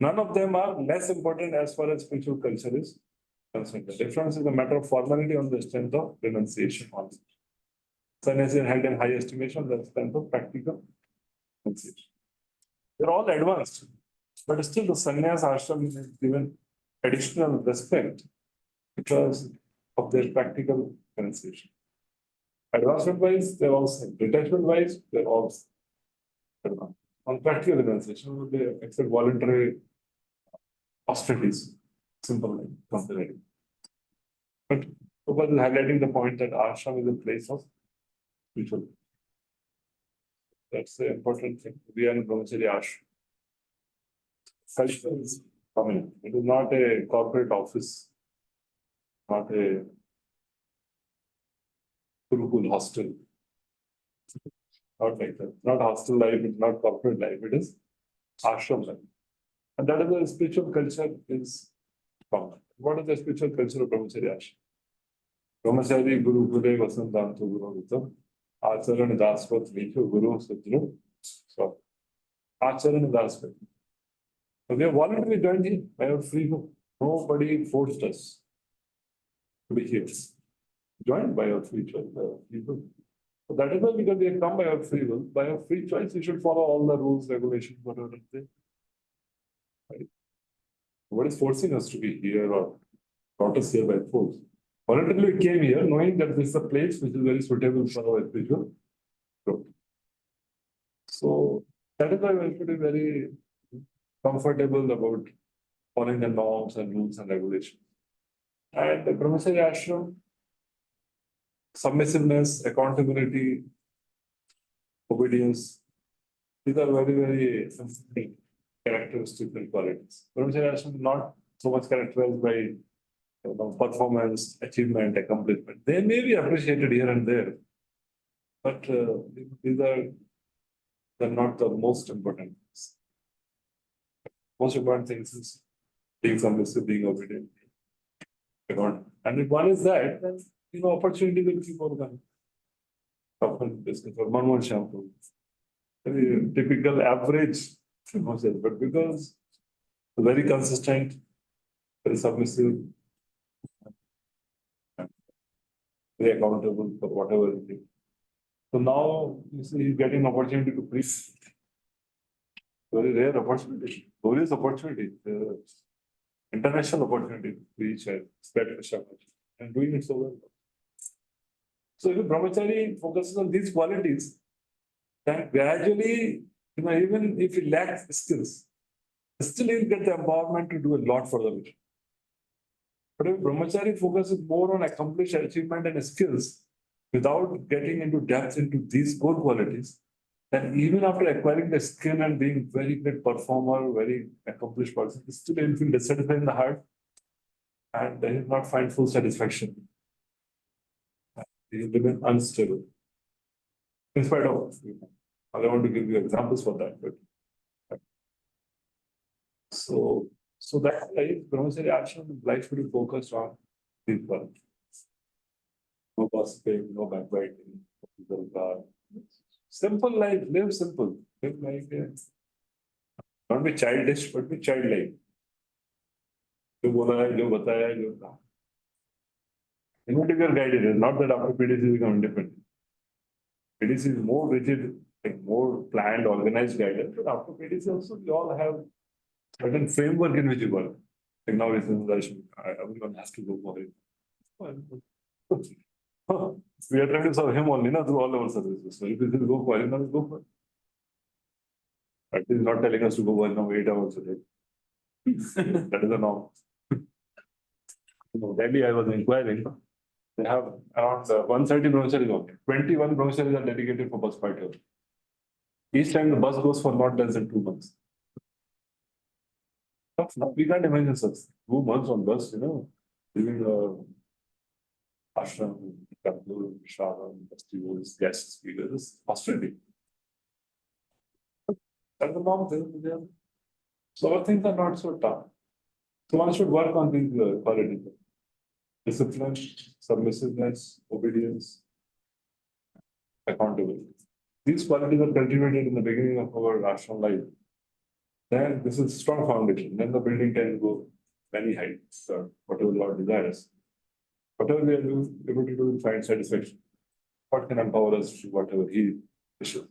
Speaker 1: none of them are less important as far as spiritual culture is concerned. The difference is a matter of formality on the strength of renunciation. Sannyasi are held in high estimation on the strength of practical renunciation. They're all advanced, but still the sannyas ashram is given additional respect because of their practical renunciation. Advancement wise, they're all same. Detachment wise, they're all advanced. On practical renunciation, they accept voluntary austerities, simple like comparative. But Prabhupada is highlighting the point that ashram is a place of spiritual. That's the important thing. We are in Brahmachari ashram. Culture is prominent. It is not a corporate office, not a Gurukul hostel. Not like that. Not hostel life, it's not corporate life, it is ashram life. And that is the spiritual culture is common. What is the spiritual culture of Brahmachari ashram? Brahmachari, Guru, Gure, Vasantantu, Guru, Vitam, Acharan, Daspat, Vikho, Guru, Sudru. So, Acharan, Daspat. So, we have voluntarily joined here by our free will. Nobody forced us to be here. Joined by our free choice, by our free will. So that is why, because we have come by our free will, by our free choice, we should follow all the rules, regulations, whatever they. Right? What is forcing us to be here or brought us here by force? Voluntarily we came here knowing that this is a place which is very suitable for our spiritual growth. So that is why we should be very comfortable about following the norms and rules and regulations. And the Brahmachari ashram, submissiveness, accountability, obedience, these are very, very important characteristics and qualities. Brahmachari ashram is not so much characterized by performance, achievement, accomplishment. They may be appreciated here and there, but these are not the most important things. Most important things is being submissive, being obedient. And if one is that, then opportunity will keep on coming. Often discuss for one more shampoo. Very typical average, but because very consistent, very submissive, very accountable for whatever it is. So now you see he's getting opportunity to preach. Very rare opportunity, glorious opportunity, international opportunity to preach and spread Krishna and doing it so well. So if Brahmachari focuses on these qualities, then gradually, even if he lacks skills, still he'll get the empowerment to do a lot for the mission. But if Brahmachari focuses more on accomplished achievement and skills without getting into depth into these core qualities, then even after acquiring the skill and being very great performer, very accomplished person, still he'll feel dissatisfied in the heart and he will not find full satisfaction. He will remain unstable. In spite of, I don't want to give you examples for that, but so that's why Brahmachari ashram life should be focused on these qualities. No gossiping, no backbiting, no simple life, live simple. Live like not be childish, but be childlike. जो बोला है, जो बताया है, जो कहा. Individual guided, not that after PDC become independent. PDC is more rigid, like more planned, organized guidance, but after PDC also we all have certain framework in which you work. Like now it's everyone has to go for it. We are trying to serve him only, through all our services. So if this is go for it, now we go for it. But he's not telling us to go for 8 hours a day. That is the norm. Delhi, I was inquiring. They have around 130 brahmacharis only. 21 brahmacharis are dedicated for bus party. Each time the bus goes for not less than 2 months. We can't imagine such 2 months on bus, leaving the ashram, temple, shravan, festivals, guests, speakers, hostility. That's the norm there. So our things are not so tough. So one should work on these qualities. Discipline, submissiveness, obedience, accountability. These qualities are cultivated in the beginning of our ashram life. Then this is strong foundation. Then the building can go many heights, whatever Lord desires. Whatever we are able to do, we find satisfaction. What can empower us to whatever He wishes.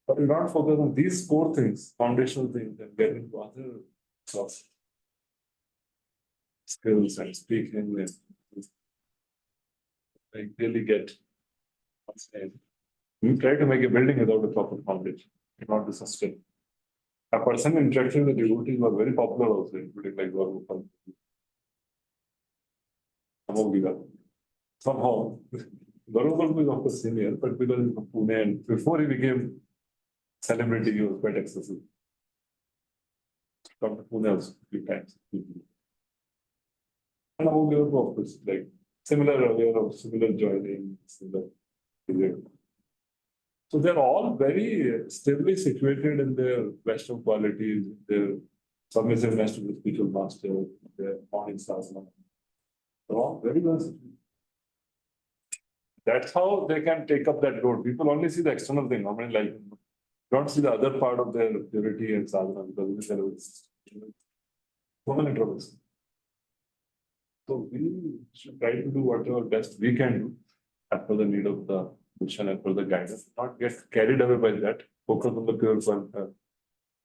Speaker 1: But we not focus on these core things, foundational things, and get into other sources. Skills and speaking and I really get what's name. We try to make a building without a proper foundation, it not be sustained. A person interaction with the devotees was very popular also, including like Vaibahav. Somehow, Vaibahav is of course senior, but because he's from Pune and before he became celebrity, he was quite excessive. Come to Pune also a few times. And now we are of course like similar joining, similar period. So they're all very stably situated in their Western qualities, their submissiveness to the spiritual master, their morning sadhana. They're all very well situated. That's how they can take up that road. People only see the external thing, normally like don't see the other part of their purity and sadhana because there is so many troubles. So we should try to do whatever best we can do as per the need of the mission and for the guidance, not get carried away by that, focus on the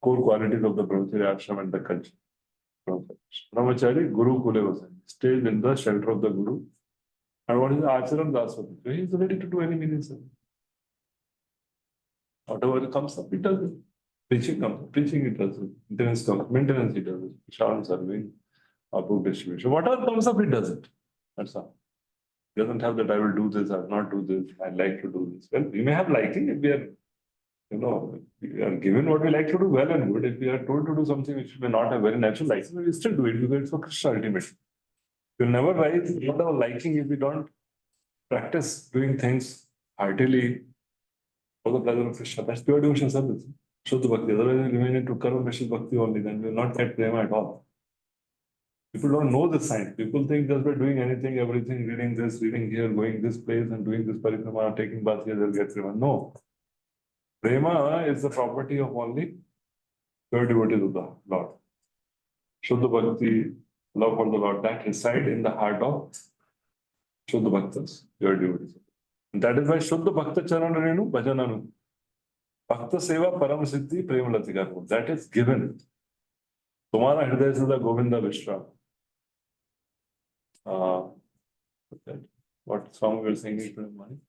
Speaker 1: core qualities of the brahmacharya ashram and the culture. Brahmachari, Guru Kule was stayed in the shelter of the Guru. And what is the Acharan Daswati? He is ready to do any meaningful service. Whatever comes up, he does it. Preaching comes up, preaching it does it. Maintenance comes, maintenance he does it. Sharan serving, book distribution. Whatever comes up, he does it. That's all. He doesn't have that I will do this, I will not do this, I like to do this. Well, we may have liking if we are, we are given what we like to do well and good. If we are told to do something which may not have very natural liking, we still do it because it's for Krishna ultimately. We'll never rise not our liking if we don't practice doing things heartily for the pleasure of Krishna. That's pure devotion service. Shuddha Bhakti. Otherwise, we remain into Karma Vishnu Bhakti only, then we will not get prema at all. People don't know the science. People think just by doing anything, everything, reading this, reading here, going this place and doing this parikrama, taking bath here, they'll get prema. No. Prema is the property of only pure devotees of the Lord. Shuddha Bhakti, love for the Lord, that reside in the heart of Shuddha Bhaktas, pure devotees. And that is why Shuddha Bhakta Charan Renu Bhajananu. Bhakta Seva Param Siddhi Prema Latika. That is given. Tumhara Hriday Sada Govinda Vishra. What song we were singing today morning?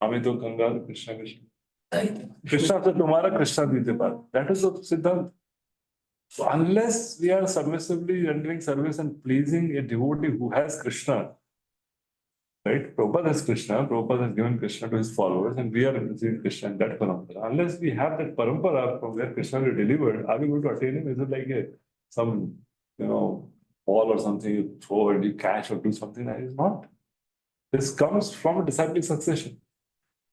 Speaker 1: Amito Kangal, Krishna Krishna. Krishna said, Tumhara Krishna Dite Par. That is the Siddhant. So unless we are submissively rendering service and pleasing a devotee who has Krishna, right? Prabhupada has Krishna, Prabhupada has given Krishna to his followers, and we are receiving Krishna in that parampara. Unless we have that parampara from where Krishna is delivered, are we going to attain him? Is it like some, ball or something you throw and you catch or do something? That is not. This comes from a disciplic succession.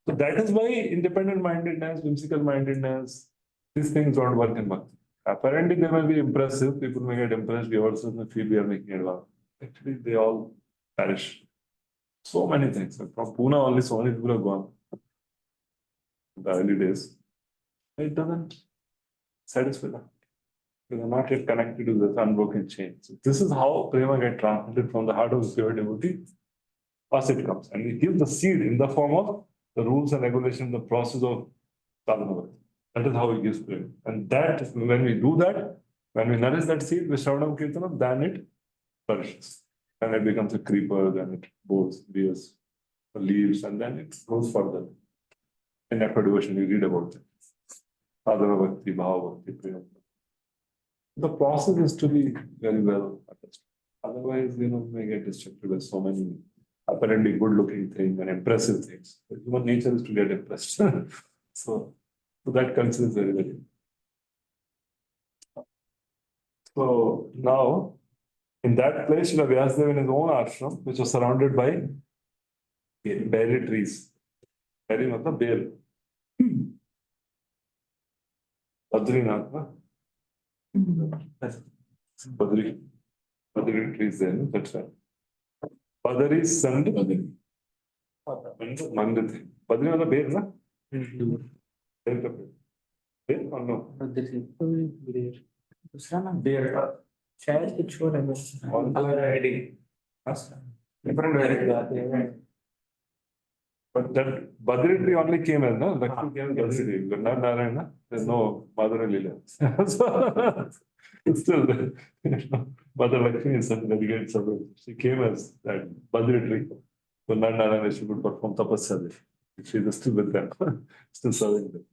Speaker 1: So that is why independent mindedness, whimsical mindedness, these things don't work in Bhakti. Apparently, they may be impressive. People may get impressed. We also may feel we are making advance. Actually, they all perish. So many things. From Pune, only so many people have gone. In the early days. It doesn't satisfy them. They are not yet connected to this unbroken chain. So this is how prema gets transmitted from the heart of the pure devotee. First it comes. And we give the seed in the form of the rules and regulations, the process of sadhana. That is how he gives prema. And that, when we do that, when we nourish that seed with Shravanam Kirtanam, then it flourishes. And it becomes a creeper, then it bears leaves, and then it grows further. In After Devotion, you read about it. Sadhana Bhakti, Bhava Bhakti, Prema. The process is to be very well understood. Otherwise, you may get distracted with so many apparently good-looking things and impressive things. But human nature is to get impressed. So that concern is very, very. So now, in that place, Srila Vyasadeva in his own ashram, which was surrounded by berry trees. Berry matlab bear. Badrinath, na? Badri trees there, no? That's right. Badari sand. Badri. Mandit. Badri matlab bear, na? Bear ka bear. Bear or no?
Speaker 8: दूसरा नाम
Speaker 2: There.
Speaker 7: शायद कुछ और है
Speaker 2: Other variety. Different variety.
Speaker 1: But that Badri tree only came as, no? Lakshmi came as Badri tree, but not Narayana. There's no Mother and Lila. So, it's still, Mother Lakshmi is such a dedicated servant. She came as that Badri tree. So not Narayana, she would perform tapasya there. She is still with them, still serving them.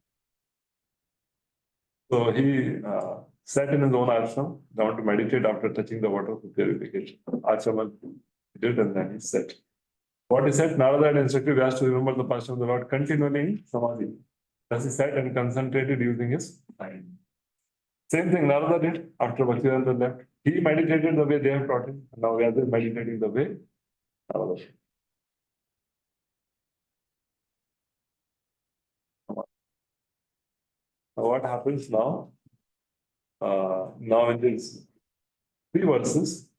Speaker 1: So he sat in his own ashram, down to meditate after touching the water for purification. Ashram he did, and then he sat. What he said, Narada had instructed Vyas to remember the passion of the Lord continually in samadhi. Thus he sat and concentrated using his mind. Same thing Narada did after Bhaktivedanta left. He meditated the way they have taught him. And now Vyas is meditating the way Narada. Now what happens now? Now in these 3 verses,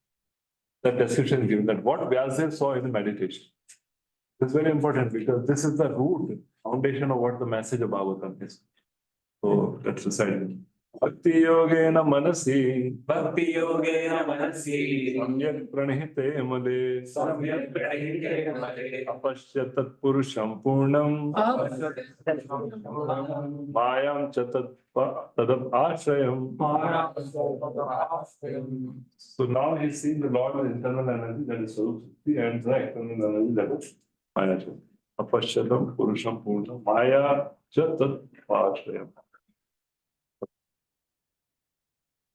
Speaker 1: the description is given that what Vyasadeva saw in the meditation. It's very important because this is the root, foundation of what the message of Bhagavatam is. So let's recite it. Bhakti yogena manasi,
Speaker 2: Bhakti yogena manasi,
Speaker 1: samyak pranihite male,
Speaker 2: samyak pranihite male,
Speaker 1: apashyatat purusham purnam, mayam chatat tadab ashrayam. So now he's seeing the Lord with internal energy, that is Sarupati, and the external energy, that is Maya. Apashyatam purusham purnam, maya chatat ashrayam.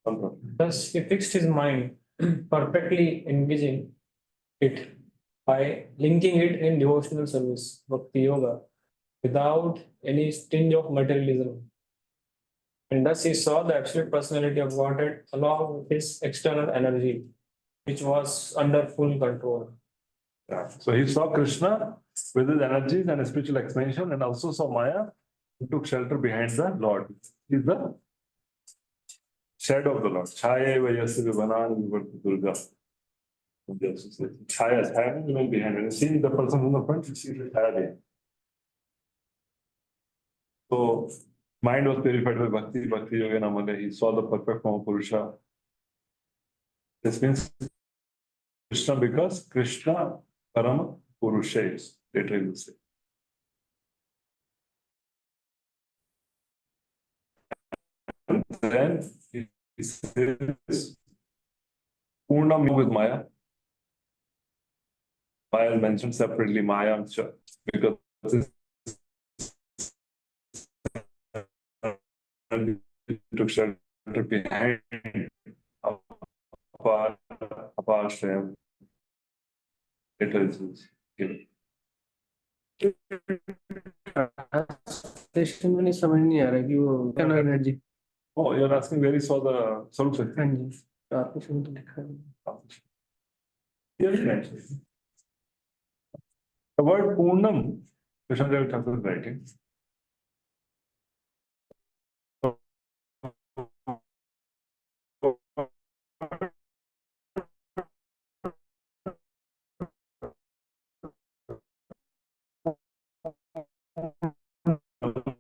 Speaker 7: Thus, he fixed his mind, perfectly engaging it by linking it in devotional service, Bhakti Yoga, without any tinge of materialism. And thus, he saw the absolute personality of Godhead along with his external energy, which was under full control.
Speaker 1: Yeah. So he saw Krishna with his energies and his spiritual expansion, and also saw Maya, who took shelter behind the Lord. He's the shadow of the Lord. Chaya vayasya vivanani vivarti durga. Chaya is behind. When you see the person from the front, you see the chaya there. So mind was purified by Bhakti, Bhakti Yogena Male. He saw the perfect form of Purusha. This means Krishna, because Krishna Parama Purusha is, later he will say. And then he says, Purnam with Maya. Maya is mentioned separately, Maya, because this took shelter behind Apashrayam. Later it is given.
Speaker 7: Station में नहीं समझ नहीं आ रहा कि वो क्या energy
Speaker 1: Oh, you're asking where he saw the Sarup Sakti?
Speaker 7: हाँ जी तो आपने शुरू तो लिखा है
Speaker 1: Here it mentions. The word Purnam, Krishnadev Thakur is writing.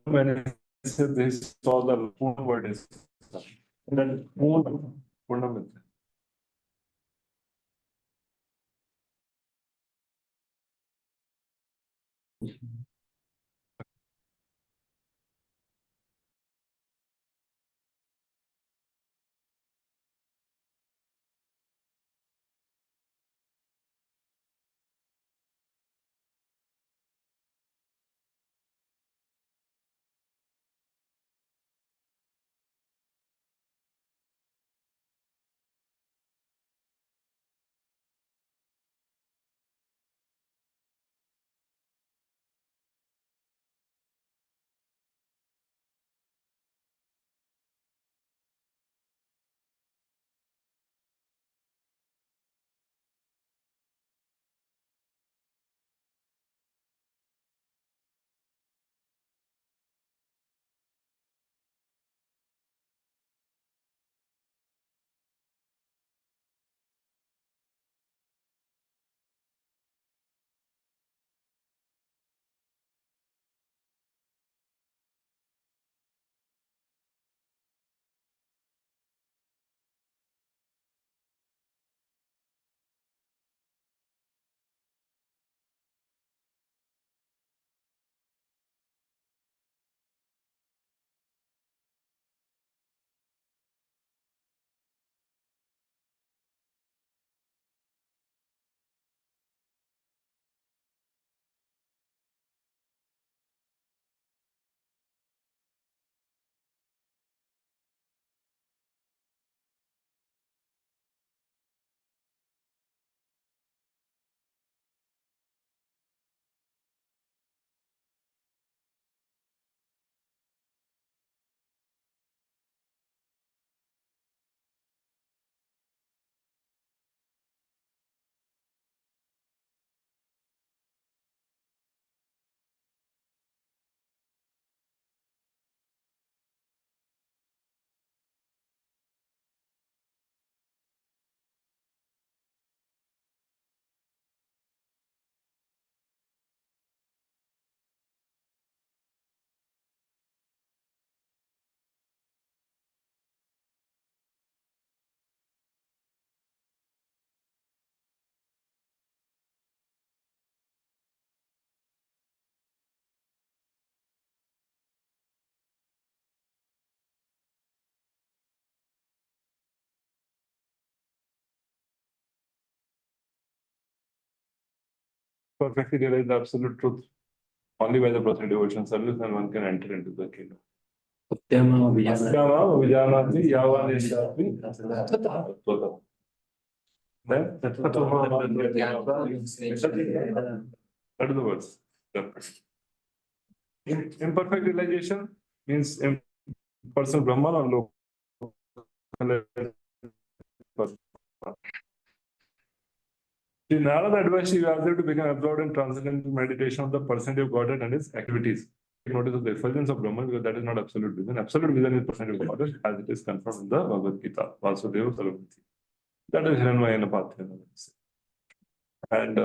Speaker 1: When he said this, saw the Purnam word is then Purnam is perfectly realize the absolute truth only by the process of devotion service, and one can enter into the kingdom.
Speaker 5: Satyama Vijana.
Speaker 1: Asyama vijanati yavaneshati tattvatam. Then that is the words. Imperfect realization means personal Brahman or local. The Narada advised Shivasa to become absorbed in transcendental meditation of the personality of Godhead and his activities. Take notice of the effulgence of Brahman, because that is not absolute vision. Absolute vision is personality of Godhead as it is confirmed in the Bhagavad Gita, Vasudeva Sarvamati. That is Hiranmayana Pathyana. And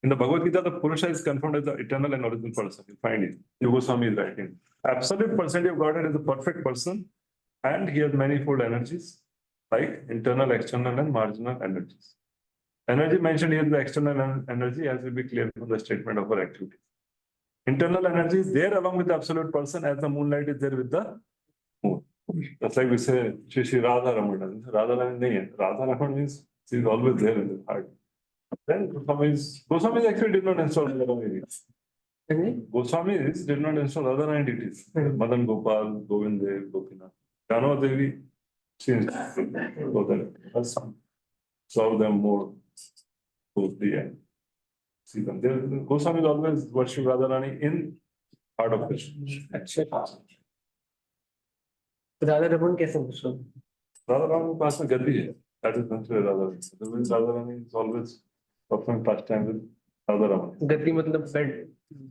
Speaker 1: in the Bhagavad Gita, the Purusha is confirmed as the eternal and original person. You find it. Yoga Swami is writing. Absolute personality of Godhead is a perfect person, and he has manifold energies, like internal, external, and marginal energies. Energy mentioned here is the external energy, as will be clear from the statement of our activity. Internal energy is there along with the absolute person, as the moonlight is there with the moon. That's like we say, Shri Radha Ramana. Radha Ramana means she is always there in the heart. Then Goswami actually did not install other deities. Goswamis did not install other entities. Madan Gopal, Govind Dev, Gopinath. Jano Devi, she installed serve them more closely and see them. Goswami is always worship Radharani in heart of Krishna.
Speaker 5: Radha Raman कैसे पूछो?
Speaker 1: Radharani के पास में गद्दी है. That is considered Radharani. Otherwise, Radharani is always performing pastime with Radharani.
Speaker 5: गति मतलब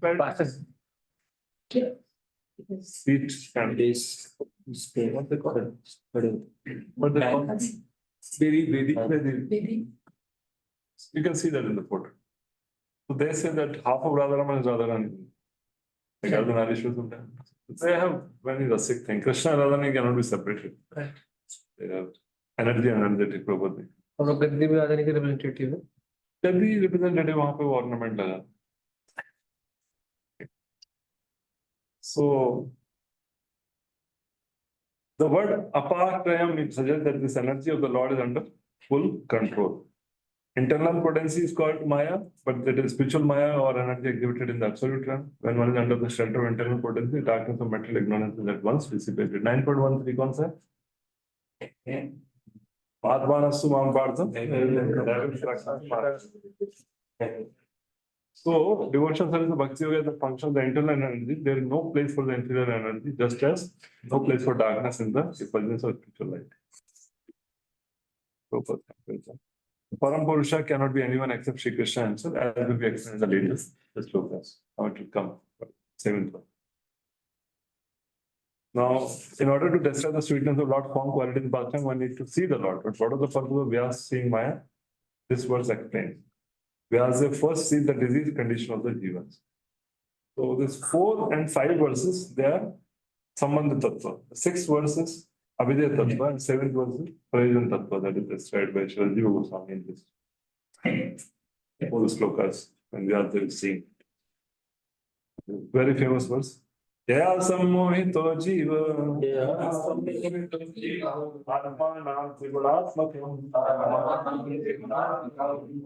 Speaker 5: bed.
Speaker 1: Seat and
Speaker 5: Days. What they call it?
Speaker 1: what they call it? Very.
Speaker 6: Maybe.
Speaker 1: You can see that in the photo. So they say that half of Radharani is Radharani. Like Ardhanarishwar sometimes. They have very rustic thing. Krishna and Radharani cannot be separated.
Speaker 5: Right.
Speaker 1: They have energy and energetic property.
Speaker 5: और वो गद्दी में आने के representative है.
Speaker 1: Gandhi representative वहाँ पे ornament लगा. So the word apartrayam suggests that this energy of the Lord is under full control. Internal potency is called Maya, but it is spiritual Maya or energy exhibited in the absolute realm. When one is under the shelter of internal potency, darkness of material ignorance is at once dissipated. 9.13 concept. Padmanasu Mampartham. So, devotion service of Bhakti Yoga is a function of the internal energy. There is no place for the inferior energy, just as no place for darkness in the effulgence of spiritual light. Param Purusha cannot be anyone except Shri Krishna himself, as will be explained in the latest slokas. How it will come. 7th one. Now, in order to describe the sweetness of Lord form quality in pastime, one needs to see the Lord. But what is the purpose of Vyas seeing Maya? This verse explains. Vyasa first sees the disease condition of the jivas. So, this 4 and 5 verses, they are Sambandha Tattva. 6 verses, Abhidya Tattva, and 7 verses, Prayojan Tattva, that is described by Sri Jiva Goswami in this. All the slokas, when Vyasa is seeing. Very famous verse. Jaya sammohito jiva. Atmanam trigulatmakam.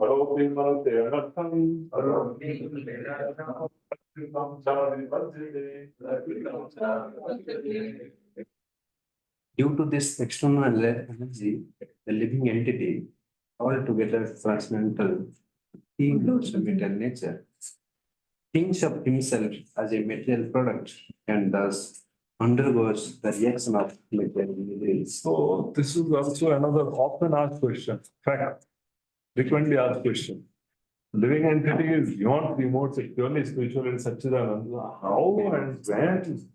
Speaker 1: Aropi malte anartham.
Speaker 9: Due to this external energy, the living entity, altogether transcendental, he includes a material nature, thinks of himself as a material product and thus undergoes the reaction of material release.
Speaker 1: So, this is also another often asked question. Fact, frequently asked question. Living entity is beyond the modes, it's purely spiritual in Satchidananda. How and when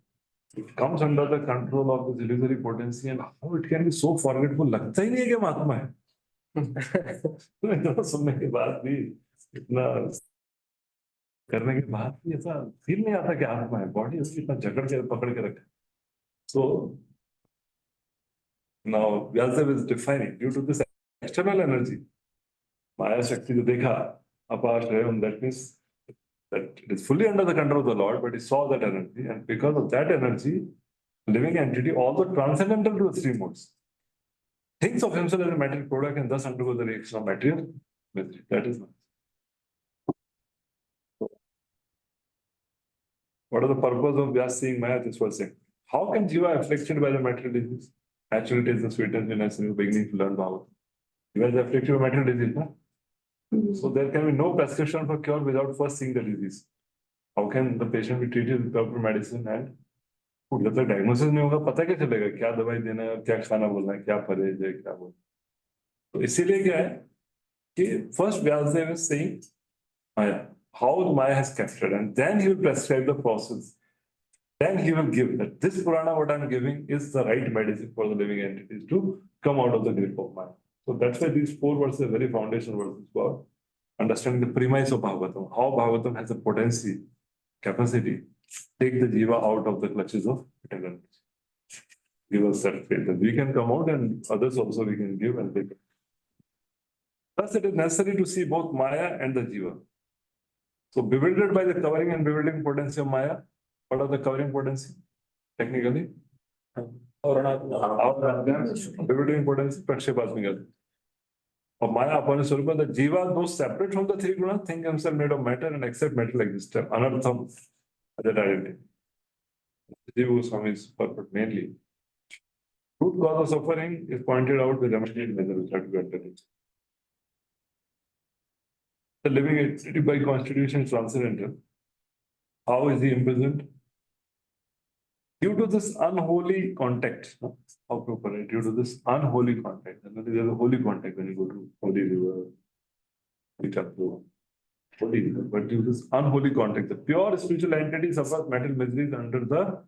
Speaker 1: it comes under the control of this illusory potency and how it can be so forgetful? लगता ही नहीं है कि महात्मा है. तो सुनने के बाद भी इतना करने के बाद भी ऐसा फील नहीं आता कि आत्मा है. बॉडी उसकी इतना जकड़ के पकड़ के रखा. So now Vyasadeva is defining due to this external energy. Maya Shakti जो देखा apart from that means that it is fully under the control of the Lord, but he saw that energy, and because of that energy, living entity, although transcendental to the 3 modes, thinks of himself as a material product and thus undergoes the reaction of material misery. That is not. What are the purpose of Vyas seeing Maya? This was saying. How can Jiva afflicted by the material disease? Actually, it is the sweetest in us in the beginning to learn Bhagavatam. Jiva is afflicted by material disease. No? So there can be no prescription for cure without first seeing the disease. How can the patient be treated with proper medicine and food? जब तक diagnosis नहीं होगा पता क्या चलेगा क्या दवाई देना है क्या खाना बोलना है क्या परहेज है क्या बोलना तो इसीलिए क्या है कि first Vyasdev is saying Maya, how the Maya has captured, and then he will prescribe the process. Then he will give that this Purana, what I'm giving, is the right medicine for the living entities to come out of the grip of Maya. So that's why these 4 verses are very foundational verses for understanding the premise of Bhagavatam, how Bhagavatam has a potency, capacity, take the Jiva out of the clutches of material. Give us that faith that we can come out and others also we can give and take. Thus, it is necessary to see both Maya and the Jiva. So, bewildered by the covering and bewildering potency of Maya, what are the covering potency? Technically? Bewildering potency, Prakshepasmigal. Of Maya upon his Swarupa, the Jiva, though separate from the 3 gunas, think himself made of matter and accept matter existence. Anartham, that identity. Jiva Goswami's purport mainly. Root cause of suffering is pointed out with remedial measure which have to be undertaken. The living entity by constitution is transcendental. How is he imprisoned? Due to this unholy contact. How proper? Due to this unholy contact. And there is a holy contact when you go to holy river, holy river. But due to this unholy contact, the pure spiritual entity suffers mental miseries under the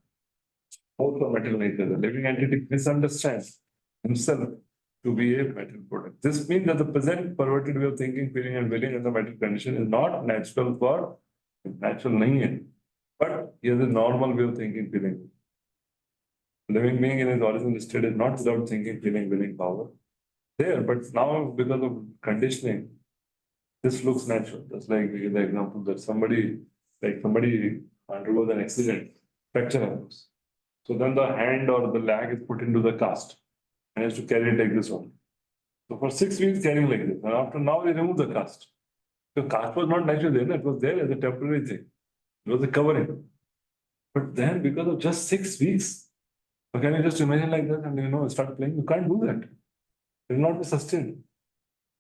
Speaker 1: force of material nature. The living entity misunderstands himself to be a material product. This means that the present perverted way of thinking, feeling, and willing in the material condition is not natural for natural nahi hai. But he has a normal way of thinking, feeling. Living being in his original state is not without thinking, feeling, willing, power. There, but now because of conditioning, this looks natural. Just like we give the example that somebody undergoes an accident, fracture happens. So then the hand or the leg is put into the cast. And has to carry it like this one. So for 6 weeks carrying like this. And after now we remove the cast. The cast was not natural there, it was there as a temporary thing. It was a covering. But then because of just 6 weeks, can you just imagine like that and start playing? You can't do that. It will not be sustained.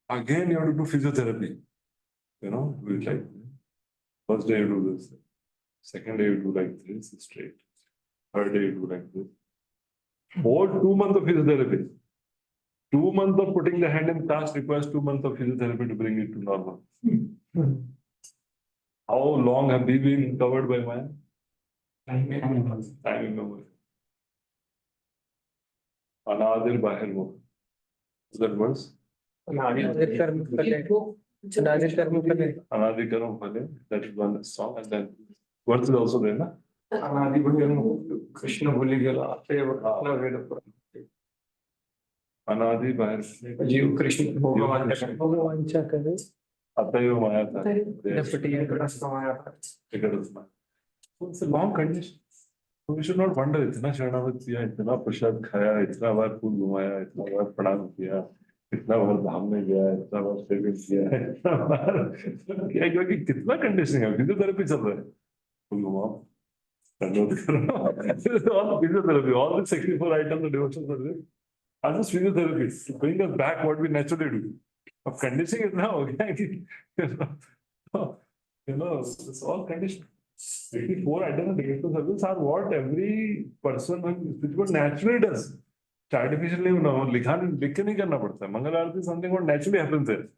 Speaker 1: Again, you have to do physiotherapy. Do it like this. First day you do this. Second day you do like this, straight. Third day you do like this. Or 2 months of physiotherapy. 2 months of putting the hand in cast requires 2 months of physiotherapy to bring it to normal. How long have we been covered by Maya? Time memory. Anadir Bahir Mo. Is that words?
Speaker 7: Anadi
Speaker 1: Karam Phale. That is one song. And then words is also there, na?
Speaker 2: Krishna Bhuli Gela.
Speaker 1: Anadi Bahir.
Speaker 2: Jeev Krishna Bhagavancha Kare.
Speaker 1: Atayo Maya Tha.
Speaker 7: Deputy
Speaker 1: It's a long condition. So we should not wonder, इतना शरणागत किया, इतना प्रसाद खाया, इतना बार फूल घुमाया, इतना बार प्रणाम किया, इतना बार धाम में गया, इतना बार सेविंग किया, इतना बार क्या क्योंकि कितना कंडीशनिंग है, फिजियोथेरेपी चल रहा है, फूल घुमाओ, दंडोत करो, all physiotherapy, all the 64 items of devotional service are just physiotherapy to bring us back what we naturally do. अब conditioning इतना हो गया कि it's all conditioning. 64 items of devotional service are what every person which what naturally does. Artificially, लिख के नहीं करना पड़ता है. Mangal Aarti is something what naturally happens there.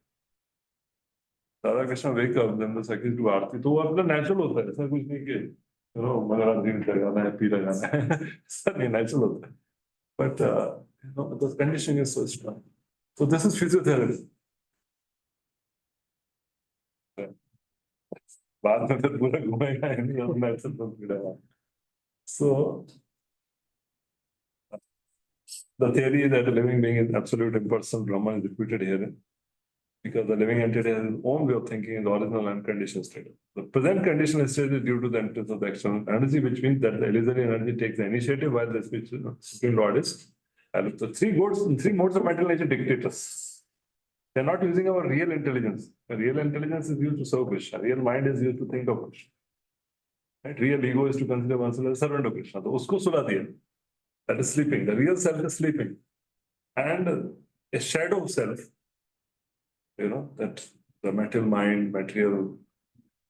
Speaker 1: Radha Krishna wake up, then the second to Aarti, तो वो अपना natural होता है. ऐसा कुछ नहीं कि Mangal Aarti लगाना है, पी लगाना है. ऐसा नहीं natural होता है. But the conditioning is so strong. So this is physiotherapy. बाद में फिर पूरा घूमेगा natural. So the theory that the living being is absolute impersonal Brahman is repeated here because the living entity has its own way of thinking in the original unconditioned state. The present conditional state is due to the entrance of the external energy, which means that the illusory energy takes the initiative while the Supreme Lord is. And the three modes of material nature dictate us. They're not using our real intelligence. The real intelligence is used to serve Krishna. Real mind is used to think of Krishna. Right? Real ego is to consider oneself as a servant of Krishna. तो उसको सुला दिया. That is sleeping. The real self is sleeping. And a shadow self, that the material mind, material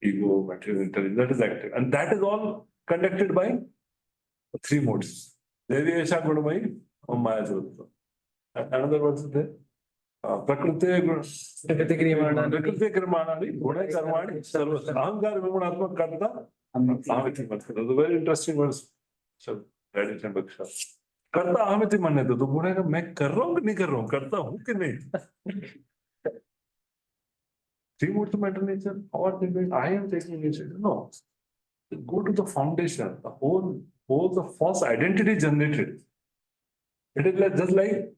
Speaker 1: ego, material intelligence, that is active. And that is all conducted by three modes. Devi Esha Gurumai or Maya Jyoti. Another word is there. Prakriti Krimanani, Guna Karmani, Sarva. Ahankar Vimanatma Karta. Very interesting words. So, that is in Bhakti. करता अहमिति मानने तो बोलेगा मैं कर रहा हूँ कि नहीं कर रहा हूँ करता हूँ कि नहीं three modes of matter nature or I am taking initiative. No, go to the foundation. The whole the false identity generated. It is like, just like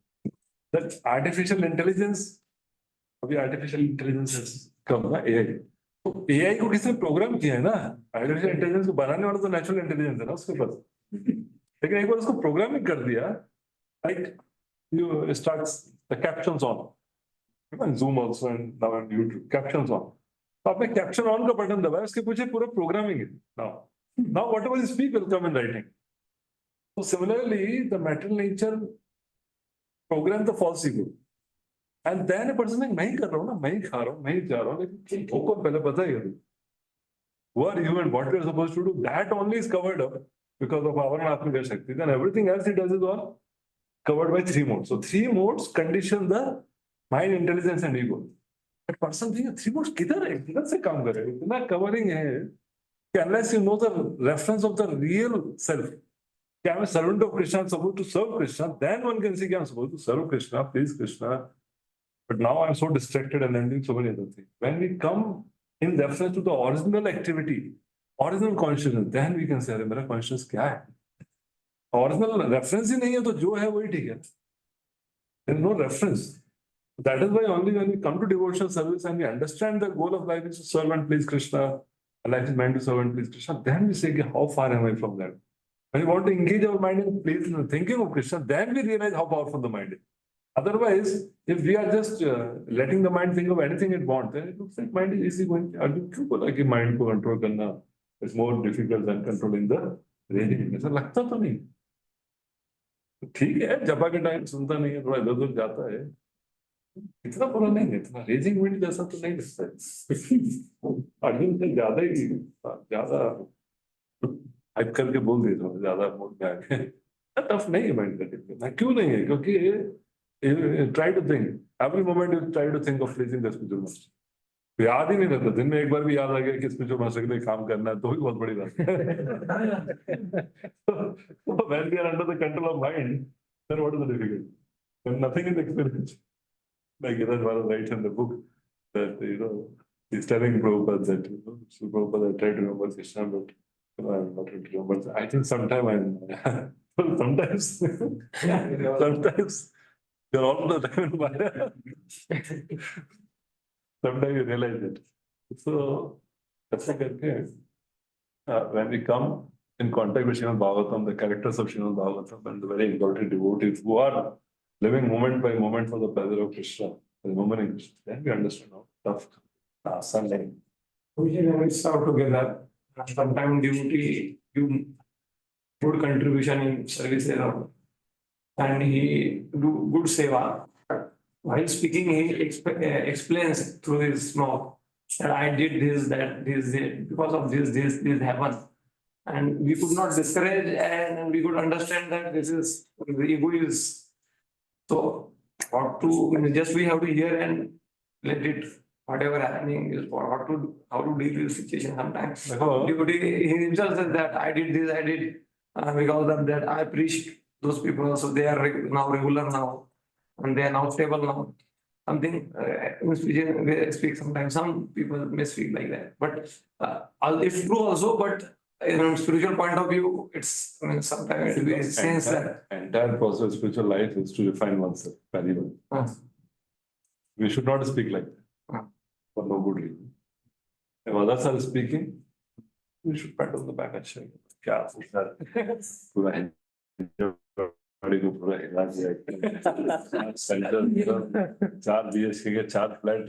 Speaker 1: that artificial intelligence. अभी artificial intelligence has come ना AI. तो AI को किसने programme किया है ना? Artificial intelligence को बनाने वाला तो natural intelligence है ना उसके पास. लेकिन एक बार उसको प्रोग्रामिंग कर दिया, like you start the captions on, even Zoom also and now on YouTube captions on. तो आपने caption on का बटन दबाया, उसके पीछे पूरा प्रोग्रामिंग है. Now whatever you speak will come in writing. So similarly, the material nature program the false ego, and then a person like मैं ही कर रहा हूँ ना, मैं ही खा रहा हूँ, मैं ही जा रहा हूँ, लेकिन वो पहले पता है who are you and what we are supposed to do? That only is covered up. Because of our Atmika Shakti, then everything else he does is all covered by three modes. So three modes condition the mind, intelligence, and ego. That person thinks three modes किधर है? किधर से काम कर रहे हैं? इतना covering है कि unless you know the reference of the real self, कि I'm a servant of Krishna, I'm supposed to serve Krishna, then one can see कि I'm supposed to serve Krishna, please Krishna. But now I'm so distracted and I'm doing so many other things. When we come in reference to the original activity, original consciousness, then we can say अरे मेरा consciousness क्या है? Original reference ही नहीं है तो जो है वही ठीक है. There is no reference. That is why only when we come to devotional service and we understand the goal of life is to serve and please Krishna, life is meant to serve and please Krishna, then we say how far am I from that? When we want to engage our mind in please thinking of Krishna, then we realize how powerful the mind is. Otherwise, if we are just letting the mind think of anything it wants, then it looks like mind is easy going. क्यों बोला कि mind को control करना is more difficult than controlling the raging. ऐसा लगता तो नहीं. ठीक है, जपा के टाइम सुनता नहीं है, थोड़ा इधर उधर जाता है. इतना बुरा नहीं है, इतना रेजिंग विंड जैसा तो नहीं लगता है. अर्जुन से ज्यादा हाइप करके बोल दिया था, ज्यादा मूड में आके. टफ नहीं है माइंड का. क्यों नहीं है? क्योंकि try to think every moment, you try to think of pleasing the spiritual master. याद ही नहीं रहता. दिन में एक बार भी याद आ गया कि स्पिरिचुअल मास्टर के लिए काम करना है तो भी बहुत बड़ी बात है. So when we are under the control of mind, then what is the difficulty? When nothing is experienced. Like Giriraj writes in the book that he's telling Prabhupada that so Prabhupada, I try to remember Krishna, but I'm not able to remember. I think sometime sometimes you're all the time in Maya. Sometimes you realize it. So that's like when we come in contact with Srimad Bhagavatam, the characters of Srimad Bhagavatam and the very exalted devotees who are living moment by moment for the pleasure of Krishna, the moment in Krishna, then we understand how tough Sunday.
Speaker 2: We should mix out together. Sometimes devotee give good contribution in service and he do good seva. While speaking, he explains through his mouth that I did this, that this, because of this happened. And we could not discourage and we could understand that this is the ego is. So what to just we have to hear and let it whatever happening is what to do, how to deal with the situation sometimes. Devotee he himself says that I did this, I did because of that I preached those people, so they are now regular now and they are now stable now. Something we speak sometimes. Some people may speak like that, but it's true also. But in spiritual point of view, it's sometimes it makes sense that
Speaker 1: entire process of spiritual life is to refine oneself very well. We should not speak like that for no good reason. If others are speaking, we should pat on the back and say, "Kya पूरा बड़ी को पूरा हिला दिया centre 4 BHK के 4 flat.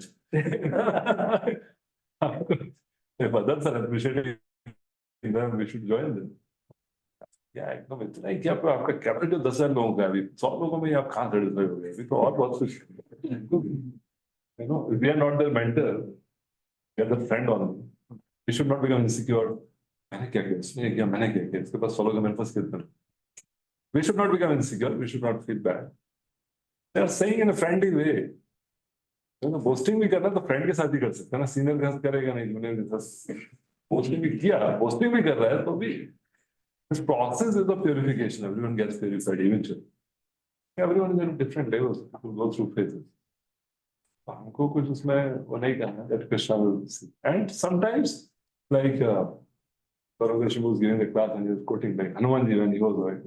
Speaker 1: If others are appreciating them, we should join them. क्या एकदम इतना ही क्या आपका कैपिटल 10,000 लोगों का है अभी 100 लोगों में ही आप कहाँ सेटिस्फाई हो गए अभी तो और बहुत कुछ you know if we are not their mentor we are the friend on we should not become insecure मैंने क्या किया उसने किया मैंने क्या किया इसके पास 100 लोग मेरे पास कितने we should not become insecure we should not feel bad they are saying in a friendly way you know boasting भी करना तो friend के साथ ही कर सकते हैं ना सीनियर के साथ करेगा नहीं जूनियर के साथ boasting भी किया boasting भी कर रहा है तो भी this process is the purification. Everyone gets purified eventually. Everyone is in different levels. People go through phases. हमको कुछ उसमें वो नहीं करना है that Krishna will see. And sometimes, like Prabhu was giving the class and he was quoting like Hanumanji when he was like,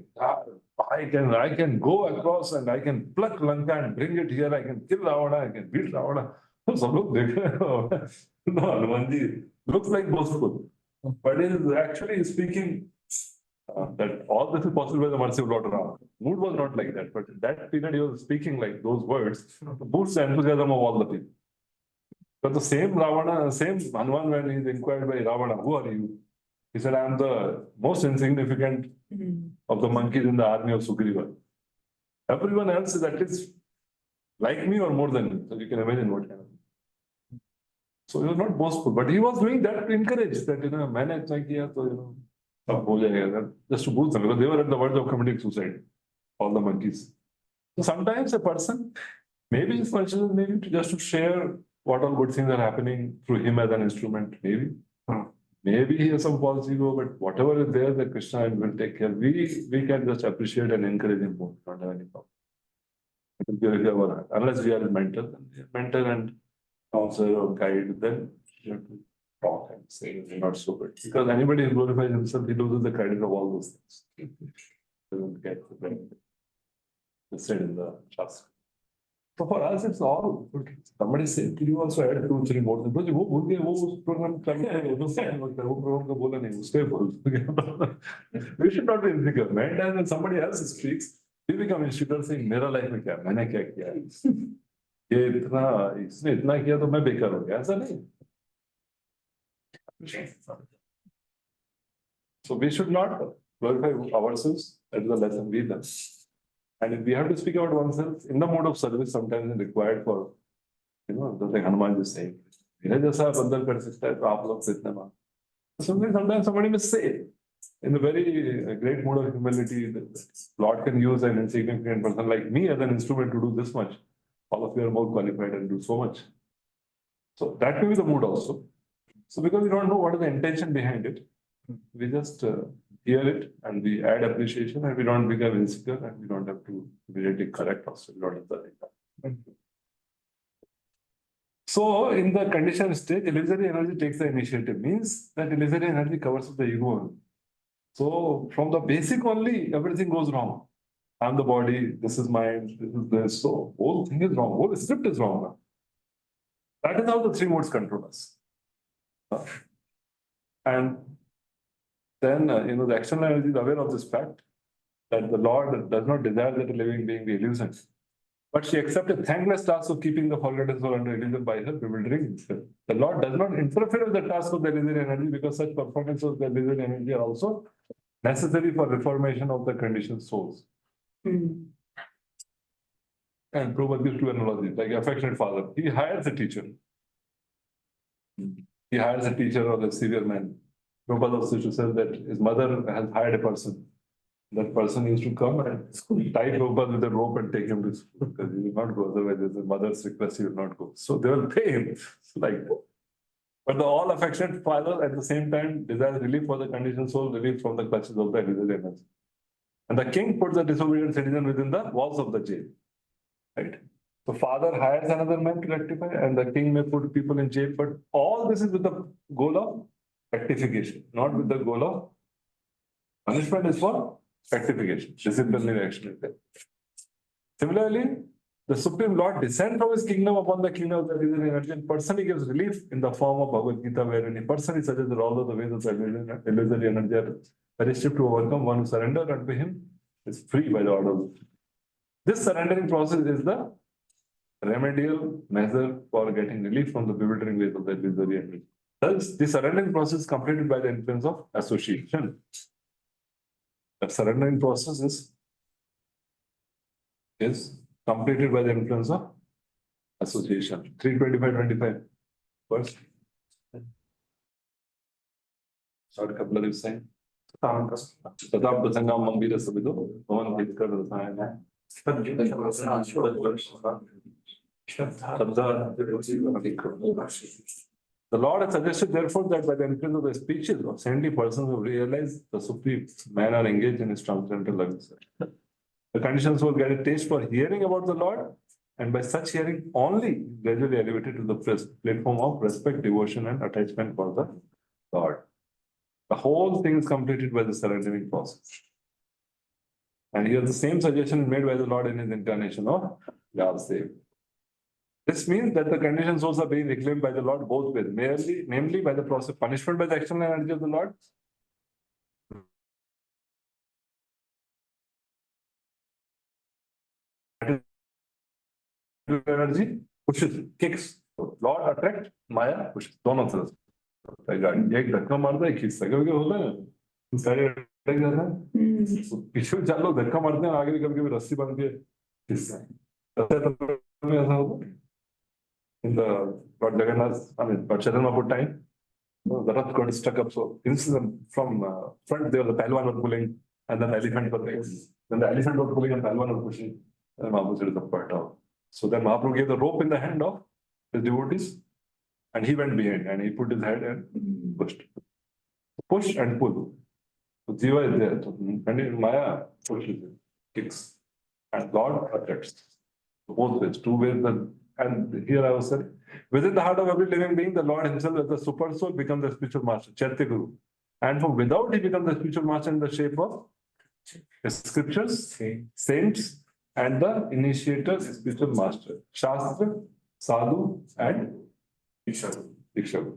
Speaker 1: I can go across and I can pluck Lanka and bring it here. I can kill Ravana. I can beat Ravana. तो सब लोग देख रहे हैं. No, Hanumanji looks like boastful, but he is actually speaking. That all this is possible by the mercy of Lord Rama. Mood was not like that, but in that period he was speaking like those words to boost the enthusiasm of all the people. But the same Ravana, same Hanuman, when he is inquired by Ravana, who are you? He said, I am the most insignificant of the monkeys in the army of Sugriva. Everyone else is at least like me or more than me. So you can imagine what kind of. So he was not boastful, but he was doing that to encourage that, you know, मैंने इतना किया तो, you know, just to boost them because they were at the verge of committing suicide, all the monkeys. So sometimes a person, maybe his consciousness, maybe just to share what all good things are happening through him as an instrument, maybe. Maybe he has some false ego, but whatever is there, that Krishna will take care. We can just appreciate and encourage him more, not have any problem. Unless we are mentor and counselor or guide, then you have to talk and say you're not so good. Because anybody who glorifies himself, he loses the credit of all those things. Doesn't get the benefit. It's said in the Shastra. So for us, it's all good. Somebody said, "Can you also add 2, 3 more things?" Because वो भूल गए वो उस program वो program का बोला नहीं उसके बोल. We should not be insecure. Man, when somebody else speaks, we become insecure saying, "मेरा life में क्या है? मैंने क्या किया? ये इतना इसने इतना किया तो मैं बेकार हो गया." ऐसा नहीं. So we should not glorify ourselves. That is the lesson we learn. And if we have to speak about oneself in the mode of service, sometimes it's required for, you know, the thing Hanuman is saying. मेरे जैसा बंदर कर सकता है तो आप लोग से इतना मान. Sometimes somebody may say, in a very great mode of humility, that Lord can use an insignificant person like me as an instrument to do this much. All of you are more qualified and do so much. So that may be the mood also. So because we don't know what is the intention behind it, we just hear it and we add appreciation and we don't become insecure and we don't have to immediately correct also. We don't have that. So in the conditioned stage, illusory energy takes the initiative, means that illusory energy covers up the ego. So from the basic only, everything goes wrong. I'm the body, this is mind, this is this. So whole thing is wrong, whole script is wrong now. That is how the 3 modes control us. And then, you know, the external energy is aware of this fact that the Lord does not desire that a living being be illusioned. But she accepted thankless task of keeping the forgotten soul under illusion by her bewildering himself. The Lord does not interfere with the task of the illusory energy because such performance of the illusory energy are also necessary for reformation of the conditioned souls. And Prabhu gives 2 analogies, like affectionate father. He hires a teacher. He hires a teacher or a severe man. Prabhupada also says that his mother has hired a person. That person used to come and tie Prabhupada with a rope and take him to school because he will not go. Otherwise, his mother's request, he will not go. So they will pay him like that. But the all affectionate father at the same time desires relief for the conditioned soul, relief from the clutches of the illusory energy. And the king puts the disobedient citizen within the walls of the jail. Right? So father hires another man to rectify and the king may put people in jail. But all this is with the goal of rectification, not with the goal of punishment is for rectification. Disciplinary action is there. Similarly, the Supreme Lord descends from his kingdom upon the kingdom of the illusory energy and personally gives relief in the form of Bhagavad Gita, wherein he personally suggests that all of the ways of the illusory energy are very strict to overcome. One who surrenders unto him is free by the order of the. This surrendering process is the remedial measure for getting relief from the bewildering ways of the illusory energy. Thus, the surrendering process is completed by the influence of association. The surrendering process is completed by the influence of association. 325-25. First. Short couple of saying. Tadab Prasangam Mambira Sabido, Oman Hitkar Rasayana. The Lord has suggested, therefore, that by the influence of the speeches of 70 persons who realize the supreme man are engaged in his transcendental life. The conditions will get a taste for hearing about the Lord, and by such hearing only gradually elevated to the platform of respect, devotion, and attachment for the Lord. The whole thing is completed by the surrendering process. And here the same suggestion made by the Lord in his incarnation of Vyasadeva. This means that the conditioned souls are being reclaimed by the Lord both ways, namely by the process of punishment by the external energy of the Lord. Energy pushes, kicks. Lord attract, Maya pushes. दोनों तरफ से. गाड़ी एक धक्का मारता है, खींचता है. कभी होता है ना, सारे अटक जाता है. पीछे चार लोग धक्का मारते हैं, आगे भी कभी रस्सी बांध के खींचता है. ऐसा होता है. In the Lord Jagannath, I mean, Lord Chaitanya time, the Rath got stuck up. So, from front, there was the Palwan was pulling, and then the elephant was pulling. Then the elephant was pulling, and Palwan was pushing. And Mahaprabhu said, the part out. So then Mahaprabhu gave the rope in the hand of the devotees, and he went behind, and he put his head and pushed. Push and pull. So Jiva is there. So, and Maya pushes, kicks, and God attracts. Both ways, two ways. And here I was saying, within the heart of every living being, the Lord himself as the super soul becomes the spiritual master, Chaitya Guru. And from without, he becomes the spiritual master in the shape of scriptures, saints, and the initiator, spiritual master, Shastra, Sadhu, and Diksha.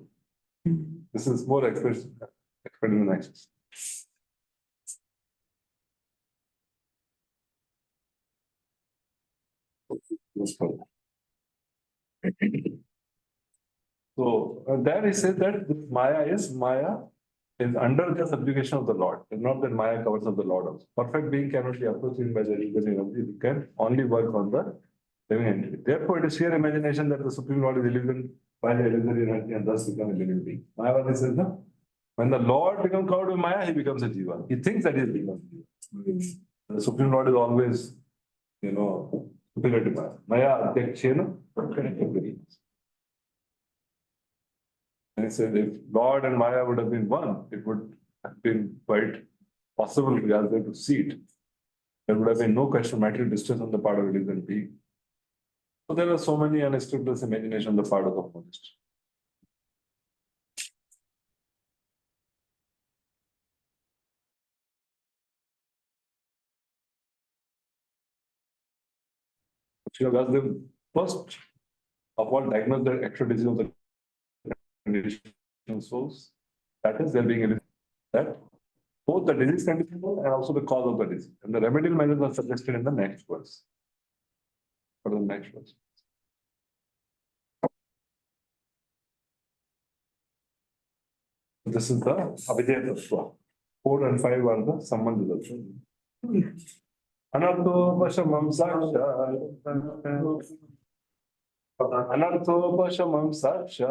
Speaker 1: This is more experimental access. So there he says that Maya is under the subjugation of the Lord. It's not that Maya covers up the Lord also. Perfect being cannot be approached by the legal energy. It can only work on the living entity. Therefore, it is sheer imagination that the Supreme Lord is illusioned by the illusory energy and thus becomes a living being. Mayavadi says, no? When the Lord becomes covered with Maya, he becomes a Jiva. He thinks that he is becomes Jiva. The Supreme Lord is always, superior to Maya. Maya, Adhyakshena, and he said, if Lord and Maya would have been one, it would have been quite possible for Vyasadeva to see it. There would have been no question of material distress on the part of a living being. So there are so many unscrupulous imagination on the part of the monist. Vyasadeva first of all diagnosed the actual disease of the conditioned souls. That is, they're being that both the disease condition and also the cause of the disease. And the remedial measures are suggested in the next verse. For the next verse. This is the Abhijaya Tattva. 4 and 5 are the Sambandha. Anartho Pashamam Saksha. Anarthopashamam saksha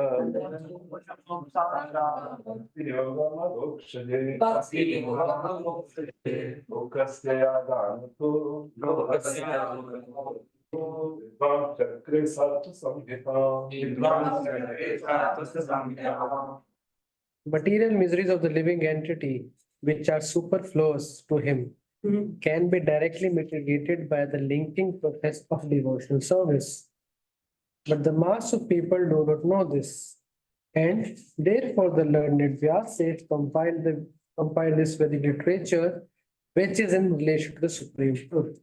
Speaker 6: Material miseries of the living entity, which are superfluous to him, can be directly mitigated by the linking process of devotional service. But the mass of people do not know this. And therefore the learned Vyasa compiled this Vedic literature, which is in relation to the Supreme Truth.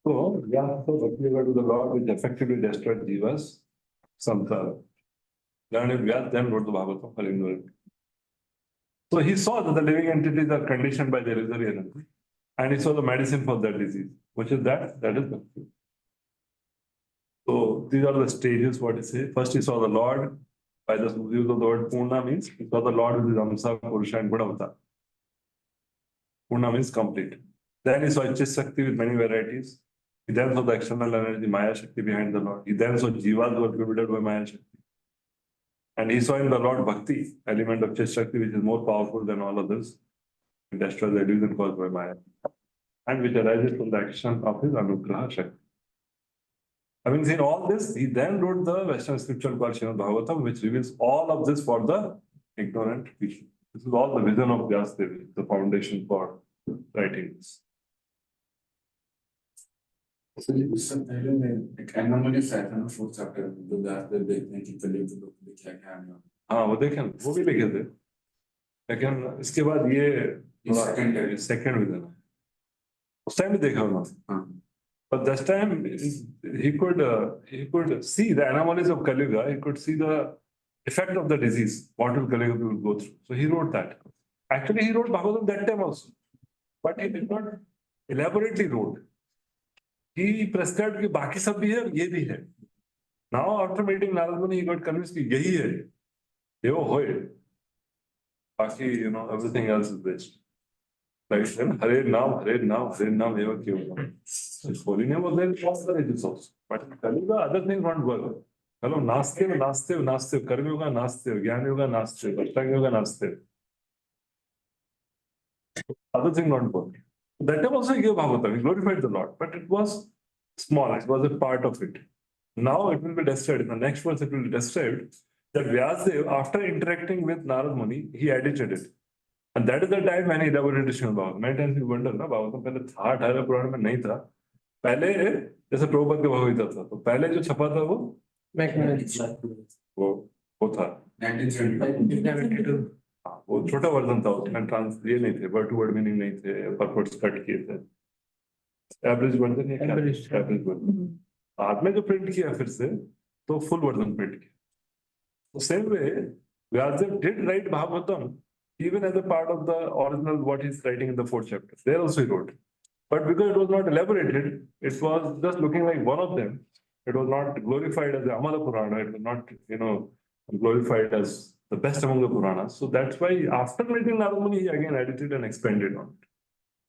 Speaker 1: So, Bhakti to the Lord, which effectively destroyed Jiva's samsara. Learned Vyasa then wrote the Bhagavatam. So he saw that the living entities are conditioned by the illusory energy. And he saw the medicine for that disease. Which is that? That is Bhakti. So these are the stages, what he say. First he saw the Lord. By the use of the word Purna means he saw the Lord with his Amsa, Purusha and Gunavata. Purna means complete. Then he saw Chit Shakti with many varieties. He then saw the external energy, Maya Shakti behind the Lord. He then saw Jivas who are contributed by Maya Shakti. And he saw in the Lord Bhakti, element of Chit Shakti, which is more powerful than all others. It destroys the illusion caused by Maya. And which arises from the action of his Anugraha Shakti. Having seen all this, he then wrote the Western scripture called Srimad Bhagavatam, which reveals all of this for the ignorant people. This is all the vision of Vyasadeva, the foundation for writing this.
Speaker 4: So this is like anomalies है ना fourth chapter जो दास देखने की कलियुग लोग क्या क्या है
Speaker 1: हाँ वो देखें वो भी लिखे थे लेकिन इसके बाद ये सेकंड विजन है उस टाइम भी देखा उन्होंने but this time he could see the anomalies of Kali Yuga. He could see the effect of the disease. What will Kali Yuga people go through? So he wrote that. Actually, he wrote Bhagavatam that time also, but he did not elaborately wrote. He prescribed कि बाकी सब भी है ये भी है. Now after meeting Narad Muni, he got convinced कि यही है ये वो होए. बाकी everything else is waste. Like Hare Nam, Hare Nam, Hare Nam, Eva Kyeva. His holy name was there in all the ages also. But in Kali Yuga, other things won't work. Hello, Nastiv, Nastiv, Nastiv, Karma Yuga, Nastiv, Jnana Yuga, Nastiv, Ashtanga Yuga, Nastiv. Other things not work. That time also he gave Bhagavatam, he glorified the Lord, but it was small, it was a part of it. Now it will be described, in the next verse it will be described that Vyasadeva, after interacting with Narad Muni, he edited it. And that is the time when he elaborated Srimad Bhagavatam. Many times you wonder, ना Bhagavatam पहले था 18 पुराण में नहीं था. पहले जैसे प्रभुपाद के भगवगीता था, तो पहले जो छपा था वो था
Speaker 4: 1972
Speaker 1: वो छोटा वर्जन था उसमें ट्रांस ये नहीं थे वर्ड टू वर्ड मीनिंग नहीं थे परवर्ड्स कट किए थे एवरेज वर्जन या एवरेज वर्जन बाद में जो प्रिंट किया फिर से तो फुल वर्जन प्रिंट किया same way Vyasadeva did write Bhagavatam even as a part of the original what he's writing in the fourth chapter. There also he wrote. But because it was not elaborated, it was just looking like one of them. It was not glorified as the Amala Purana. It was not, glorified as the best among the Puranas. So that's why after meeting Narad Muni, he again edited and expanded on it.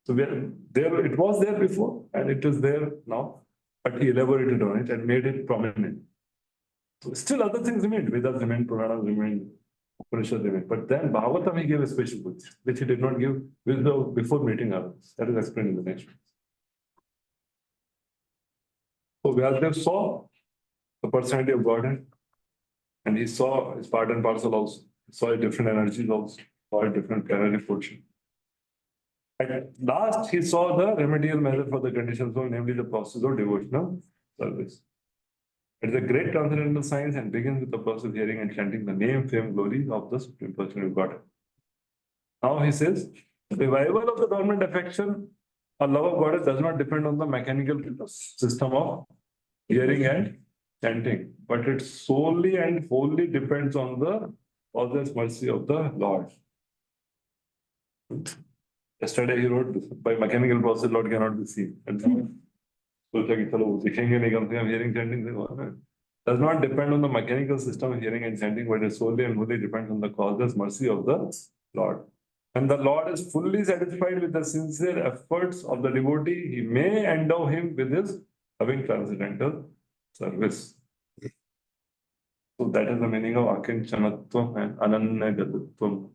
Speaker 1: So it was there before and it is there now, but he elaborated on it and made it prominent. So still other things remained. Vedas remained, Puranas remained. But then Bhagavatam he gave a special book, which he did not give before meeting others. That is explained in the next one. So Vyasadeva saw the personality of Godhead, and he saw his part and parcel also. He saw different energies also, saw a different plenary portion. At last, he saw the remedial measure for the condition soul, namely the process of devotional service. It is a great transcendental science and begins with the process of hearing and chanting the name, fame, glory of the Supreme Personality of God. Now he says, revival of the dormant affection or love of God does not depend on the mechanical system of hearing and chanting, but it solely and wholly depends on the causeless mercy of the Lord. Yesterday he wrote, by mechanical process, Lord cannot be seen. Hearing chanting does not depend on the mechanical system of hearing and chanting, but it solely and wholly depends on the causeless mercy of the Lord. And the Lord is fully satisfied with the sincere efforts of the devotee. He may endow him with his loving transcendental service. So that is the meaning of Akinchanatvam and Ananyagatvam.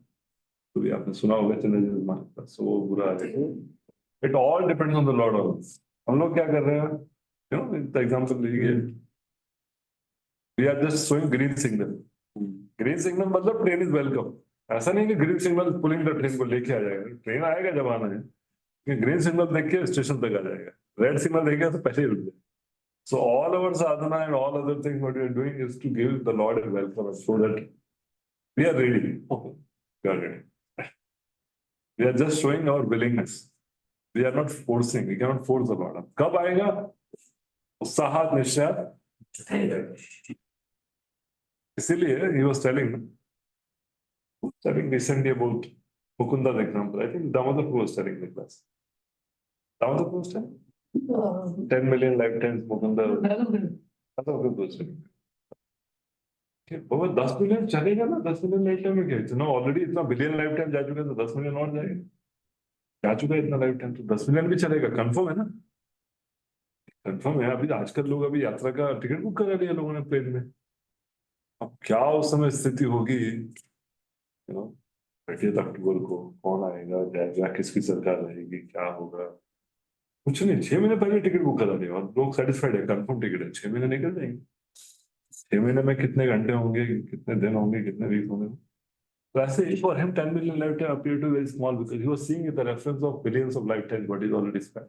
Speaker 1: So we have to suna hoga chandra so bura hai. It all depends on the Lord also. हम लोग क्या कर रहे हैं the example लीजिए we are just showing green signal मतलब train is welcome ऐसा नहीं कि green signal pulling the train को लेके आ जाएगा ट्रेन आएगा जब आना है कि green signal देख के स्टेशन तक आ जाएगा red signal देखेगा तो पहले ही रुक जाए so all our sadhana and all other things what we are doing is to give the Lord a welcome so that we are ready we are ready we are just showing our willingness. We are not forcing. We cannot force the Lord. कब आएगा? उत्साह निश्चय. इसीलिए he was telling recently about Mukunda's example. I think Damodar was telling the class. Damodar was telling 10 million lifetimes Mukunda. वो 10 million चलेगा ना, 10 million life time में क्या इतना, ऑलरेडी इतना बिलियन लाइफ टाइम जा चुका है, तो 10 मिलियन और जाएगा, जा चुका है इतना लाइफ टाइम, तो 10 मिलियन भी चलेगा, कंफर्म है ना, कंफर्म है। अभी आजकल लोग अभी यात्रा का टिकट बुक करा लिया लोगों ने प्लेन में। अब क्या उस समय स्थिति होगी, 30 अक्टूबर को कौन आएगा जाएगा, किसकी सरकार रहेगी, क्या होगा, कुछ नहीं। 6 महीने पहले टिकट बुक करा लिया और लोग सेटिस्फाइड है, कंफर्म टिकट है, 6 महीने निकल जाएंगे। 6 महीने में कितने घंटे होंगे, कितने दिन होंगे, कितने वीक होंगे। तो ऐसे for him 10 million lifetime appeared to be very small because he was seeing the reference of billions of lifetimes what is already spent.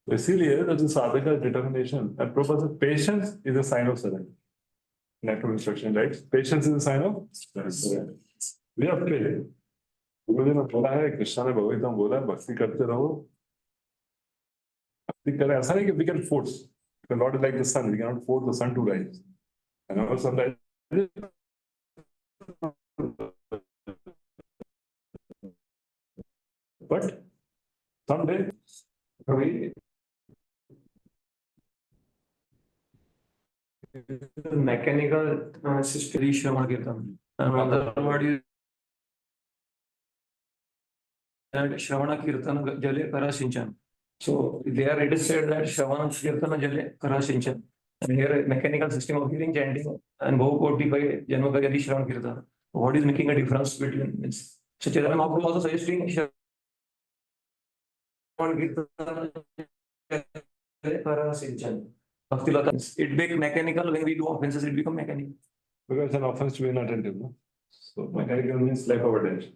Speaker 1: तो इसीलिए that is sadhaka determination and Prabhupada said patience is a sign of surrender. In act of instruction, right? Patience is a sign of surrender. We have faith. गुरु जी ने बोला है, कृष्णा ने भगवतम बोला है, भक्ति करते रहो, भक्ति करें। ऐसा नहीं कि we can force. The Lord is like the sun. We cannot force the sun to rise. And our sun rises. But someday, we
Speaker 2: mechanical system Shravan Kirtan. And another word is that Shravana Kirtana Jale Kara Sinchan. So there it is said that Shravana Kirtana Jale Kara Sinchan. And here a mechanical system of hearing, chanting, and Bhav Koti by Janmaka Yadi Shravan Kirtana. What is making a difference between this? So Chaitanya Mahaprabhu also suggesting Shravan Kirtana Jale Kara Sinchan. Bhakti Lata. It becomes mechanical when we do offenses, it becomes mechanical.
Speaker 1: because an offense to be inattentive, no? So mechanical means lack of attention.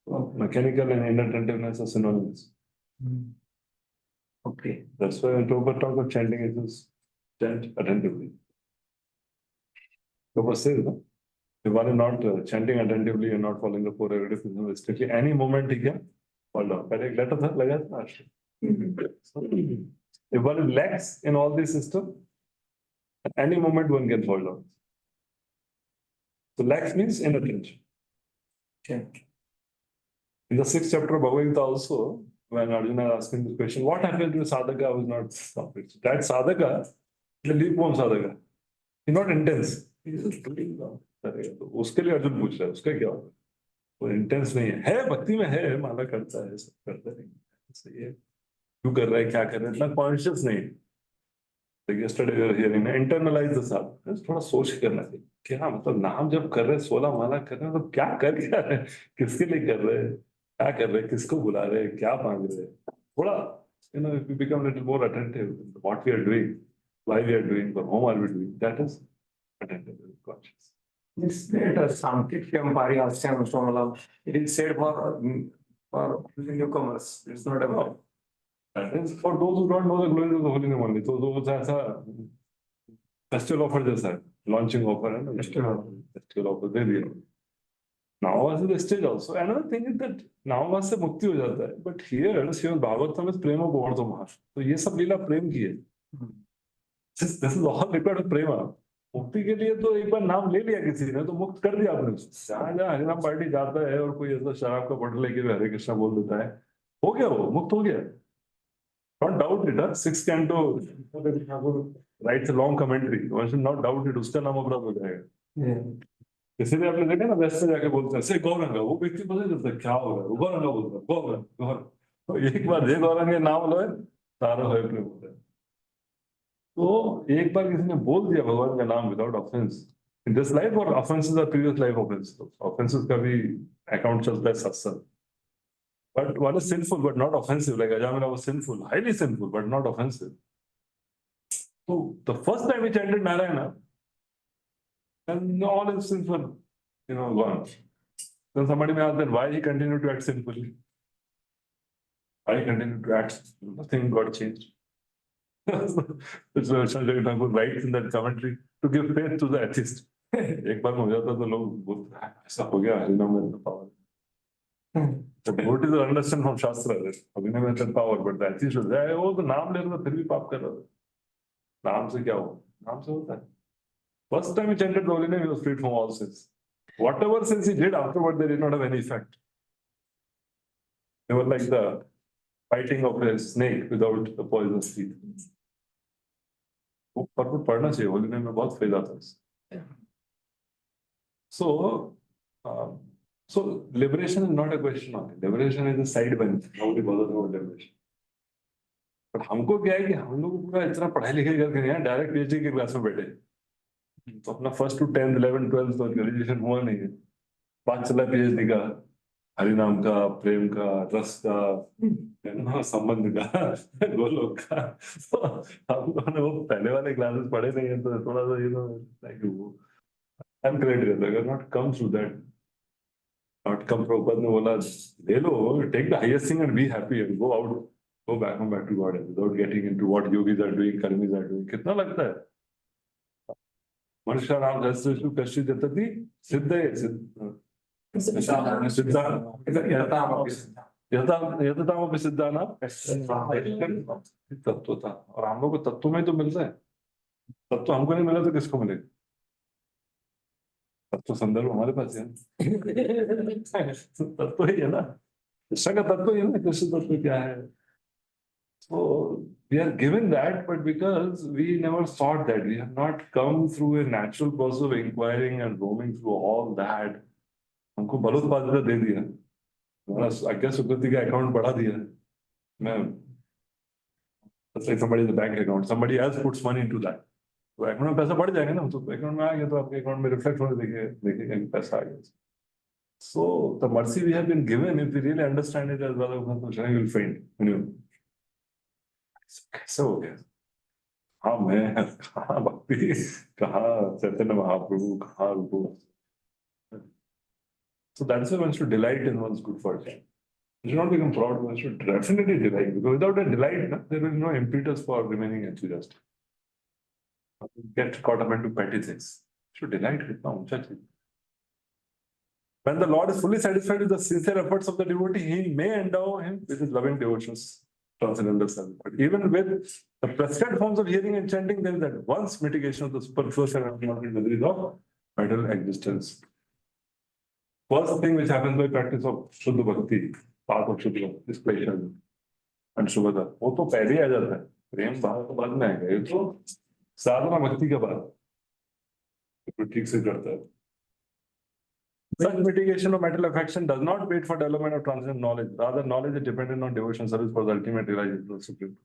Speaker 1: So mechanical and inattentiveness are synonymous.
Speaker 2: Okay.
Speaker 1: That's why when Prabhupada talk of chanting, it is chant attentively. Prabhupada says, no? If one is not chanting attentively and not following the four regulations strictly, any moment he can fall down. But let us have like that. If one is lax in all these systems, at any moment one can fall down. So lax means inattention.
Speaker 2: Okay.
Speaker 1: In the 6th chapter of Bhagavad Gita also, when Arjuna is asking this question, what happened to a sadhaka who is not complete? That sadhaka, the lukewarm sadhaka, he's not intense. He's just doing तो उसके लिए अर्जुन पूछ रहा है, उसका क्या होगा? वो इंटेंस नहीं है भक्ति में है, माला करता है, सब करता है, सही है, क्यों कर रहा है, क्या कर रहा है, इतना कॉन्शियस नहीं। Like yesterday we were hearing, internalize the sadhana, थोड़ा सोच के करना चाहिए, क्या मतलब नाम जब कर रहे हैं, 16 माला कर रहे हैं, तो क्या कर रहे हैं, किसके लिए कर रहे हैं, क्या कर रहे हैं, किसको बुला रहे हैं, क्या मांग रहे हैं, थोड़ा if we become a little more attentive what we are doing, why we are doing, for whom are we doing, that is attentive and conscious.
Speaker 2: It's later Samkhya Pariyasya, so it is said for newcomers. It's not about.
Speaker 1: That is for those who don't know the glory of the holy name only. So those ऐसा festival offer जैसा है, launching offer है ना, festival offer दे दिया। Navavas is the stage also. Another thing is that Navavas से मुक्ति हो जाता है, but here Srimad Bhagavatam is प्रेम और तुम्हार, तो ये सब लीला प्रेम की है। This is all required of प्रेम। मुक्ति के लिए तो एक बार नाम ले लिया किसी ने, तो मुक्त कर दिया आपने। जहाँ जहाँ हरिनाम पार्टी जाता है और कोई ऐसा शराब का बोतल लेके हरे कृष्णा बोल देता है, हो गया, वो मुक्त हो गया। Don't doubt it, 6th canto writes a long commentary. One should not doubt it, उसका नाम अपराध हो जाएगा। इसीलिए आपने देखा ना, वेस्ट में जाके बोलते हैं से गौरंगा, वो व्यक्ति पता चलता है क्या होगा, वो गौरंगा बोलता है, गौरंग, तो एक बार ये गौरंग के नाम लो, सारा है प्रेम होता है। तो एक बार किसी ने बोल दिया भगवान का नाम without offence, in this life और offences are previous life offence, offences का भी अकाउंट चलता है सत्संग। But one is sinful but not offensive, like Ajamila was sinful, highly sinful but not offensive. So the first time he chanted Narayana, and all his sins were, gone. Then somebody may ask that why he continued to act sinfully. Why he continued to act, nothing got changed. So Sanjay Thakur writes in that commentary to give faith to the atheist. एक बार हो जाता तो लोग बोलते हैं ऐसा हो गया, हरिनाम में power. The devotees will understand from Shastra that Abhinay has that power, but the atheist will say, "Oh, the नाम ले रहा था, फिर भी पाप कर रहा था। नाम से क्या हो? नाम से होता है। First time he chanted the holy name, he was freed from all sins. Whatever sins he did afterward, they did not have any effect. They were like the biting of a snake without the poisonous teeth. वो पढ़ना चाहिए, holy name में बहुत फायदा था उससे। So, so liberation is not a question of it. Liberation is a side benefit. Nobody bothers about liberation. But हमको क्या है कि हम लोग पूरा इतना पढ़ाई लिखाई करके नहीं है, डायरेक्ट पीएचडी की क्लास में बैठे, तो अपना first to 10th 11th 12th तो ग्रेजुएशन हुआ नहीं है, बात चला पीएचडी का, हरिनाम का, प्रेम का, रस का, संबंध का, गोलोक का। तो हम लोगों ने वो पहले वाले क्लासेस पढ़े नहीं है, तो थोड़ा सा लाइक वो I'm glad you have not come through that. Not come Prabhupada ने बोला ले लो, take the highest thing and be happy and go out, go back home, back to God without getting into what yogis are doing, karmis are doing. कितना लगता है? मनुष्य नाम सहस्रेषु कश्चित् यतति सिद्धये यततामपि सिद्धानां तत्व था। और हम लोग को तत्व में तो मिलता है, तत्व हमको नहीं मिला तो किसको मिलेगा? तत्व संदर्भ हमारे पास है, तत्व ही है ना, कृष्ण का तत्व ही है ना, कृष्ण तत्व क्या है? So we are given that, but because we never sought that, we have not come through a natural process of inquiring and roaming through all that. हमको बलोत्पादिता दे दिया, हमारा आज्ञा सुकृति का अकाउंट बढ़ा दिया, मैं somebody in the bank account, somebody else puts money into that. तो account में पैसा बढ़ जाएगा ना, तो अकाउंट में आ गया तो आपके अकाउंट में रिफ्लेक्ट होने देखेगा पैसा आ गया। So the mercy we have been given, if we really understand it as well, you will faint. कैसे हो गया? हाँ मैं, कहाँ भक्ति, कहाँ चैतन्य महाप्रभु, कहाँ रूप? So that's why one should delight in one's good fortune. You should not become proud. One should definitely delight, because without a delight, there will be no impetus for remaining enthusiastic. Get caught up into petty things. Should delight with now. When the Lord is fully satisfied with the sincere efforts of the devotee, he may endow him with his loving devotions, transcendental service. But even with the prescribed forms of hearing and chanting, there is that once mitigation of the superfluous and unwanted miseries of material existence. First thing which happens by practice of Shuddha Bhakti, path of Shuddha Bhakti, is pleasure and Shubhata. वो तो पहले आ जाता है, प्रेम भाव तो बाद में आएगा, ये तो साधना भक्ति के बाद तो ठीक से करता है। Such mitigation of material affection does not wait for development of transcendent knowledge. Rather, knowledge is dependent on devotion service for the ultimate realization of the Supreme.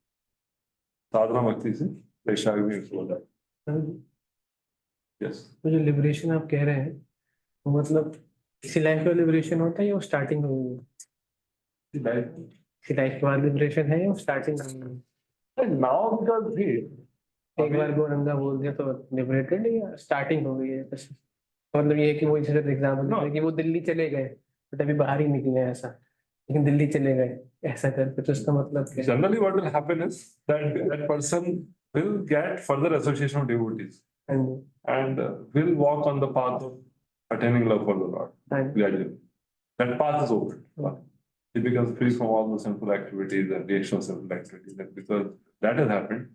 Speaker 1: साधना भक्ति से वैशाख में होता है। Yes.
Speaker 7: तो जो लिबरेशन आप कह रहे हैं, वो मतलब इसी लाइफ में लिबरेशन होता है या वो स्टार्टिंग होगी? इसी लाइफ के बाद लिबरेशन है या स्टार्टिंग होगी?
Speaker 1: Now because we
Speaker 7: एक बार गौरंगा बोल दिया तो लिबरेटेड या स्टार्टिंग हो गई है? मतलब ये है कि वो एग्जाम्पल कि वो दिल्ली चले गए बट अभी बाहर ही निकले ऐसा, लेकिन दिल्ली चले गए ऐसा करके, तो इसका मतलब क्या?
Speaker 1: Generally what will happen is that person will get further association of devotees and will walk on the path of attaining love for the Lord gradually. That path is open. He becomes free from all the sinful activities and reaction of sinful activities. And because that has happened,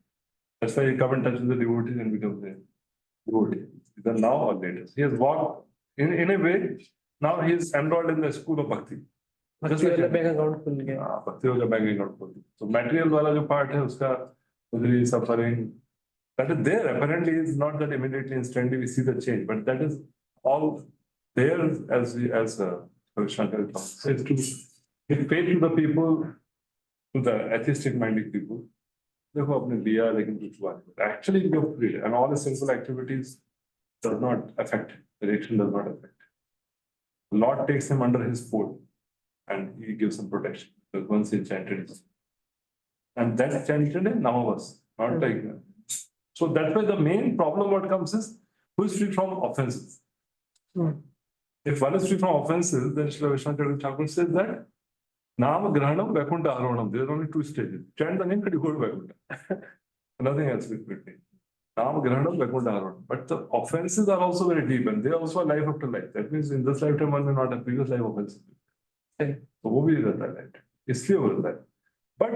Speaker 1: that's why he comes in touch with the devotees and becomes a devotee. Either now or later. He has walked in a way, now he is enrolled in the school of Bhakti.
Speaker 7: भक्ति वाला bank account खुल गया।
Speaker 1: हाँ, भक्ति वाला bank account खुल गया। So material वाला जो part है उसका misery, suffering, that is there. Apparently, it's not that immediately, instantly we see the change, but that is all there as Shankar says, to give faith to the people, to the atheistic minded people. देखो अपने दिया लेकिन कुछ हुआ नहीं. Actually, you're free, and all the sinful activities does not affect. The reaction does not affect. The Lord takes him under his fold, and he gives him protection. Because once he chanted, and that's chanted in Namavas, not like that. So that's why the main problem what comes is who is free from offenses. If one is free from offenses, then Srila Vishnu Thakur says that Nama Grahanam Vaikuntha Arohanam. There are only two stages. Chant the name and you go to Vaikuntha. Nothing else with between. Nama Grahanam Vaikuntha Arohanam. But the offenses are also very deep and they are also a life after life. That means in this lifetime one may not have previous life offenses. So वो भी रहता है, इसलिए हो रहता है. But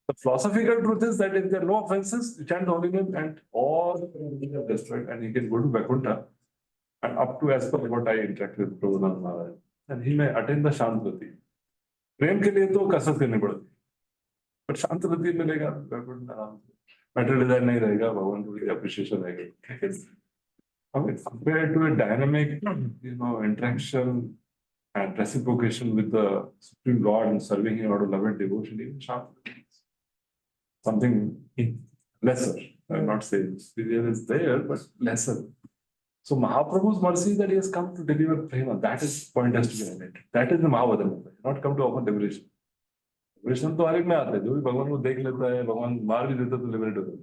Speaker 1: the philosophical truth is that if there are no offenses, you chant the holy name and all the things are destroyed and he can go to Vaikuntha and up to as per what I interact with Prabhu Maharaj. And he may attain the Shantrati. प्रेम के लिए तो कसरत करनी पड़ती, पर शांत रति मिलेगा आराम से. मेटेरियल डिजाइन नहीं रहेगा, भगवान को भी अप्रिशिएशन रहेगा. Okay, compared to a dynamic, interaction and reciprocation with the Supreme Lord and serving Him out of love and devotion, even Shastra is something lesser. I'm not saying superior is there, but lesser. So Mahaprabhu's mercy is that he has come to deliver prema. That is point has to be highlighted. That is the Mahavadam. Not come to offer liberation. Liberation तो हर एक में आता है, जो भी भगवान को देख लेता है, भगवान मार भी देता है तो लिबरेट होता है.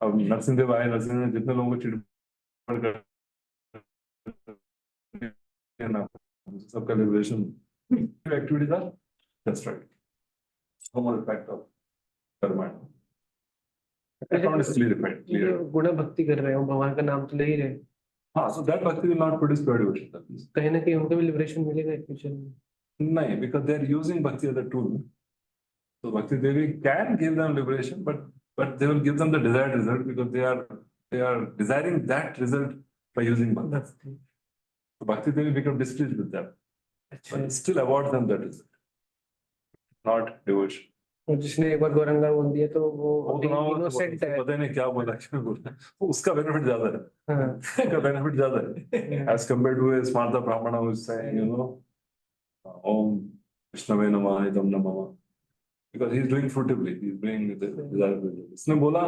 Speaker 1: अब नरसिंह देव आए, नरसिंह ने जितने लोगों को चिढ़ कर ना, सबका liberation activities are just right. No more effect of karma. Account is clear.
Speaker 7: गुण भक्ति कर रहे हो, भगवान का नाम तो ले ही रहे.
Speaker 1: हाँ, so that bhakti will not produce pure devotion.
Speaker 7: कहीं ना कहीं उनको भी लिबरेशन मिलेगा फ्यूचर में.
Speaker 1: नहीं, because they are using bhakti as a tool. So Bhakti Devi can give them liberation, but they will give them the desired result because they are desiring that result by using bhakti. So Bhakti Devi become displeased with them, but still awards them that result, not devotion.
Speaker 7: और जिसने एक बार गौरंगा बोल दिया तो वो
Speaker 1: innocent है, पता नहीं क्या बोला, क्या बोला, उसका बेनिफिट ज्यादा है.
Speaker 7: हाँ.
Speaker 1: उसका बेनिफिट ज्यादा है as compared to a smarta brahmana who is saying, Om Vishnave Namaha Idam Namaha, because he is doing fruitively, he is doing the desired result. इसने बोला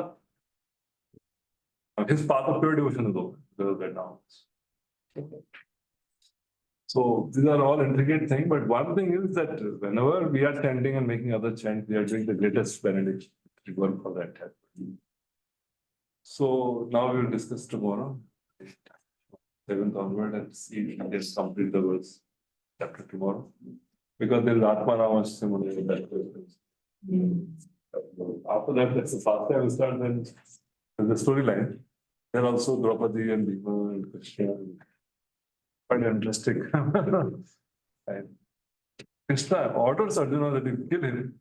Speaker 1: his path of pure devotion is over because of that now. So these are all intricate things, but one thing is that whenever we are chanting and making other chants, we are doing the greatest benediction. We work for that. So now we will discuss tomorrow, 7th onward, and see if we can complete the verse chapter tomorrow. Because there is Atma Nama similar in that verse. After that, that's the fast time we start, then there's the storyline. There are also Draupadi and Bhima and Krishna. Quite interesting. And Krishna orders Arjuna that he kill him.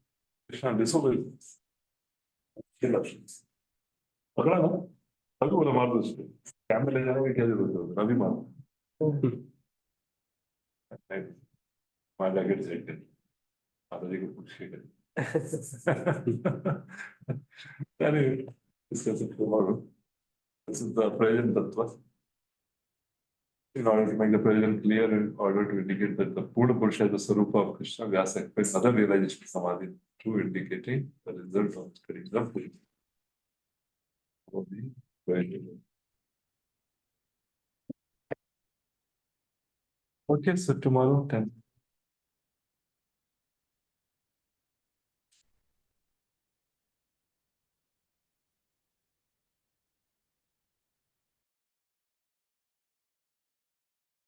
Speaker 1: Krishna disobeys. Kill Arjuna. पकड़ा ना? तभी बोला मार दो उसको. कैमरे ले जाने की क्या जरूरत है? अभी मार. मार जाके डिसाइड कर. माता जी को पूछ के कर. Anyway, discuss it tomorrow. This is the present tattva. In order to make the present clear, in order to indicate that the Purna Purusha is the Sarupa of Krishna, we ask another realization Samadhi through indicating the result of studying the Purana. Okay, so tomorrow 10.